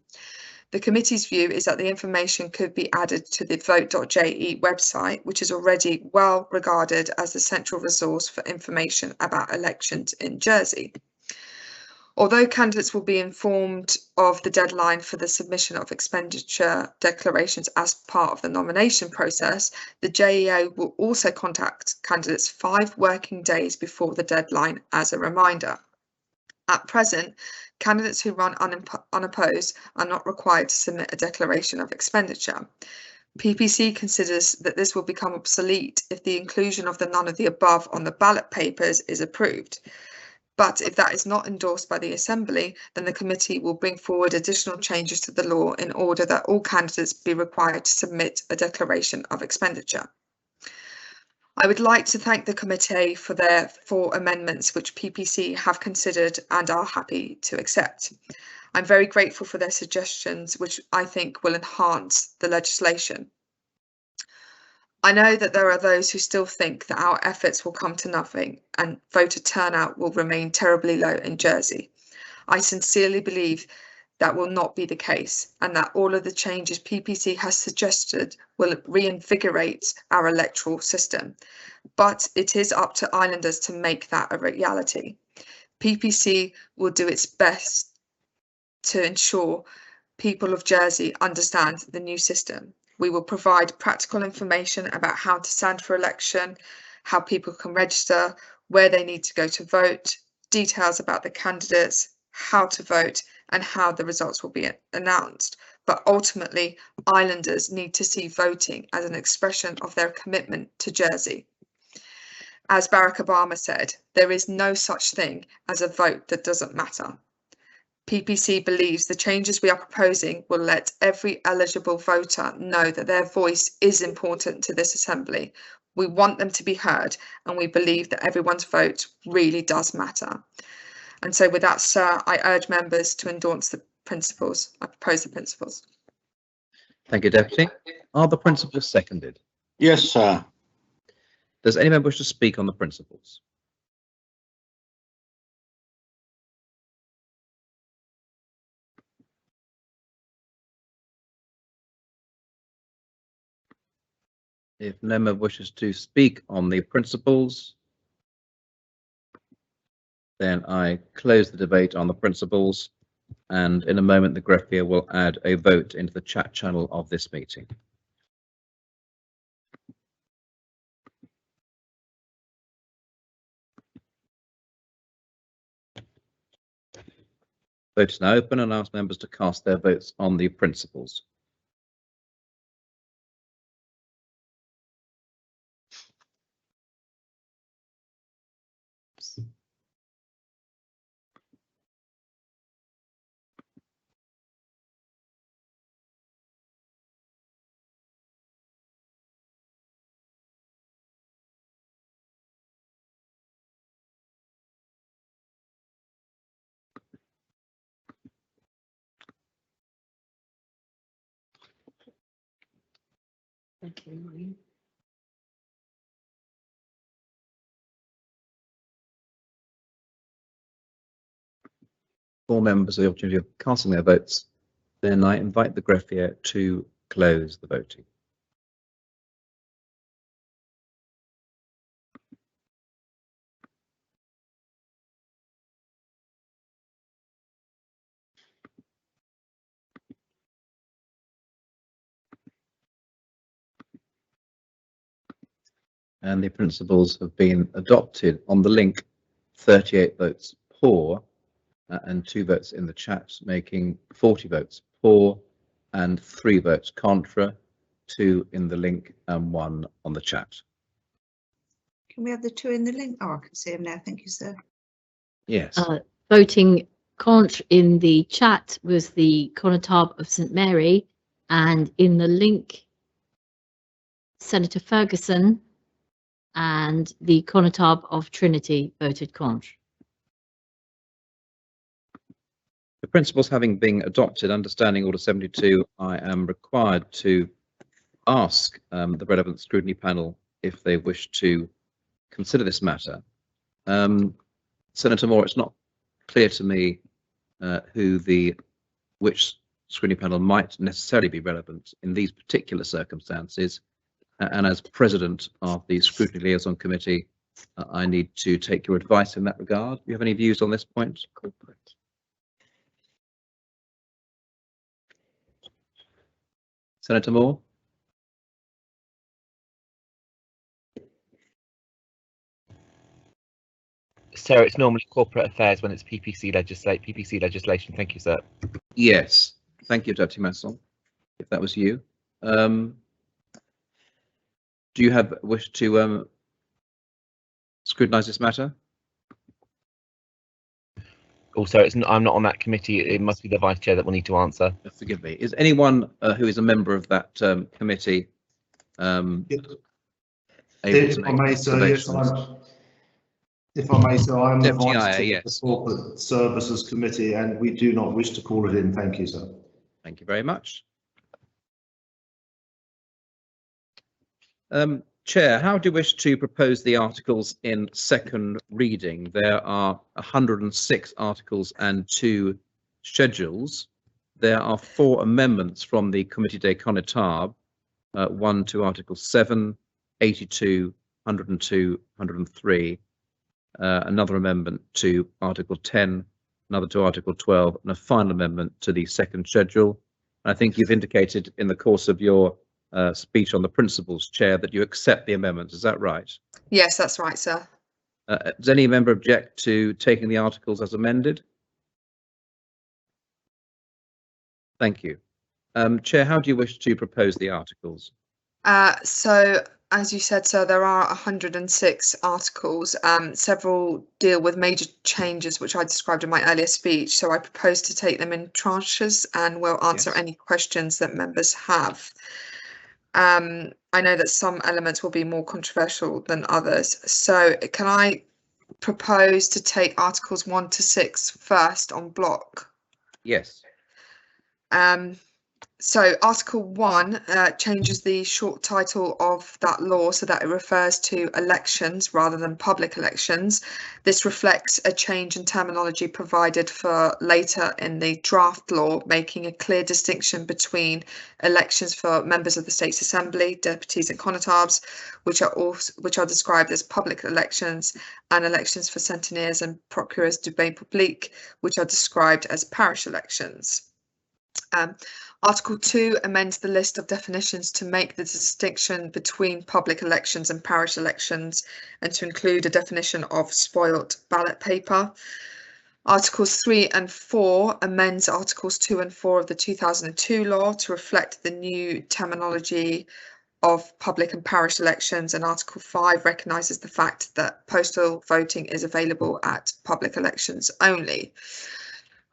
The committee's view is that the information could be added to the vote.je website, which is already well regarded as the central resource for information about elections in Jersey. Although candidates will be informed of the deadline for the submission of expenditure declarations as part of the nomination process, the JEA will also contact candidates 5 working days before the deadline as a reminder. At present, candidates who run unopposed are not required to submit a declaration of expenditure. PPC considers that this will become obsolete if the inclusion of the none of the above on the ballot papers is approved. But if that is not endorsed by the Assembly, then the committee will bring forward additional changes to the law in order that all candidates be required to submit a declaration of expenditure. I would like to thank the committee for their 4 amendments which PPC have considered and are happy to accept. I'm very grateful for their suggestions, which I think will enhance the legislation. I know that there are those who still think that our efforts will come to nothing and voter turnout will remain terribly low in Jersey. I sincerely believe that will not be the case, and that all of the changes PPC has suggested will reinvigorate our electoral system. But it is up to Islanders to make that a reality. PPC will do its best to ensure people of Jersey understand the new system. We will provide practical information about how to stand for election, how people can register, where they need to go to vote, details about the candidates, how to vote, and how the results will be announced. But ultimately, Islanders need to see voting as an expression of their commitment to Jersey. As Barack Obama said, there is no such thing as a vote that doesn't matter. PPC believes the changes we are proposing will let every eligible voter know that their voice is important to this Assembly. We want them to be heard, and we believe that everyone's vote really does matter. And so with that, sir, I urge members to endorse the principles. I propose the principles. Thank you, Deputy. Are the principles seconded? Yes, sir. Does any member wish to speak on the principles? If no member wishes to speak on the principles, then I close the debate on the principles, and in a moment the greffier will add a vote into the chat channel of this meeting. Vote is now open, and I ask members to cast their votes on the principles. Thank you, Maureen. All members have the opportunity of casting their votes. Then I invite the greffier to close the voting. and the principles have been adopted. On the link, 38 votes pour and 2 votes in the chat, making 40 votes pour and 3 votes contra, 2 in the link and 1 on the chat. Can we have the 2 in the link? Oh, I can see them now. Thank you, sir. Yes. Voting contra in the chat was the Conotab of St Mary, and in the link, Senator Ferguson and the Conotab of Trinity voted contra. The principles having been adopted, understanding Order 72, I am required to ask the relevant scrutiny panel if they wish to consider this matter. Senator Moore, it's not clear to me which scrutiny panel might necessarily be relevant in these particular circumstances. And as president of the Scrutiny Liaison Committee, I need to take your advice in that regard. Do you have any views on this point? Senator Moore? Sir, it's normally corporate affairs when it's PPC legislation. Thank you, sir. Yes. Thank you, Deputy Masson, if that was you. Do you have wish to scrutinise this matter? Also, I'm not on that committee. It must be the Vice Chair that will need to answer. Forgive me. Is anyone who is a member of that committee able to make observations? If I may, sir, I'm the Deputy Vice Iyer, Chair yes. of the Corporate Services Committee, and we do not wish to call it in. Thank you, sir. Thank you very much. Chair, how do you wish to propose the articles in second reading? There are 106 articles and 2 schedules. There are 4 amendments from the Comité des Connétables, 1 to Article 7, 82, 102, 103, another amendment to Article 10, another to Article 12, and a final amendment to the second schedule. And I think you've indicated in the course of your speech on the principles, Chair, that you accept the amendments. Is that right? Yes, that's right, sir. Does any member object to taking the articles as amended? Thank you. Chair, how do you wish to propose the articles? So, as you said, sir, there are 106 articles. Several deal with major changes, which I described in my earlier speech. So I propose to take them in tranches and will answer any questions that members have. I know that some elements will be more controversial than others. So can I propose to take Articles 1 to 6 first on block? Yes. So Article 1 changes the short title of that law so that it refers to elections rather than public elections. This reflects a change in terminology provided for later in the draft law, making a clear distinction between elections for members of the State's Assembly, deputies and connétables, which are described as public elections, and elections for centeniers and procureurs du bain public, which are described as parish elections. Article 2 amends the list of definitions to make the distinction between public elections and parish elections and to include a definition of spoilt ballot paper. Articles 3 and 4 amends Articles 2 and 4 of the 2002 law to reflect the new terminology of public and parish elections, and Article 5 recognises the fact that postal voting is available at public elections only.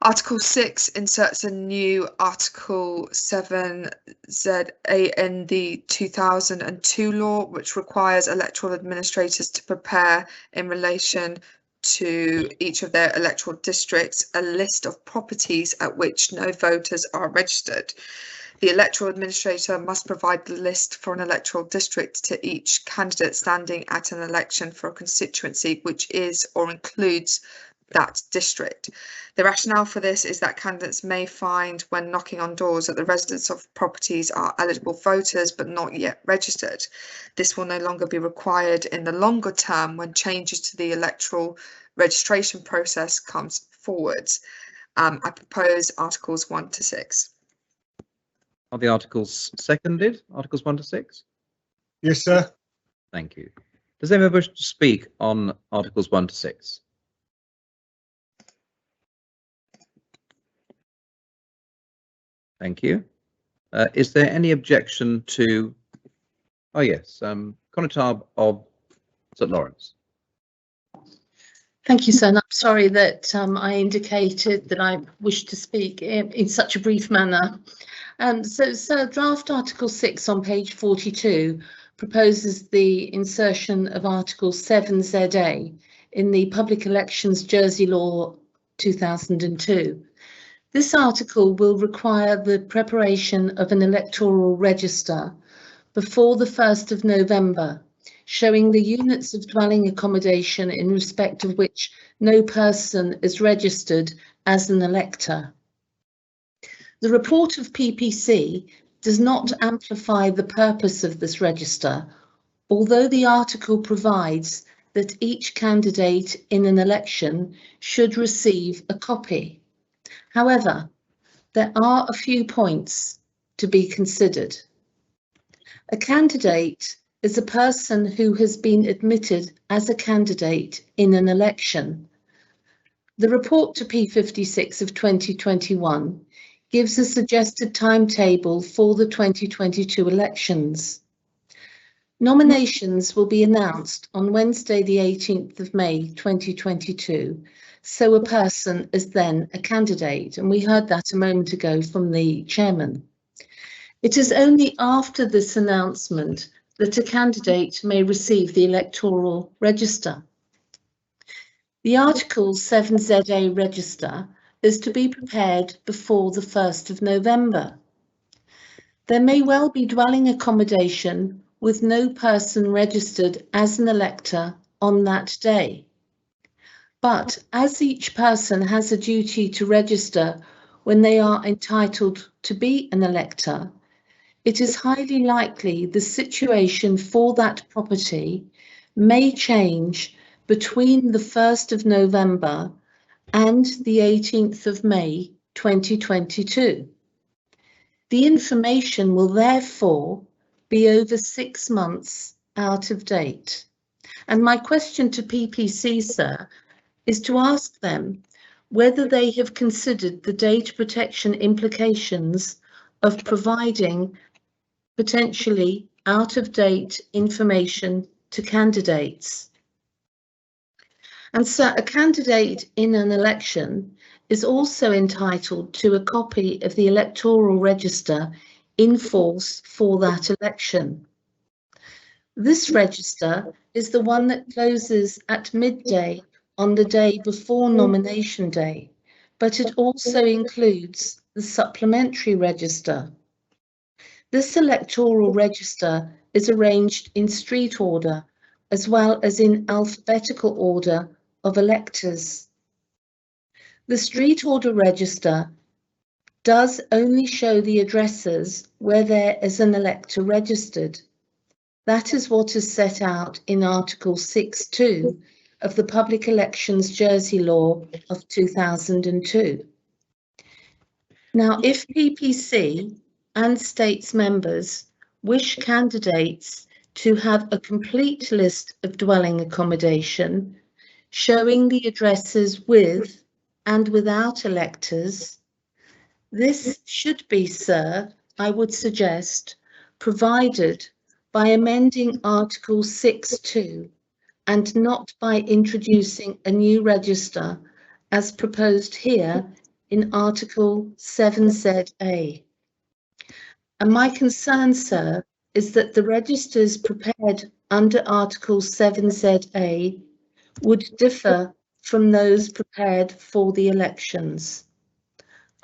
Article 6 inserts a new Article 7ZA in the 2002 law, which requires electoral administrators to prepare in relation to each of their electoral districts a list of properties at which no voters are registered. The electoral administrator must provide the list for an electoral district to each candidate standing at an election for a constituency which is or includes that district. The rationale for this is that candidates may find when knocking on doors that the residents of properties are eligible voters but not yet registered. This will no longer be required in the longer term when changes to the electoral registration process comes forward. I propose Articles 1 to 6. Are the articles seconded? Articles 1 to 6? Yes, sir. Thank you. Does anyone wish to speak on Articles 1 to 6? Thank you. Is there any objection to? Oh yes, Conatable of St Lawrence. Thank you, sir. And I'm sorry that I indicated that I wish to speak in such a brief manner. So draft Article 6 on page 42 proposes the insertion of Article 7ZA in the Public Elections Jersey Law 2002. This article will require the preparation of an electoral register before the 1st of November, showing the units of dwelling accommodation in respect of which no person is registered as an elector. The report of PPC does not amplify the purpose of this register, although the article provides that each candidate in an election should receive a copy. However, there are a few points to be considered. A candidate is a person who has been admitted as a candidate in an election. The report to P56 of 2021 gives a suggested timetable for the 2022 elections. Nominations will be announced on Wednesday, the 18th of May, 2022, so a person is then a candidate, and we heard that a moment ago from the chairman. It is only after this announcement that a candidate may receive the electoral register. The Article 7ZA register is to be prepared before the 1st of November. There may well be dwelling accommodation with no person registered as an elector on that day. But as each person has a duty to register when they are entitled to be an elector, it is highly likely the situation for that property may change between the 1st of November and the 18th of May 2022. The information will therefore be over 6 months out of date. And my question to PPC, sir, is to ask them whether they have considered the data protection implications of providing potentially out-of-date information to candidates. And so a candidate in an election is also entitled to a copy of the electoral register in force for that election. This register is the one that closes at midday on the day before nomination day, but it also includes the supplementary register. This electoral register is arranged in street order as well as in alphabetical order of electors. The street order register does only show the addresses where there is an elector registered. That is what is set out in Article 6.2 of the Public Elections Jersey Law of 2002. Now, if PPC and States members wish candidates to have a complete list of dwelling accommodation showing the addresses with and without electors, this should be, sir, I would suggest, provided by amending Article 6.2 and not by introducing a new register as proposed here in Article 7ZA. And my concern, sir, is that the registers prepared under Article 7ZA would differ from those prepared for the elections.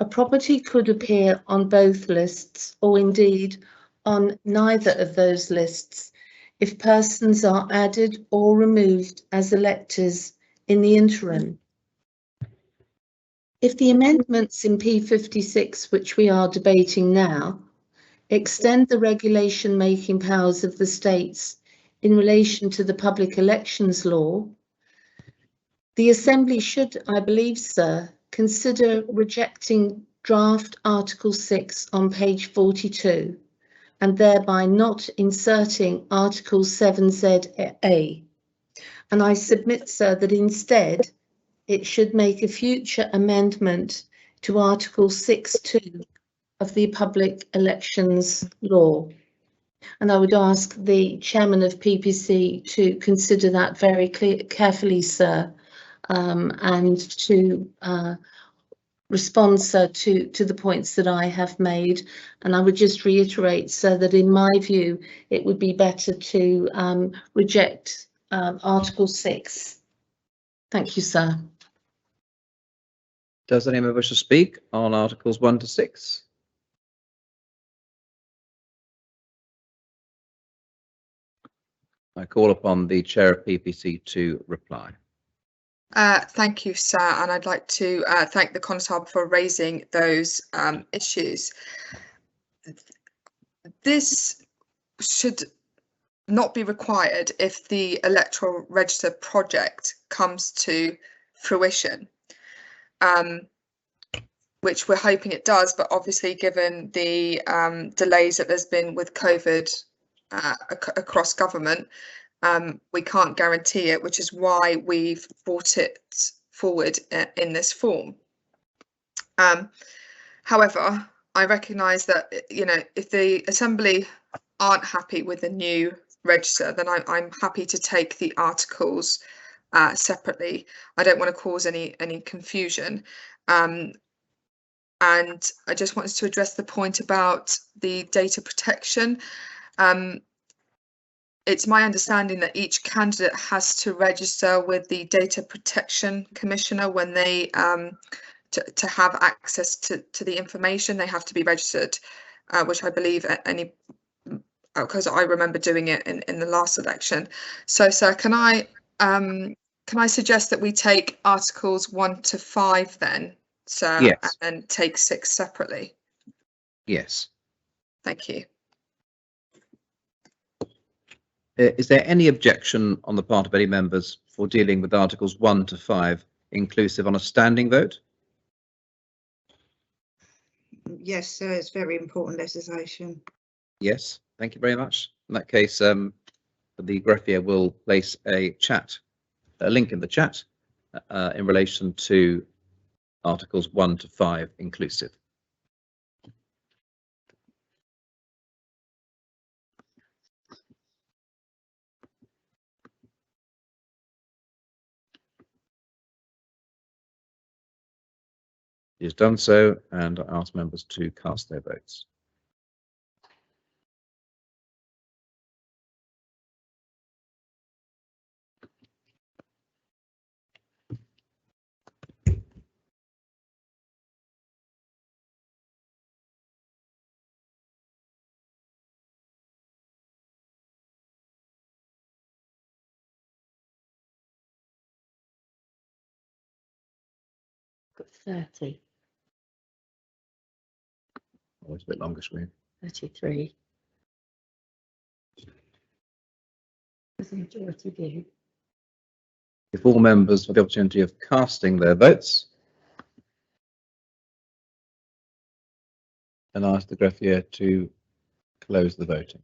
A property could appear on both lists, or indeed on neither of those lists, if persons are added or removed as electors in the interim. If the amendments in P56, which we are debating now, extend the regulation-making powers of the states in relation to the Public Elections Law, the Assembly should, I believe, sir, consider rejecting draft Article 6 on page 42 and thereby not inserting Article 7ZA And I submit, sir, that instead it should make a future amendment to Article 6(2) of the Public Elections Law. And I would ask the chairman of PPC to consider that very carefully, sir, and to respond, sir, to the points that I have made. And I would just reiterate, sir, that in my view, it would be better to reject Article 6. Thank you, sir. Does anyone wish to speak on Articles 1 to 6? I call upon the chair of PPC to reply. Thank you, sir, and I'd like to thank the Constable for raising those issues. This should not be required if the electoral register project comes to fruition, which we're hoping it does, but obviously given the delays that there's been with COVID across government, we can't guarantee it, which is why we've brought it forward in this form. However, I recognise that, you know, if the Assembly aren't happy with the new register, then I'm happy to take the articles separately. I don't want to cause any confusion. And I just wanted to address the point about the data protection. It's my understanding that each candidate has to register with the Data Protection Commissioner when they to have access to the information. They have to be registered, which I believe because I remember doing it in the last election. So, sir, can I suggest that we take Articles 1 to 5 then, sir, Yes. and then take 6 separately? Yes. Thank you. Is there any objection on the part of any members for dealing with Articles 1 to 5 inclusive on a standing vote? Yes, sir, it's very important legislation. Yes, thank you very much. In that case, the greffier will place a link in the chat in relation to Articles 1 to 5 inclusive. He has done so, and I ask members to cast their votes. Got 30. Oh, it's a bit longer screen. 33. There's a majority view. If all members have the opportunity of casting their votes, and ask the greffier to close the voting.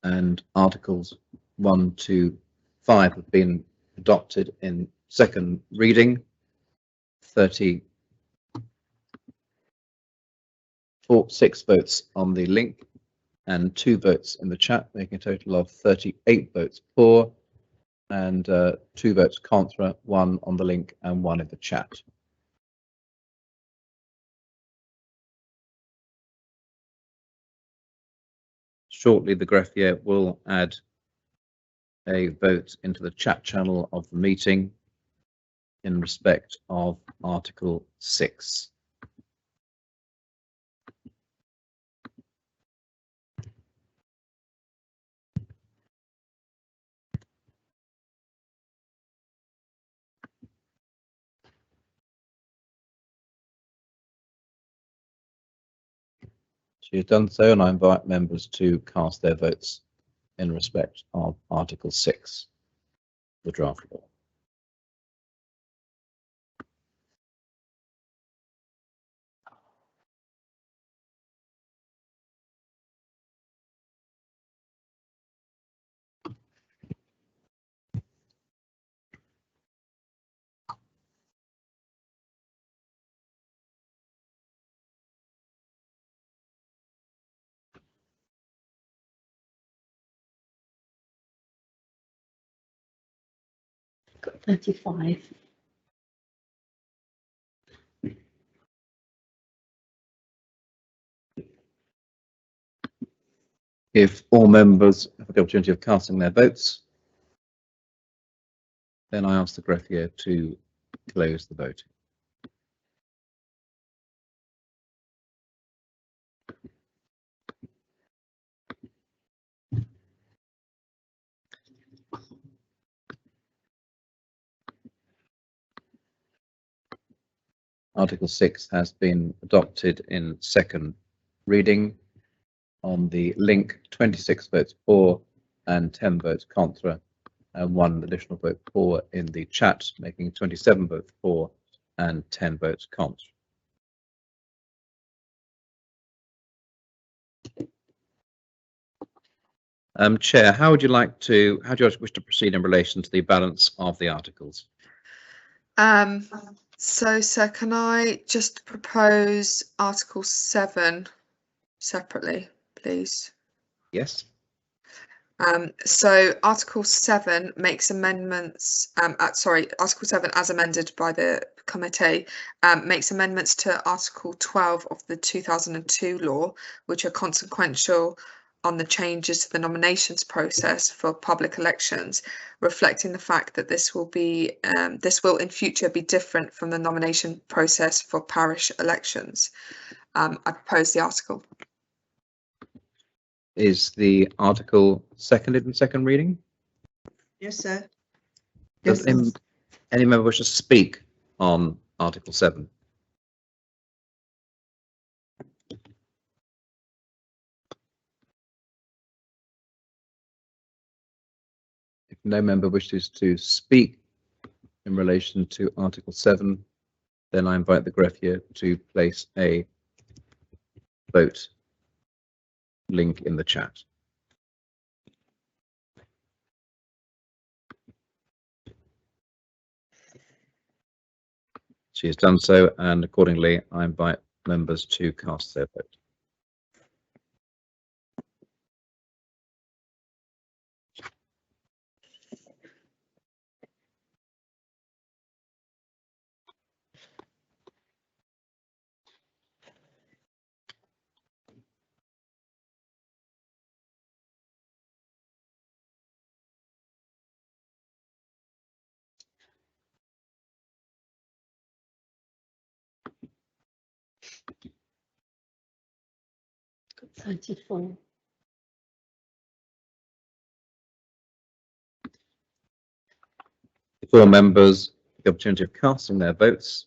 And Articles 1 to 5 have been adopted in second reading. 36 votes on the link and 2 votes in the chat, making a total of 38 votes for, and 2 votes contra, 1 on the link and 1 in the chat. Shortly, the greffier will add a vote into the chat channel of the meeting in respect of Article 6. She has done so, and I invite members to cast their votes in respect of Article 6, the draft law? Got 35. If all members have the opportunity of casting their votes, then I ask the greffier to close the voting. Article 6 has been adopted in second reading. On the link, 26 votes for and 10 votes contra, and 1 additional vote for in the chat, making 27 votes for and 10 votes contra. Chair, how do you wish to proceed in relation to the balance of the articles? So, sir, can I just propose Article 7 separately, please? Yes. So Article 7 makes amendments, Article 7 as amended by the committee makes amendments to Article 12 of the 2002 law, which are consequential on the changes to the nominations process for public elections, reflecting the fact that this will in future be different from the nomination process for parish elections. I propose the article. Is the article seconded in second reading? Yes, sir. Does any member wish to speak on Article 7? If no member wishes to speak in relation to Article 7, then I invite the greffier to place a vote link in the chat. She has done so, and accordingly I invite members to cast their vote. Got 34. If all members have the opportunity of casting their votes,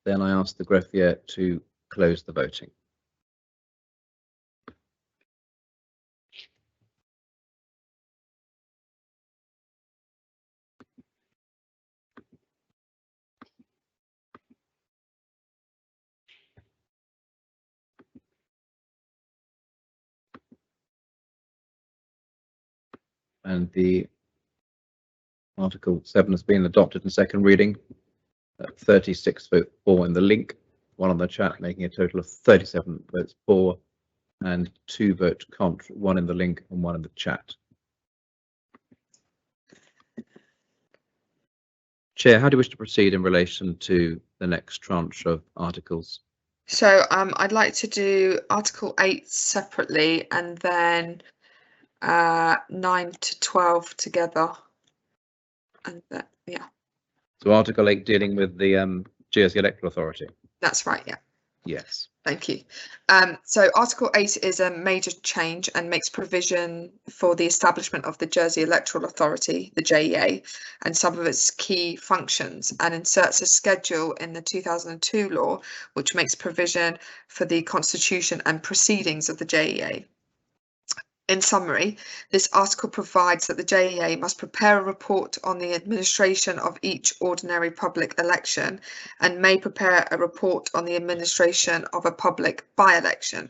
then I ask the greffier to close the voting. And the Article 7 has been adopted in second reading. 36 votes for in the link, 1 on the chat, making a total of 37 votes for, and 2 votes contra, 1 in the link and 1 in the chat. Chair, how do you wish to proceed in relation to the next tranche of articles? So I'd like to do Article 8 separately and then 9 to 12 together. And yeah. So Article 8 dealing with the Jersey Electoral Authority. That's right, yeah. Yes. Thank you. So Article 8 is a major change and makes provision for the establishment of the Jersey Electoral Authority, the JEA, and some of its key functions, and inserts a schedule in the 2002 law, which makes provision for the constitution and proceedings of the JEA. In summary, this article provides that the JEA must prepare a report on the administration of each ordinary public election and may prepare a report on the administration of a public by-election.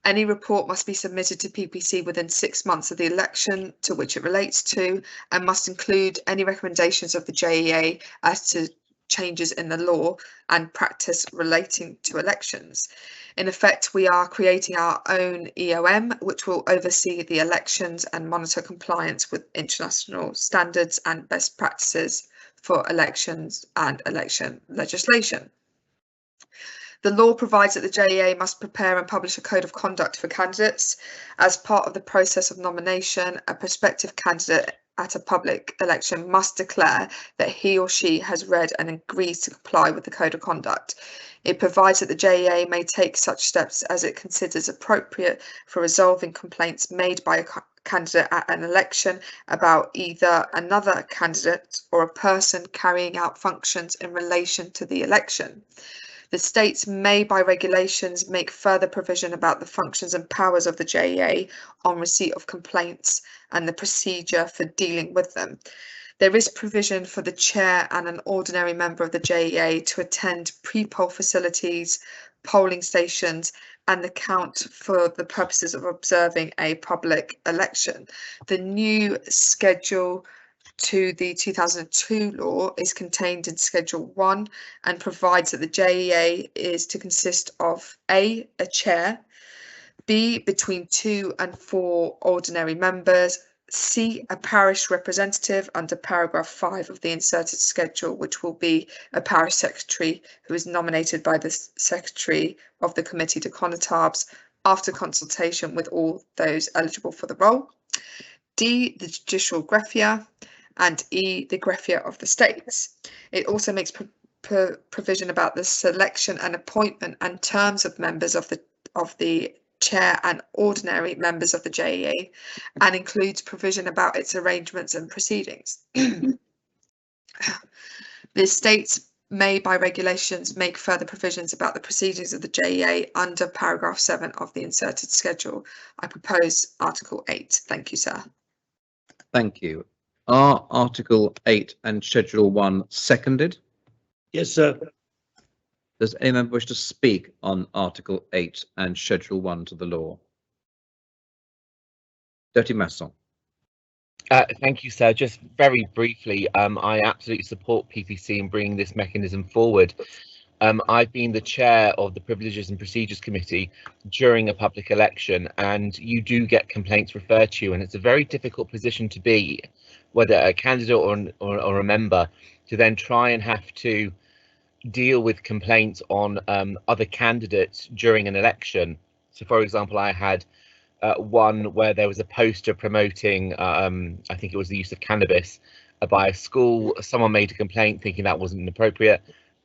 Any report must be submitted to PPC within 6 months of the election to which it relates to, and must include any recommendations of the JEA as to changes in the law and practice relating to elections. In effect, we are creating our own EOM, which will oversee the elections and monitor compliance with international standards and best practices for elections and election legislation. The law provides that the JEA must prepare and publish a code of conduct for candidates. As part of the process of nomination, a prospective candidate at a public election must declare that he or she has read and agrees to comply with the code of conduct. It provides that the JEA may take such steps as it considers appropriate for resolving complaints made by a candidate at an election about either another candidate or a person carrying out functions in relation to the election. The states may, by regulations, make further provision about the functions and powers of the JEA on receipt of complaints and the procedure for dealing with them. There is provision for the chair and an ordinary member of the JEA to attend pre-poll facilities, polling stations, and the count for the purposes of observing a public election. The new schedule to the 2002 law is contained in Schedule 1 and provides that the JEA is to consist of A, a chair, B, between 2 and 4 ordinary members, C, a parish representative under paragraph 5 of the inserted schedule, which will be a parish secretary who is nominated by the secretary of the committee de Connetarbs after consultation with all those eligible for the role, D, the judicial greffier, and E, the greffier of the states. It also makes provision about the selection and appointment and terms of members of the chair and ordinary members of the JEA, and includes provision about its arrangements and proceedings. The states may, by regulations, make further provisions about the proceedings of the JEA under paragraph 7 of the inserted schedule. I propose Article 8. Thank you, sir. Thank you. Are Article 8 and Schedule 1 seconded? Yes, sir. Does any member wish to speak on Article 8 and Schedule 1 to the law? Deputy Masson. Thank you, sir. Just very briefly, I absolutely support PPC in bringing this mechanism forward. I've been the chair of the Privileges and Procedures Committee during a public election, and you do get complaints referred to you, and it's a very difficult position to be, whether a candidate or a member, to then try and have to deal with complaints on other candidates during an election. So, for example, I had one where there was a poster promoting, I think it was the use of cannabis by a school. Someone made a complaint thinking that wasn't inappropriate.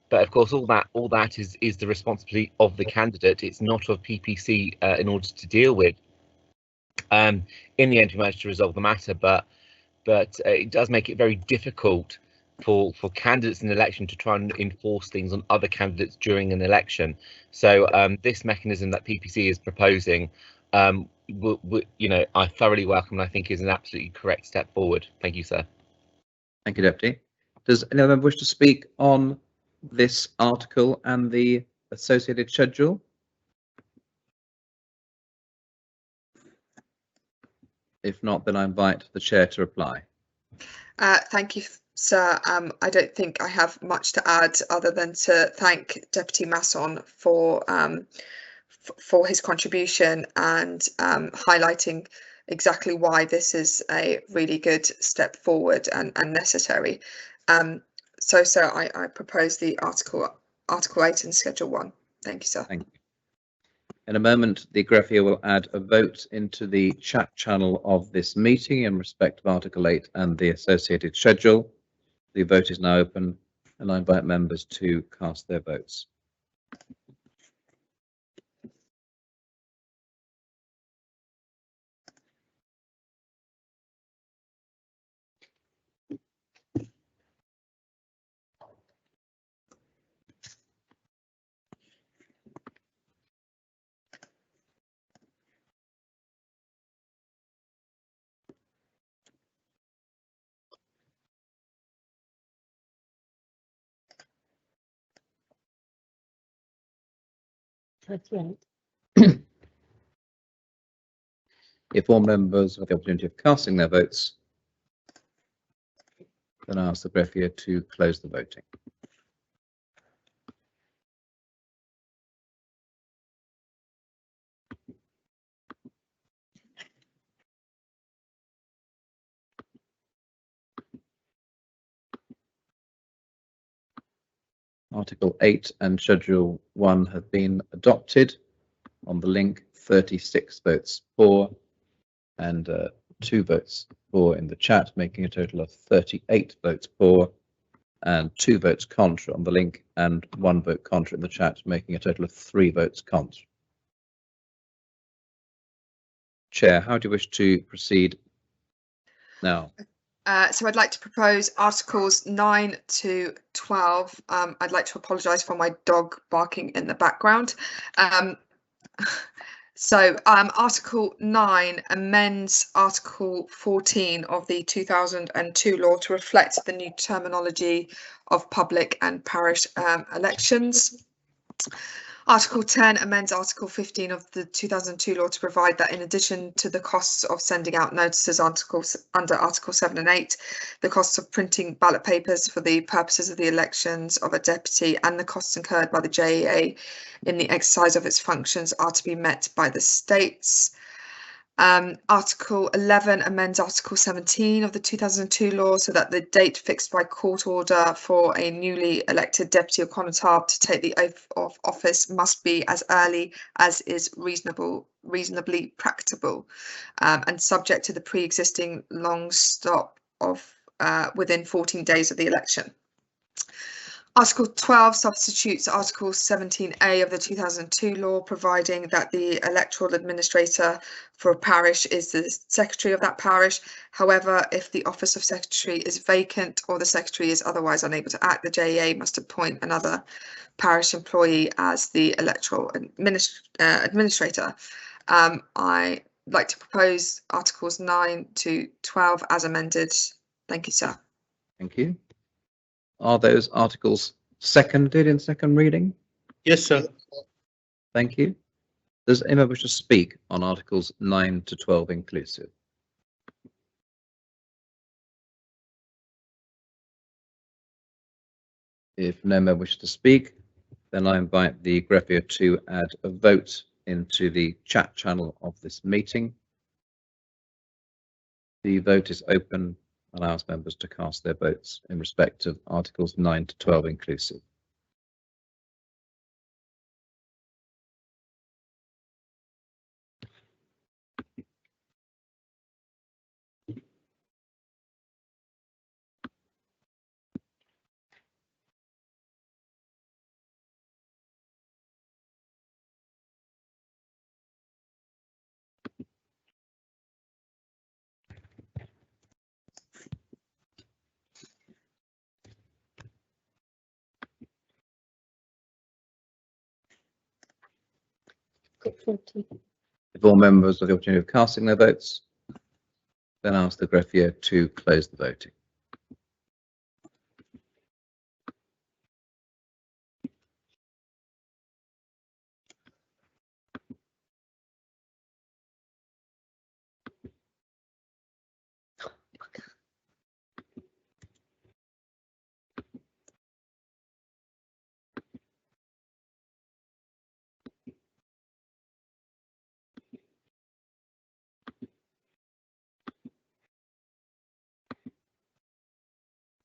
But of course, all that is the responsibility of the candidate. It's not of PPC in order to deal with. In the end, we managed to resolve the matter, but it does make it very difficult for candidates in an election to try and enforce things on other candidates during an election. So this mechanism that PPC is proposing, I thoroughly welcome and I think is an absolutely correct step forward. Thank you, sir. Thank you, Deputy. Does any member wish to speak on this article and the associated schedule? If not, then I invite the chair to reply. Thank you, sir. I don't think I have much to add other than to thank Deputy Masson for his contribution and highlighting exactly why this is a really good step forward and necessary. So, sir, I propose the Article 8 and Schedule 1. Thank you, sir. Thank you. In a moment, the greffier will add a vote into the chat channel of this meeting in respect of Article 8 and the associated schedule. The vote is now open, and I invite members to cast their votes. 38. If all members have the opportunity of casting their votes, then I ask the greffier to close the voting. Article 8 and Schedule 1 have been adopted. On the link, 36 votes for and 2 votes for in the chat, making a total of 38 votes for, and 2 votes contra on the link and 1 vote contra in the chat, making a total of 3 votes contra. Chair, how do you wish to proceed now? So I'd like to propose Articles 9 to 12. I'd like to apologise for my dog barking in the background. Article 9 amends Article 14 of the 2002 law to reflect the new terminology of public and parish elections. Article 10 amends Article 15 of the 2002 law to provide that in addition to the costs of sending out notices under Article 7 and 8, the costs of printing ballot papers for the purposes of the elections of a deputy and the costs incurred by the JEA in the exercise of its functions are to be met by the states. Article 11 amends Article 17 of the 2002 law so that the date fixed by court order for a newly elected deputy or constable to take the oath of office must be as early as is reasonably practicable, and subject to the pre-existing long stop of within 14 days of the election. Article 12 substitutes Article 17A of the 2002 law, providing that the electoral administrator for a parish is the secretary of that parish. However, if the office of secretary is vacant or the secretary is otherwise unable to act, the JEA must appoint another parish employee as the electoral administrator. I'd like to propose Articles 9 to 12 as amended. Thank you, sir. Thank you. Are those articles seconded in second reading? Yes, sir. Thank you. Does anyone wish to speak on Articles 9 to 12 inclusive? If no member wishes to speak, then I invite the greffier to add a vote into the chat channel of this meeting. The vote is open. Allows members to cast their votes in respect of Articles 9 to 12 inclusive. If all members have the opportunity of casting their votes, then ask the greffier to close the voting.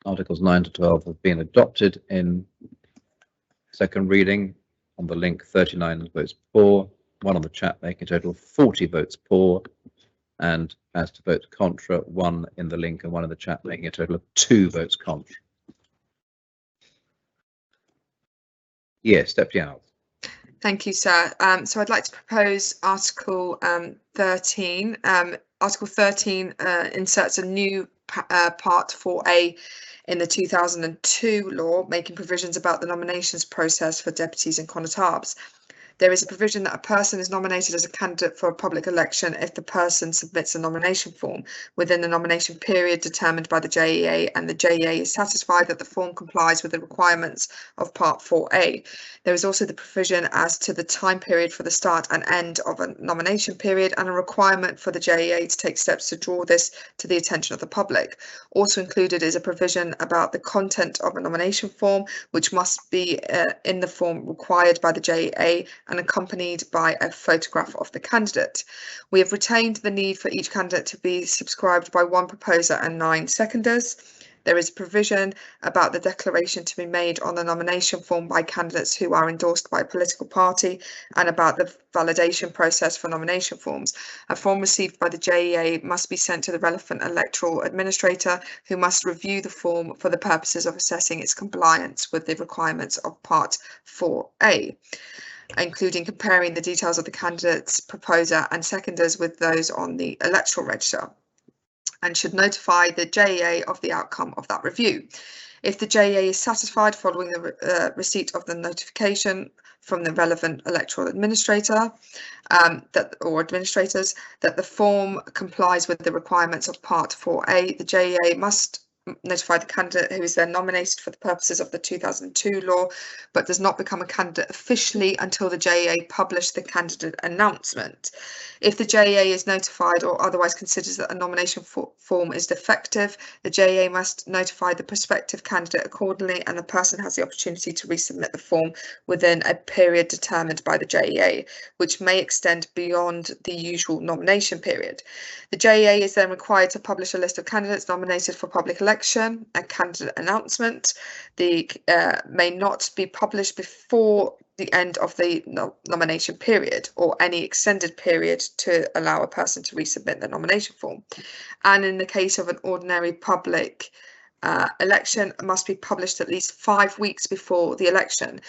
Articles 9 to 12 have been adopted in second reading. On the link, 39 votes for, 1 on the chat, making a total of 40 votes for, and as to votes contra, 1 in the link and 1 in the chat, making a total of 2 votes contra. Yes, Deputy Arnold. Thank you, sir. So I'd like to propose Article 13. Article 13 inserts a new Part 4A in the 2002 law, making provisions about the nominations process for deputies and constables. There is a provision that a person is nominated as a candidate for a public election if the person submits a nomination form within the nomination period determined by the JEA and the JEA is satisfied that the form complies with the requirements of Part 4A. There is also the provision as to the time period for the start and end of a nomination period and a requirement for the JEA to take steps to draw this to the attention of the public. Also included is a provision about the content of a nomination form, which must be in the form required by the JEA and accompanied by a photograph of the candidate. We have retained the need for each candidate to be subscribed by 1 proposer and 9 seconders. There is a provision about the declaration to be made on the nomination form by candidates who are endorsed by a political party and about the validation process for nomination forms. A form received by the JEA must be sent to the relevant electoral administrator, who must review the form for the purposes of assessing its compliance with the requirements of Part 4A, including comparing the details of the candidates, proposer and seconders with those on the electoral register, and should notify the JEA of the outcome of that review. If the JEA is satisfied following the receipt of the notification from the relevant electoral administrator or administrators that the form complies with the requirements of Part 4A, the JEA must notify the candidate who is then nominated for the purposes of the 2002 law, but does not become a candidate officially until the JEA publish the candidate announcement. If the JEA is notified or otherwise considers that a nomination form is defective, the JEA must notify the prospective candidate accordingly, and the person has the opportunity to resubmit the form within a period determined by the JEA, which may extend beyond the usual nomination period. The JEA is then required to publish a list of candidates nominated for public election. A candidate announcement may not be published before the end of the nomination period or any extended period to allow a person to resubmit the nomination form. And in the case of an ordinary public election, it must be published at least 5 weeks before the election.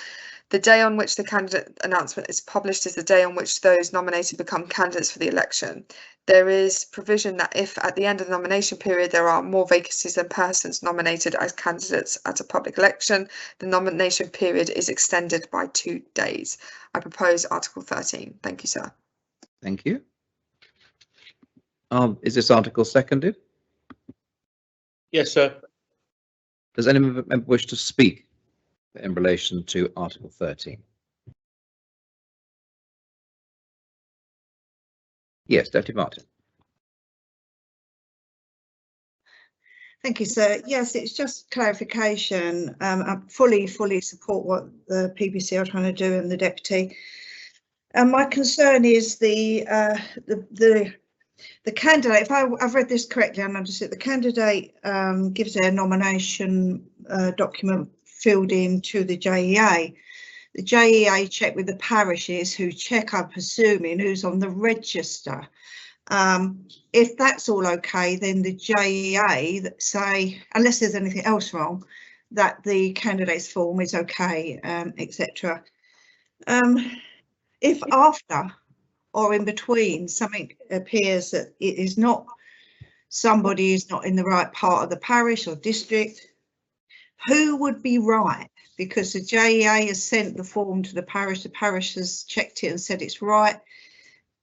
The day on which the candidate announcement is published is the day on which those nominated become candidates for the election. There is provision that if at the end of the nomination period there are more vacancies than persons nominated as candidates at a public election, the nomination period is extended by 2 days. I propose Article 13. Thank you, sir. Thank you. Is this article seconded? Yes, sir. Does any member wish to speak in relation to Article 13? Yes, Deputy Martin. Thank you, sir. Yes, it's just clarification. I fully support what the PPC are trying to do and the deputy. And my concern is the candidate. If I've read this correctly and understood, the candidate gives their nomination document filled in to the JEA. The JEA check with the parishes who check, I'm presuming, who's on the register. If that's all okay, then the JEA that say, unless there's anything else wrong, that the candidate's form is okay, etc. If after or in between something appears that it is not, somebody is not in the right part of the parish or district, who would be right? Because the JEA has sent the form to the parish has checked it and said it's right,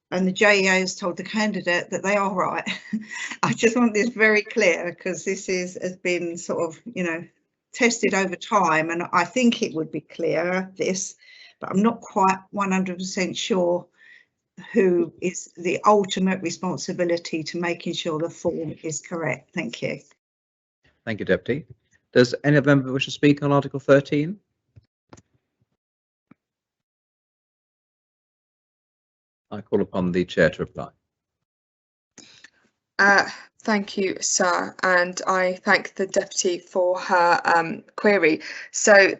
and the JEA has told the candidate that they are right. I just want this very clear, because this has been sort of, you know, tested over time, and I think it would be clearer, this, but I'm not quite 100% sure who is the ultimate responsibility to making sure the form is correct. Thank you. Thank you, Deputy. Does any member wish to speak on Article 13? I call upon the chair to reply. Thank you, sir, and I thank the deputy for her query. So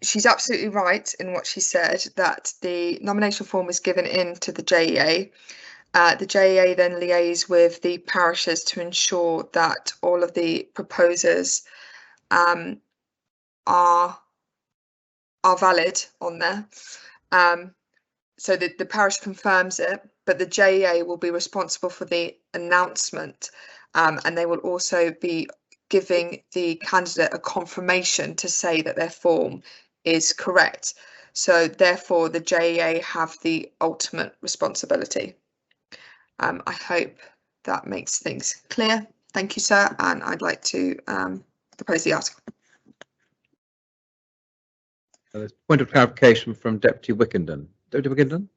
she's absolutely right in what she said, that the nomination form is given in to the JEA. The JEA then liaise with the parishes to ensure that all of the proposers are valid on there. So that the parish confirms it, but the JEA will be responsible for the announcement, and they will also be giving the candidate a confirmation to say that their form is correct. So therefore, the JEA have the ultimate responsibility. I hope that makes things clear. Thank you, sir, and I'd like to propose the article. There's a point of clarification from Deputy Wickenden. Deputy Wickenden?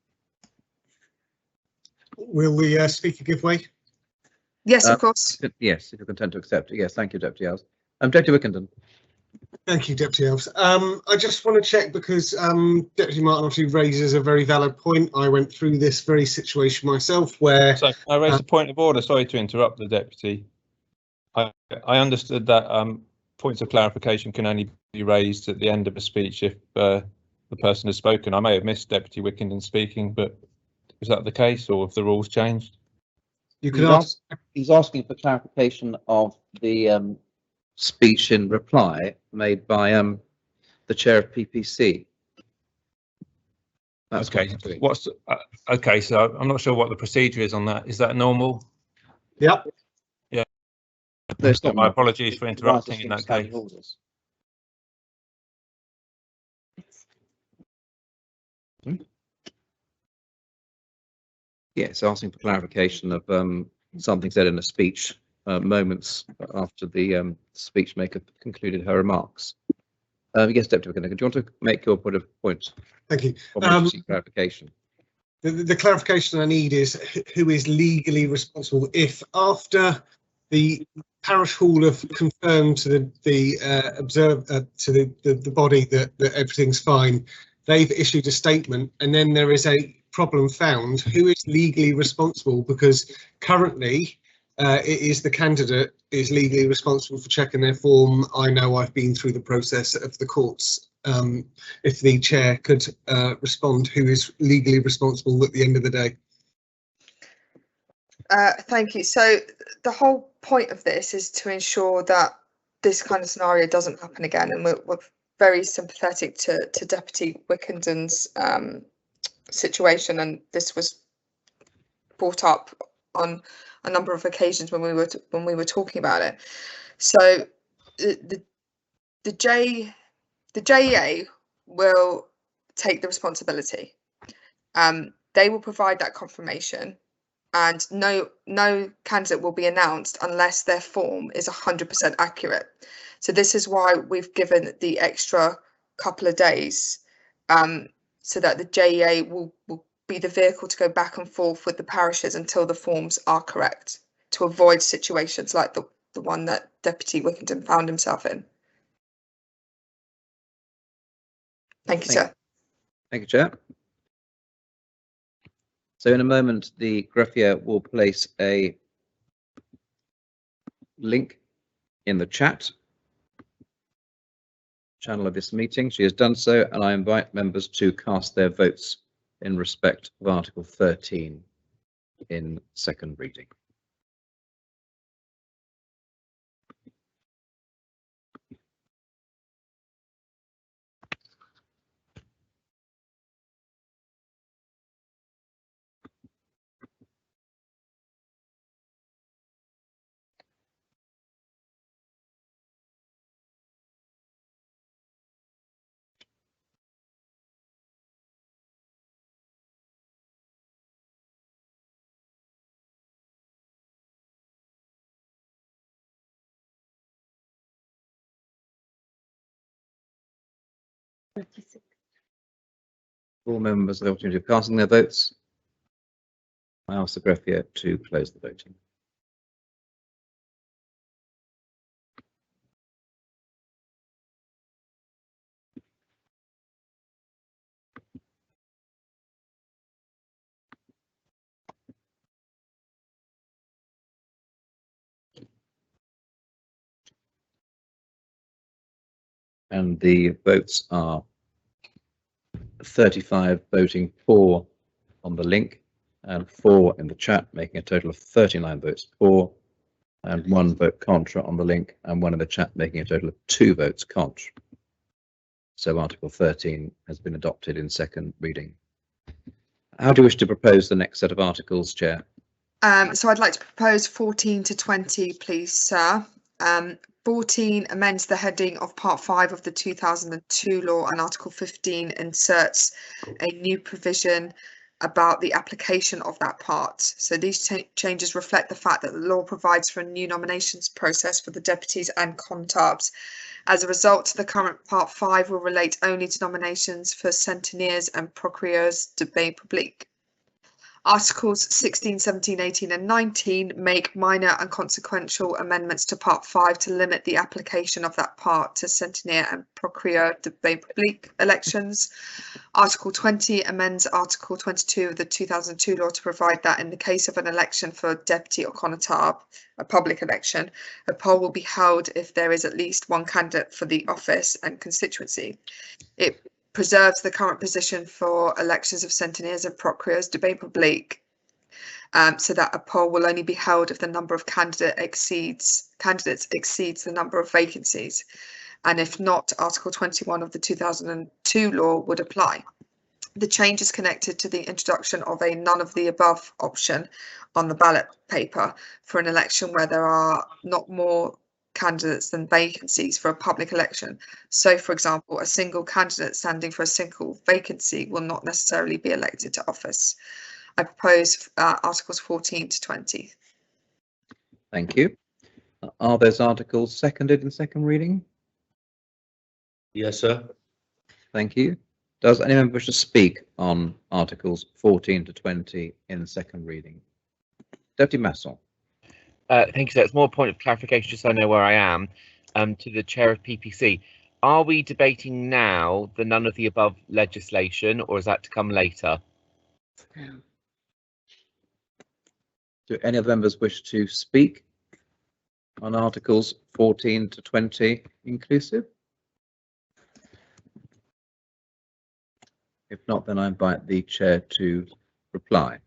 Will the speaker give way? Yes, of course. Yes, if you're content to accept it. Yes, thank you, Deputy Elves. Deputy Wickenden. Thank you, Deputy Elves. I just want to check because Deputy Martin obviously raises a very valid point. I went through this very situation myself where... So I raised a point of order. Sorry to interrupt the Deputy. I understood that points of clarification can only be raised at the end of a speech if the person has spoken. I may have missed Deputy Wickenden speaking, but is that the case, or have the rules changed? You can ask. He's asking for clarification of the speech in reply made by the chair of PPC. That's okay. What's okay? So I'm not sure what the procedure is on that. Is that normal? Yep. Yeah. No, it's not. My apologies for interrupting in that case. Yes, asking for clarification of something said in a speech moments after the speech maker concluded her remarks. Yes, Deputy Wickenden, do you want to make your point? Thank you. Clarification. The clarification I need is who is legally responsible if after the parish hall have confirmed to the body that everything's fine, they've issued a statement, and then there is a problem found, who is legally responsible? Because currently it is the candidate is legally responsible for checking their form. I know I've been through the process of the courts. If the chair could respond, who is legally responsible at the end of the day? Thank you. So the whole point of this is to ensure that this kind of scenario doesn't happen again, and we're very sympathetic to Deputy Wickenden's situation, and this was brought up on a number of occasions when we were talking about it. So the JEA will take the responsibility. They will provide that confirmation, and no candidate will be announced unless their form is 100% accurate. So this is why we've given the extra couple of days, so that the JEA will be the vehicle to go back and forth with the parishes until the forms are correct, to avoid situations like the one that Deputy Wickenden found himself in. Thank you, sir. Thank you, Chair. So in a moment, the greffier will place a link in the chat channel of this meeting. She has done so, and I invite members to cast their votes in respect of Article 13 in second reading. All members have the opportunity of casting their votes. I ask the greffier to close the voting. And the votes are 35 voting for on the link and 4 in the chat, making a total of 39 votes for, and 1 vote contra on the link, and 1 in the chat, making a total of 2 votes contra. So Article 13 has been adopted in second reading. How do you wish to propose the next set of articles, Chair? So I'd like to propose 14 to 20, please, sir. 14 amends the heading of Part 5 of the 2002 law, and Article 15 inserts a new provision about the application of that part. So these changes reflect the fact that the law provides for a new nominations process for the deputies and contabs. As a result, the current Part 5 will relate only to nominations for centeniers and procureurs de bain public. Articles 16, 17, 18 and 19 make minor and consequential amendments to Part 5 to limit the application of that part to centenier and procureur de bain public elections. Article 20 amends Article 22 of the 2002 law to provide that in the case of an election for deputy or connotab, a public election, a poll will be held if there is at least one candidate for the office and constituency. It preserves the current position for elections of centeniers and procureurs de bain public, so that a poll will only be held if the number of candidates exceeds the number of vacancies, and if not, Article 21 of the 2002 law would apply. The change is connected to the introduction of a none of the above option on the ballot paper for an election where there are not more candidates than vacancies for a public election. So, for example, a single candidate standing for a single vacancy will not necessarily be elected to office. I propose Articles 14 to 20. Thank you. Are those articles seconded in second reading? Yes, sir. Thank you. Does anyone wish to speak on Articles 14 to 20 in second reading? Deputy Masson. Thank you, sir. It's more a point of clarification, just so I know where I am, to the chair of PPC. Are we debating now the none of the above legislation, or is that to come later? Do any of the members wish to speak on Articles 14 to 20 inclusive? If not, then I invite the chair to reply.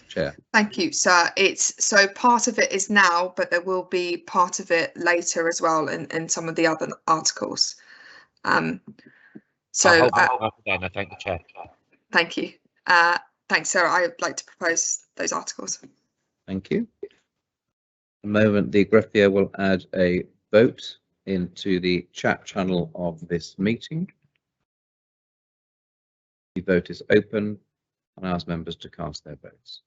Chair. Thank you, sir. So part of it is now, but there will be part of it later as well in some of the other articles. Then I thank the chair. Thank you. Thanks, sir. I would like to propose those articles. Thank you. At the moment, the greffier will add a vote into the chat channel of this meeting. The vote is open and I ask members to cast their votes.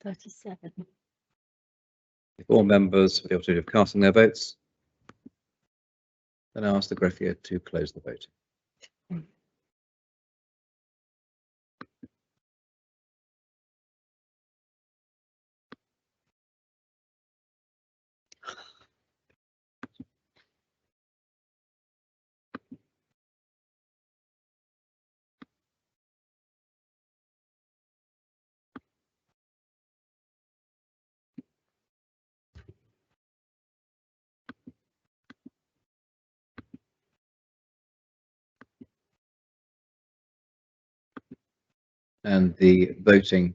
If all members have the opportunity of casting their votes, then I ask the greffier to close the vote. And the voting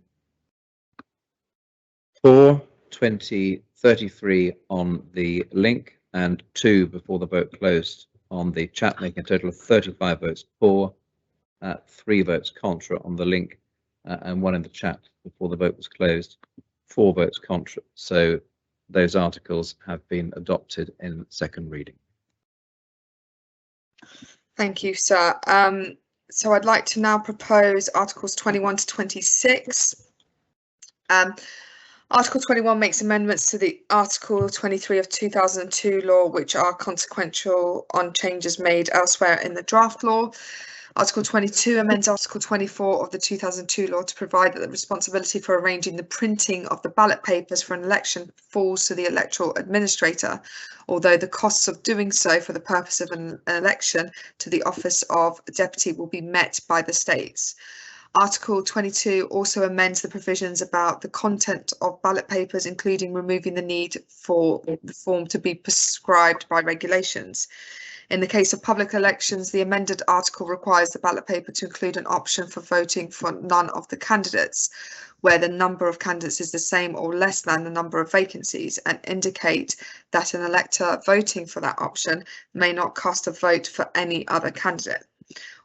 for 33 on the link and 2 before the vote closed on the chat, making a total of 35 votes for, 3 votes contra on the link, and 1 in the chat before the vote was closed, 4 votes contra. So those articles have been adopted in second reading. Thank you, sir. So I'd like to now propose Articles 21 to 26. Article 21 makes amendments to the Article 23 of 2002 law, which are consequential on changes made elsewhere in the draft law. Article 22 amends Article 24 of the 2002 law to provide that the responsibility for arranging the printing of the ballot papers for an election falls to the electoral administrator, although the costs of doing so for the purpose of an election to the office of deputy will be met by the states. Article 22 also amends the provisions about the content of ballot papers, including removing the need for the form to be prescribed by regulations. In the case of public elections, the amended article requires the ballot paper to include an option for voting for none of the candidates, where the number of candidates is the same or less than the number of vacancies, and indicate that an elector voting for that option may not cast a vote for any other candidate.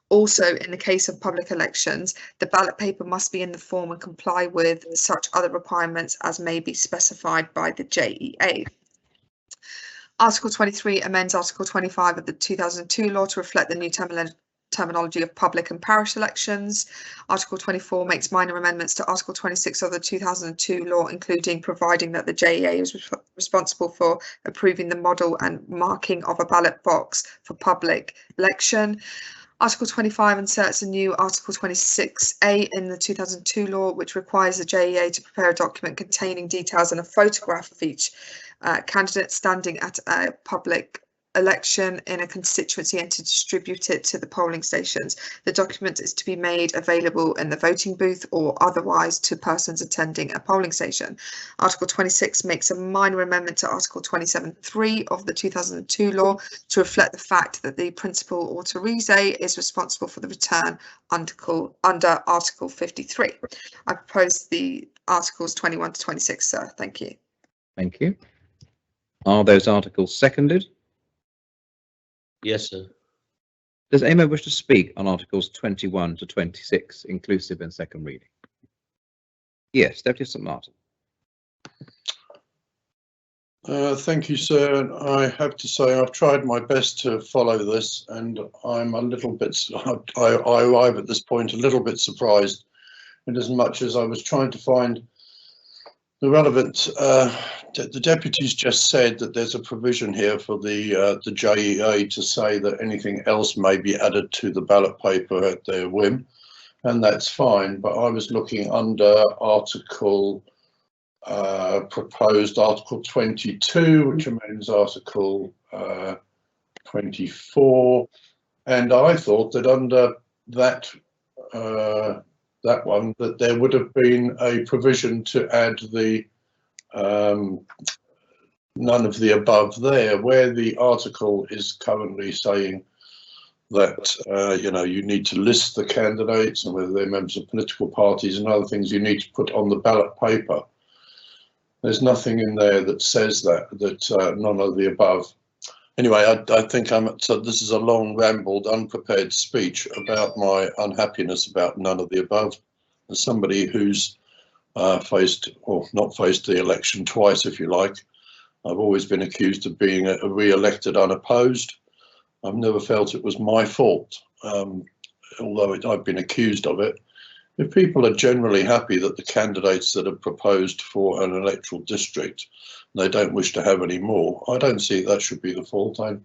Also, in the case of public elections, the ballot paper must be in the form and comply with such other requirements as may be specified by the JEA. Article 23 amends Article 25 of the 2002 law to reflect the new terminology of public and parish elections. Article 24 makes minor amendments to Article 26 of the 2002 law, including providing that the JEA is responsible for approving the model and marking of a ballot box for public election. Article 25 inserts a new Article 26A in the 2002 law, which requires the JEA to prepare a document containing details and a photograph of each candidate standing at a public election in a constituency and to distribute it to the polling stations. The document is to be made available in the voting booth or otherwise to persons attending a polling station. Article 26 makes a minor amendment to Article 27(3) of the 2002 law to reflect the fact that the principal autorise is responsible for the return under Article 53. I propose the Articles 21 to 26, sir. Thank you. Thank you. Are those articles seconded? Yes, sir. Does anyone wish to speak on Articles 21 to 26, inclusive and second reading? Yes, Deputy St Martin. Thank you, sir. I have to say I've tried my best to follow this, and I'm a little bit, I arrive at this point a little bit surprised, in as much as I was trying to find the relevant, the deputies just said that there's a provision here for the JEA to say that anything else may be added to the ballot paper at their whim, and that's fine. But I was looking under Article, proposed Article 22, which amends Article 24, and I thought that under that that one, that there would have been a provision to add the none of the above there, where the article is currently saying that you know, you need to list the candidates and whether they're members of political parties and other things you need to put on the ballot paper. There's nothing in there that says that none of the above. Anyway, I think so this is a long, rambled, unprepared speech about my unhappiness about none of the above. As somebody who's faced, or not faced the election twice, if you like, I've always been accused of being re-elected unopposed. I've never felt it was my fault, although I've been accused of it. If people are generally happy that the candidates that are proposed for an electoral district, they don't wish to have any more, I don't see that should be the fault. I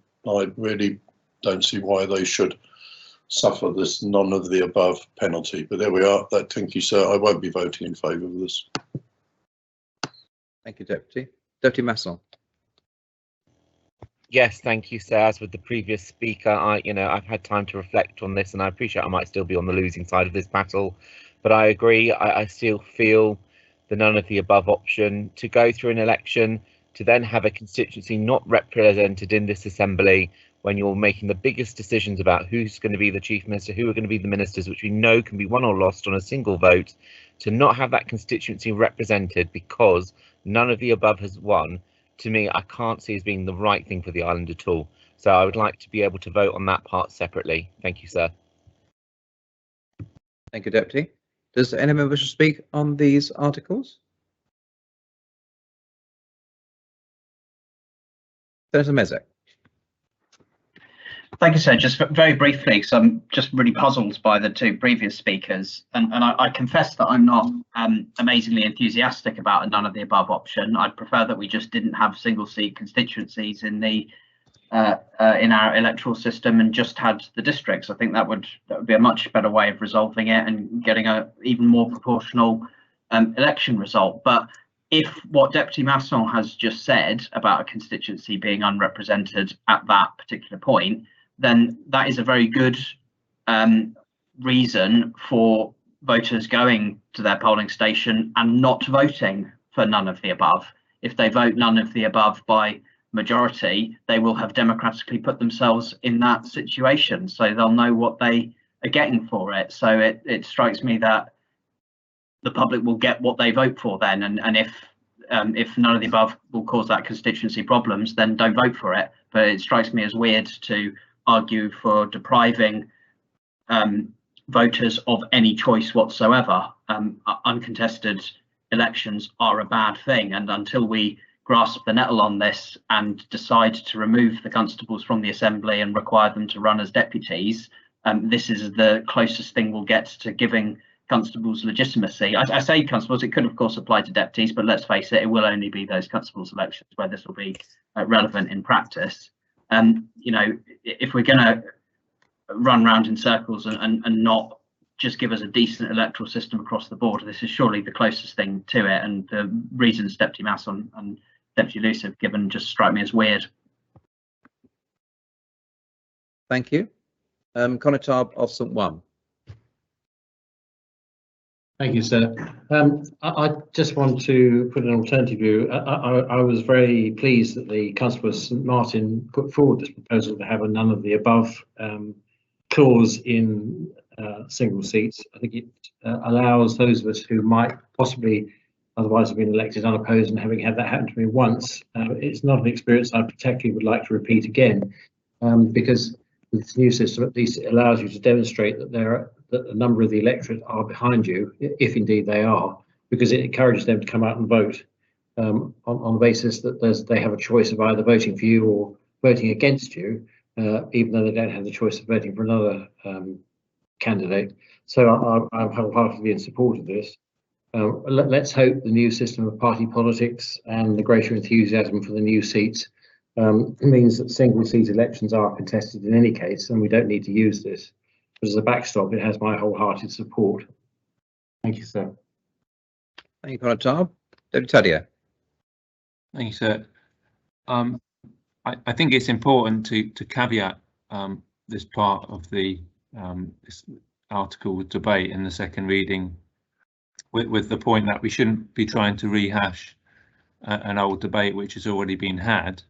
really don't see why they should suffer this none of the above penalty. But there we are. Thank you, sir. I won't be voting in favour of this. Thank you, Deputy. Deputy Masson. Yes, thank you, sir. As with the previous speaker, I've had time to reflect on this, and I appreciate I might still be on the losing side of this battle, but I agree. I still feel the none of the above option to go through an election, to then have a constituency not represented in this assembly when you're making the biggest decisions about who's going to be the chief minister, who are going to be the ministers, which we know can be won or lost on a single vote, to not have that constituency represented because none of the above has won, to me, I can't see as being the right thing for the island at all. So I would like to be able to vote on that part separately. Thank you, sir. Thank you, Deputy. Does anyone wish to speak on these articles? Senator Mezek. Thank you, sir. Just very briefly, because I'm just really puzzled by the two previous speakers, and I confess that I'm not amazingly enthusiastic about a none of the above option. I'd prefer that we just didn't have single seat constituencies in the in our electoral system and just had the districts. I think that would be a much better way of resolving it and getting a even more proportional election result. But if what Deputy Masson has just said about a constituency being unrepresented at that particular point, then that is a very good reason for voters going to their polling station and not voting for none of the above. If they vote none of the above by majority, they will have democratically put themselves in that situation, so they'll know what they are getting for it. So it strikes me that the public will get what they vote for then, and if none of the above will cause that constituency problems, then don't vote for it. But it strikes me as weird to argue for depriving voters of any choice whatsoever. Uncontested elections are a bad thing, and until we grasp the nettle on this and decide to remove the constables from the assembly and require them to run as deputies, this is the closest thing we'll get to giving constables legitimacy. I say constables, it could of course apply to deputies, but let's face it, it will only be those constables elections where this will be relevant in practice. You know, if we're going to run round in circles and not just give us a decent electoral system across the board, this is surely the closest thing to it, and the reasons Deputy Masson and Deputy Luce have given just strike me as weird. Thank you. Conattab of St. One. Thank you, sir. I just want to put an alternative view. I was very pleased that the Constable of St Martin put forward this proposal to have a none of the above clause in single seats. I think it allows those of us who might possibly otherwise have been elected unopposed, and having had that happen to me once, it's not an experience I particularly would like to repeat again, because with this new system, at least it allows you to demonstrate that that a number of the electorate are behind you, if indeed they are, because it encourages them to come out and vote on the basis that they have a choice of either voting for you or voting against you, even though they don't have the choice of voting for another candidate. So I'm wholeheartedly in support of this. Let's hope the new system of party politics and the greater enthusiasm for the new seats means that single seat elections are contested in any case, and we don't need to use this. But as a backstop, it has my wholehearted support. Thank you, sir. Thank you, Conattab. Deputy Taddeo. Thank you, sir. I think it's important to caveat this part of the this article with debate in the second reading with the point that we shouldn't be trying to rehash an old debate which has already been had.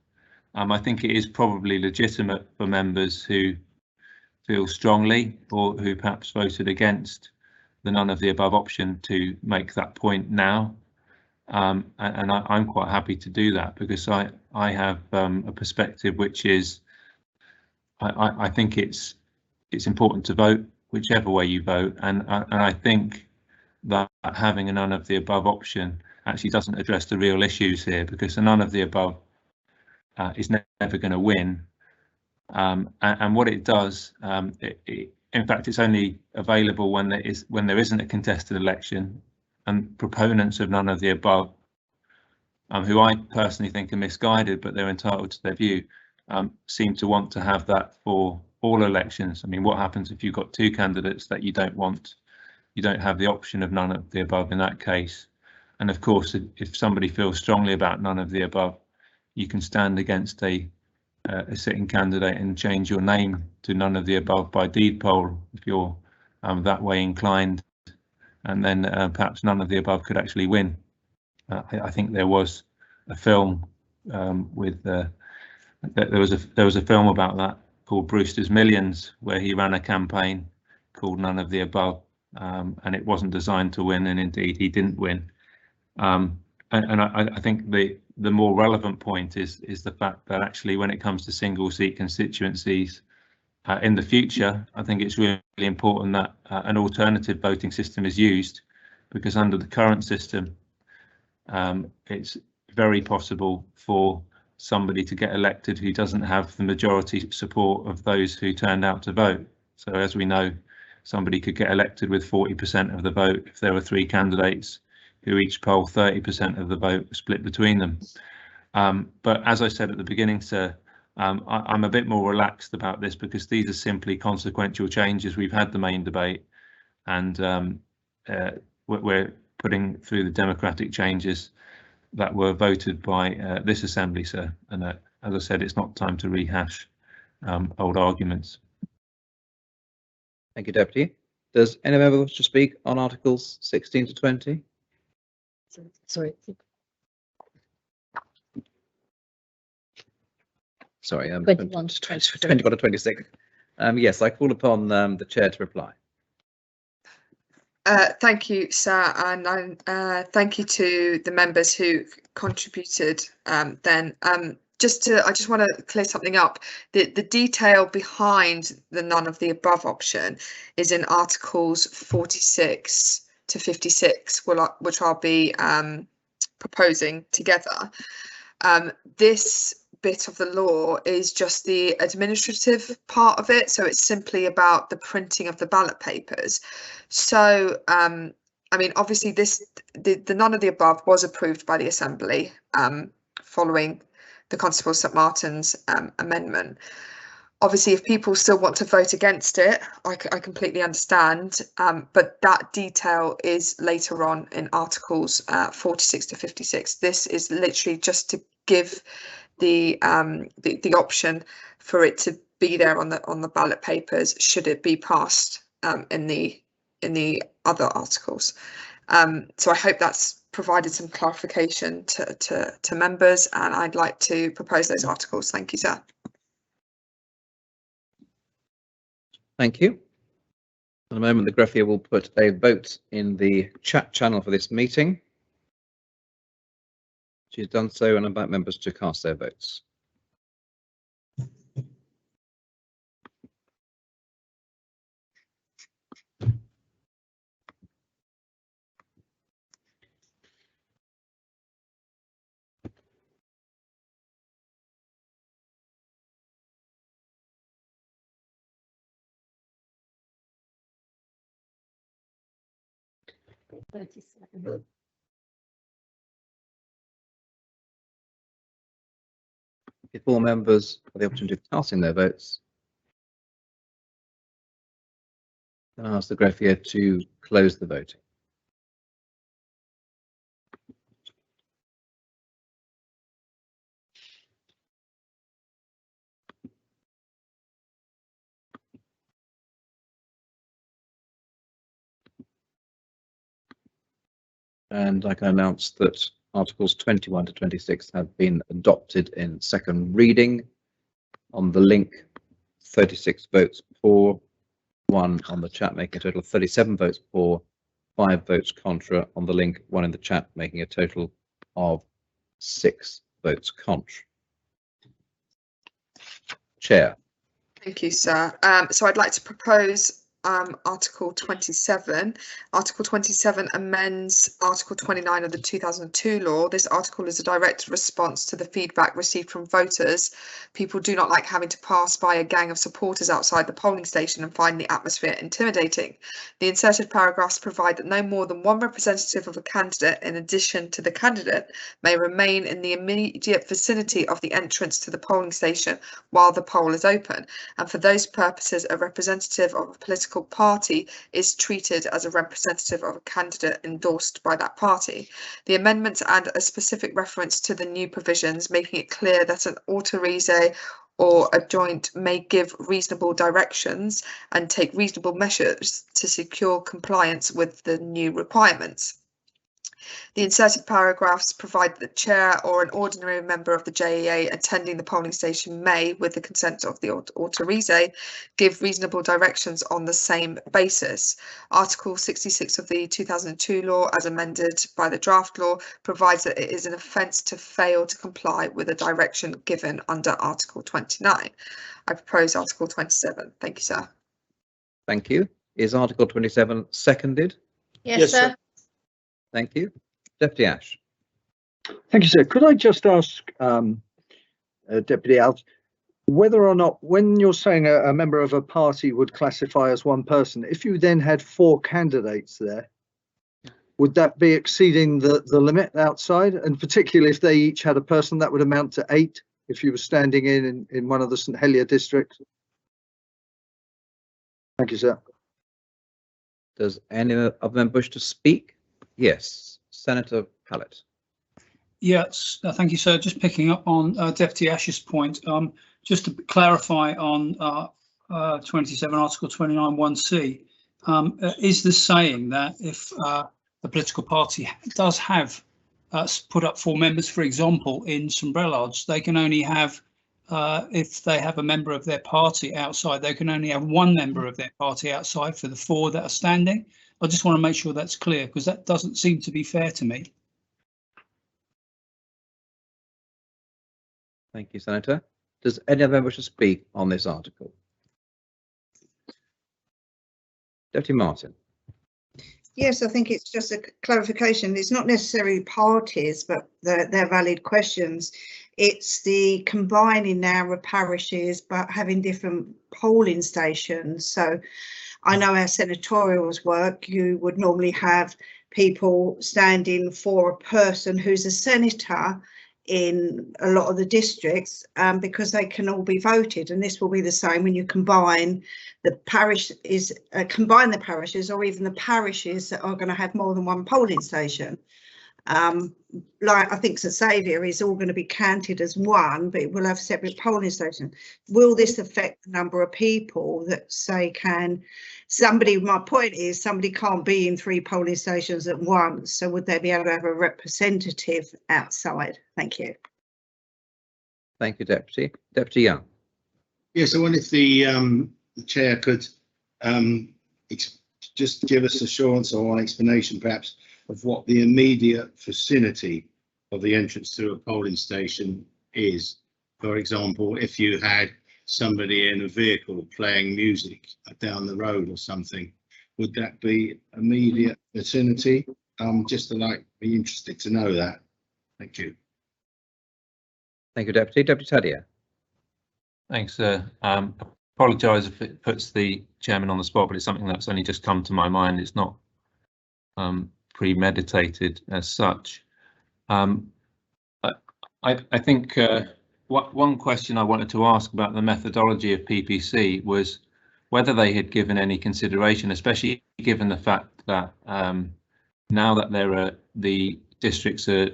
I think it is probably legitimate for members who feel strongly or who perhaps voted against the none of the above option to make that point now. And I'm quite happy to do that, because I have a perspective which is I think it's important to vote whichever way you vote, and I think that having a none of the above option actually doesn't address the real issues here, because a none of the above is never going to win, and what it does, in fact, it's only available when there isn't a contested election, and proponents of none of the above, who I personally think are misguided, but they're entitled to their view, seem to want to have that for all elections. I mean, what happens if you've got two candidates that you don't want? You don't have the option of none of the above in that case. And of course, if somebody feels strongly about none of the above, you can stand against a sitting candidate and change your name to none of the above by deed poll if you're that way inclined, and then perhaps none of the above could actually win. I think there was a film with there was a film about that called Brewster's Millions, where he ran a campaign called None of the Above, and it wasn't designed to win, and indeed he didn't win. And I think the more relevant point is the fact that actually when it comes to single seat constituencies in the future, I think it's really important that an alternative voting system is used, because under the current system it's very possible for somebody to get elected who doesn't have the majority support of those who turned out to vote. So as we know, somebody could get elected with 40% of the vote if there were three candidates who each poll 30% of the vote split between them. But as I said at the beginning, sir, I'm a bit more relaxed about this because these are simply consequential changes. We've had the main debate, and we're putting through the democratic changes that were voted by this assembly, sir. And as I said, it's not time to rehash old arguments. Thank you, Deputy. Does any member wish to speak on Articles 16 to 20? Sorry. Sorry, 21 to 26. Yes, I call upon the chair to reply. Thank you, sir, and thank you to the members who contributed. I just want to clear something up. The detail behind the none of the above option is in Articles 46 to 56, which I'll be proposing together. This bit of the law is just the administrative part of it, so it's simply about the printing of the ballot papers. So I mean, obviously the none of the above was approved by the Assembly following the Constable St Martin's amendment. Obviously, if people still want to vote against it, I completely understand, but that detail is later on in Articles 46 to 56. This is literally just to give the option for it to be there on the ballot papers should it be passed in the other articles. So I hope that's provided some clarification to members, and I'd like to propose those articles. Thank you, sir. Thank you. At the moment, the greffier will put a vote in the chat channel for this meeting. She's done so, and I invite members to cast their votes. If all members have the opportunity of casting their votes, then I ask the greffier to close the voting. And I can announce that Articles 21 to 26 have been adopted in second reading. On the link, 36 votes for, 1 on the chat, making a total of 37 votes for, 5 votes contra on the link, 1 in the chat, making a total of 6 votes contra. Chair. Thank you, sir. So I'd like to propose Article 27. Article 27 amends Article 29 of the 2002 law. This article is a direct response to the feedback received from voters. People do not like having to pass by a gang of supporters outside the polling station and find the atmosphere intimidating. The inserted paragraphs provide that no more than one representative of a candidate, in addition to the candidate, may remain in the immediate vicinity of the entrance to the polling station while the poll is open. And for those purposes, a representative of a political party is treated as a representative of a candidate endorsed by that party. The amendments add a specific reference to the new provisions, making it clear that an autorise or a joint may give reasonable directions and take reasonable measures to secure compliance with the new requirements. The inserted paragraphs provide that the chair or an ordinary member of the JEA attending the polling station may, with the consent of the autorise, give reasonable directions on the same basis. Article 66 of the 2002 law, as amended by the draft law, provides that it is an offence to fail to comply with a direction given under Article 29. I propose Article 27. Thank you, sir. Thank you. Is Article 27 seconded? Yes, sir. Thank you. Deputy Ash. Thank you, sir. Could I just ask Deputy Alves whether or not, when you're saying a member of a party would classify as one person, if you then had 4 candidates there, would that be exceeding the limit outside? And particularly if they each had a person, that would amount to 8 if you were standing in one of the St Helier districts? Thank you, sir. Does any of them wish to speak? Yes, Senator Pallett. Yes, thank you, sir. Just picking up on Deputy Ash's point, just to clarify on 27 Article 29 1C, is this saying that if a political party does have put up 4 members, for example, in St Brellard's, they can only have, if they have a member of their party outside, they can only have 1 member of their party outside for the 4 that are standing? I just want to make sure that's clear, because that doesn't seem to be fair to me. Thank you, Senator. Does any other member wish to speak on this article? Deputy Martin. Yes, I think it's just a clarification. It's not necessarily parties, but they're valid questions. It's the combining now of parishes, but having different polling stations. So I know how senatorials work. You would normally have people standing for a person who's a senator in a lot of the districts, because they can all be voted, and this will be the same when you combine the parishes, or even the parishes that are going to have more than 1 polling station. Like I think St Saviour is all going to be counted as 1, but it will have separate polling stations. Will this affect the number of people that say my point is somebody can't be in 3 polling stations at once, so would they be able to have a representative outside? Thank you. Thank you, Deputy. Deputy Young. Yes, I wonder if the chair could just give us assurance or an explanation perhaps of what the immediate vicinity of the entrance to a polling station is. For example, if you had somebody in a vehicle playing music down the road or something, would that be immediate vicinity? Just to be interested to know that. Thank you. Thank you, Deputy. Deputy Tadia. Thanks, sir. Apologise if it puts the chairman on the spot, but it's something that's only just come to my mind. It's not premeditated as such. I think one question I wanted to ask about the methodology of PPC was whether they had given any consideration, especially given the fact that now that the districts are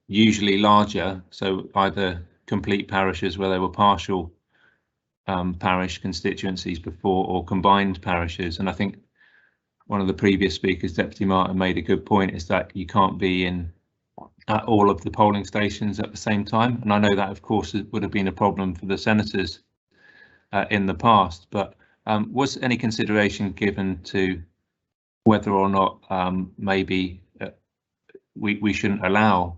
usually larger, so either complete parishes where there were partial parish constituencies before, or combined parishes. And I think one of the previous speakers, Deputy Martin, made a good point, is that you can't be in at all of the polling stations at the same time. And I know that, of course, would have been a problem for the senators in the past, but was any consideration given to whether or not maybe we shouldn't allow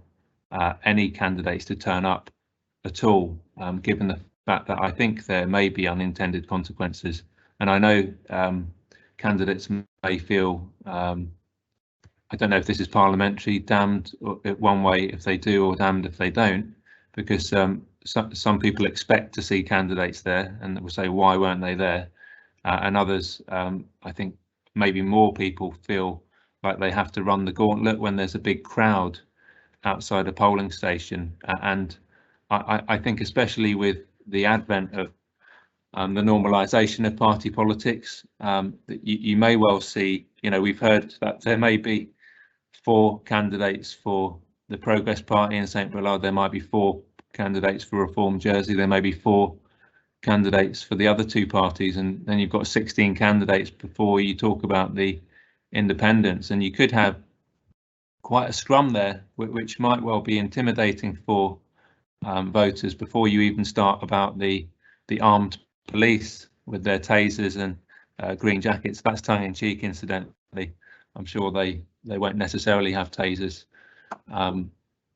any candidates to turn up at all, given the fact that I think there may be unintended consequences? And I know candidates may feel, I don't know if this is parliamentary, damned one way if they do or damned if they don't, because some people expect to see candidates there and will say, why weren't they there? And others, I think maybe more people feel like they have to run the gauntlet when there's a big crowd outside a polling station. And I think especially with the advent of the normalisation of party politics, that you may well see, we've heard that there may be 4 candidates for the Progress Party in St Brelard, there might be 4 candidates for Reform Jersey, there may be 4 candidates for the other 2 parties, and then you've got 16 candidates before you talk about the independents, and you could have quite a scrum there, which might well be intimidating for voters before you even start about the armed police with their tasers and green jackets. That's tongue-in-cheek, incidentally. I'm sure they won't necessarily have tasers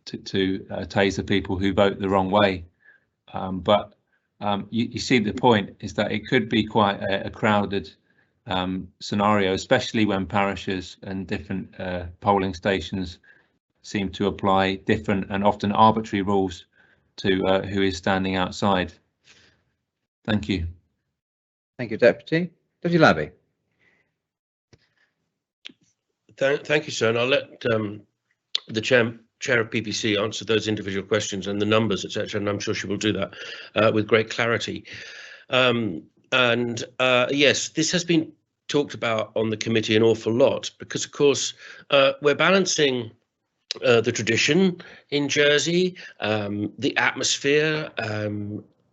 to taser people who vote the wrong way, but you see the point is that it could be quite a crowded scenario, especially when parishes and different polling stations seem to apply different and often arbitrary rules to who is standing outside. Thank you. Thank you, Deputy. Deputy Labby. Thank you, sir. And I'll let the chair chair of PPC answered those individual questions and the numbers, etc., and I'm sure she will do that with great clarity. Yes, this has been talked about on the committee an awful lot because, of course, we're balancing the tradition in Jersey, the atmosphere,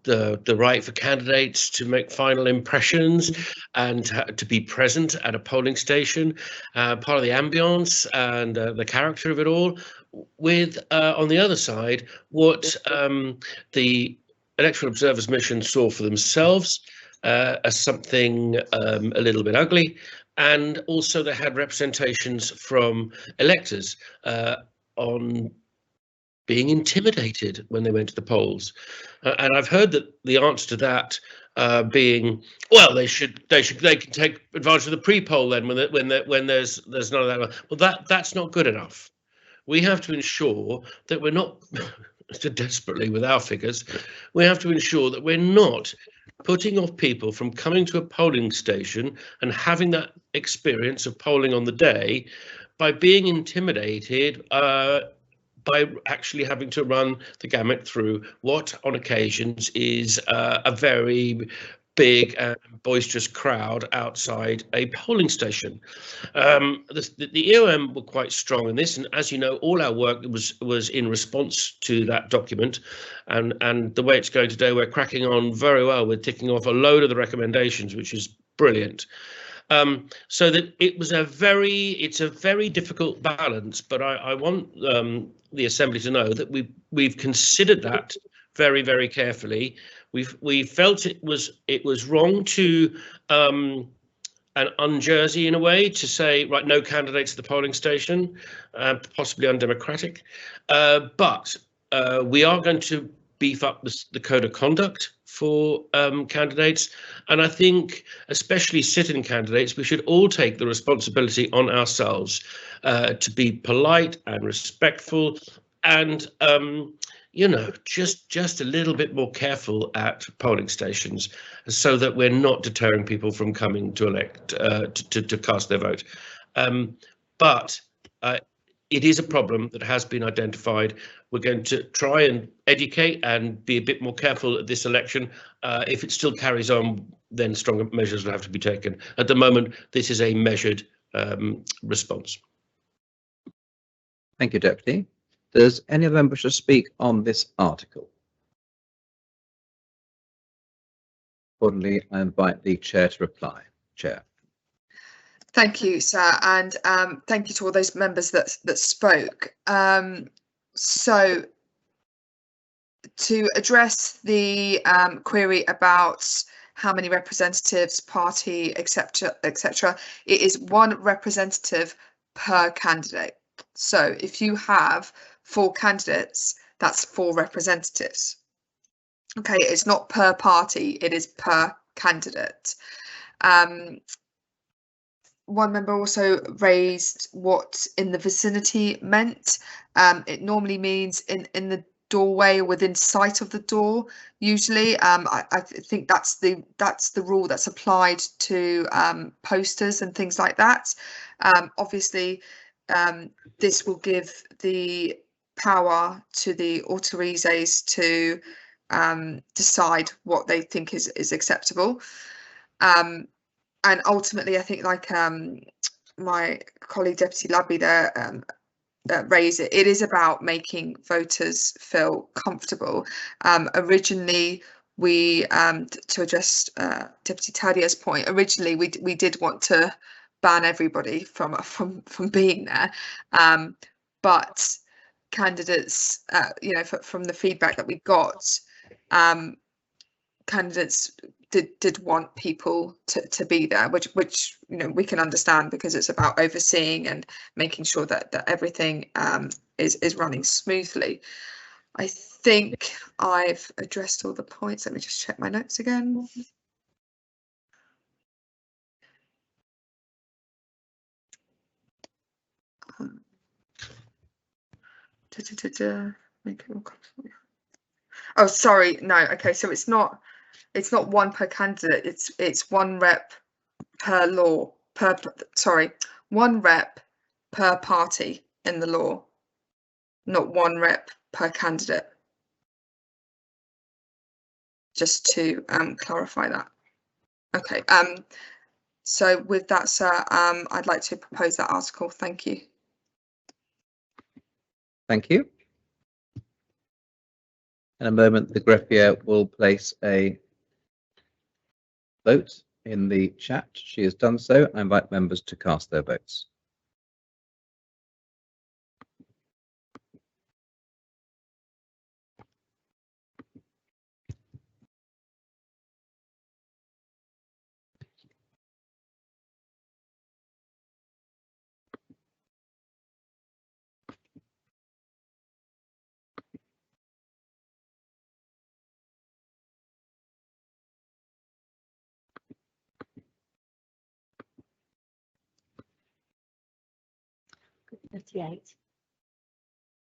the right for candidates to make final impressions and to be present at a polling station, part of the ambience and the character of it all, with, on the other side, what the Electoral Observers Mission saw for themselves as something a little bit ugly. And also they had representations from electors on being intimidated when they went to the polls. And I've heard that the answer to that being, well, they can take advantage of the pre-poll then when there's none of that. Well, that's not good enough. We have to ensure that we're not desperately with our figures. We have to ensure that we're not putting off people from coming to a polling station and having that experience of polling on the day by being intimidated by actually having to run the gamut through what on occasions is a very big and boisterous crowd outside a polling station. The EOM were quite strong in this, and as you know, all our work was in response to that document, and the way it's going today, we're cracking on very well with ticking off a load of the recommendations, which is brilliant. So that it's a very difficult balance, but I want the Assembly to know that we've considered that very, very carefully. We felt it was wrong to and un-Jersey in a way to say, right, no candidates at the polling station, possibly undemocratic, but we are going to beef up the code of conduct for candidates, and I think especially sit-in candidates, we should all take the responsibility on ourselves to be polite and respectful, and you know, just a little bit more careful at polling stations, so that we're not deterring people from coming to elect to cast their vote. But it is a problem that has been identified. We're going to try and educate and be a bit more careful at this election. If it still carries on, then stronger measures will have to be taken. At the moment, this is a measured response. Thank you, Deputy. Does any of them wish to speak on this article? Accordingly, I invite the Chair to reply. Chair. Thank you, sir, and thank you to all those members that spoke. So, to address the query about how many representatives, party, etc., it is one representative per candidate. So, if you have 4 candidates, that's 4 representatives. Okay, it's not per party, it is per candidate. One member also raised what in the vicinity meant. It normally means in the doorway or within sight of the door. Usually, I think that's the rule that's applied to posters and things like that. Obviously, this will give the power to the autorises to decide what they think is acceptable. And ultimately, I think, like my colleague Deputy Labby there raised it is about making voters feel comfortable. Originally, we to address Deputy Tadier's point, originally we did want to ban everybody from being there, but candidates, you know, from the feedback that we got, candidates did want people to be there, which you know we can understand, because it's about overseeing and making sure that everything is running smoothly. I think I've addressed all the points. Let me just check my notes again. Make it more comfortable. Oh, sorry, no. Okay, so it's not one per candidate. It's 1 rep per law one rep per party in the law. not 1 rep per candidate. Just to clarify that. Okay, so with that, sir, I'd like to propose that article. Thank you. Thank you. In a moment, the greffier will place a vote in the chat. She has done so. I invite members to cast their votes.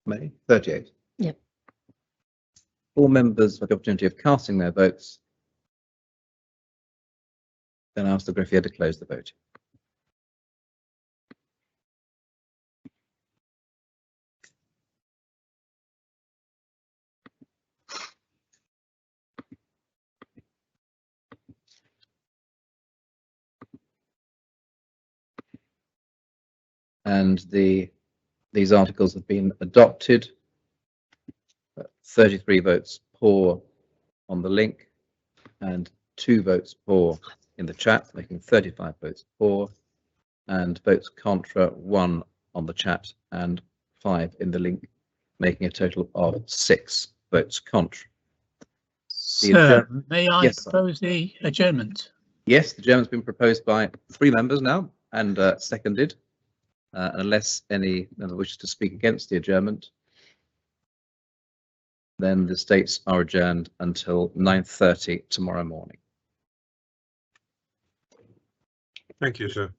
May 38. Yep. All members have the opportunity of casting their votes. Then ask the greffier to close the vote. And these articles have been adopted. 33 votes for on the link and 2 votes for in the chat, making 35 votes for, and votes contra 1 on the chat and 5 in the link, making a total of 6 votes contra. Sir, may I propose the adjournment? Yes, the adjournment's been proposed by 3 members now and seconded. Unless any member wishes to speak against the adjournment, then the states are adjourned until 9:30 tomorrow morning. Thank you, sir.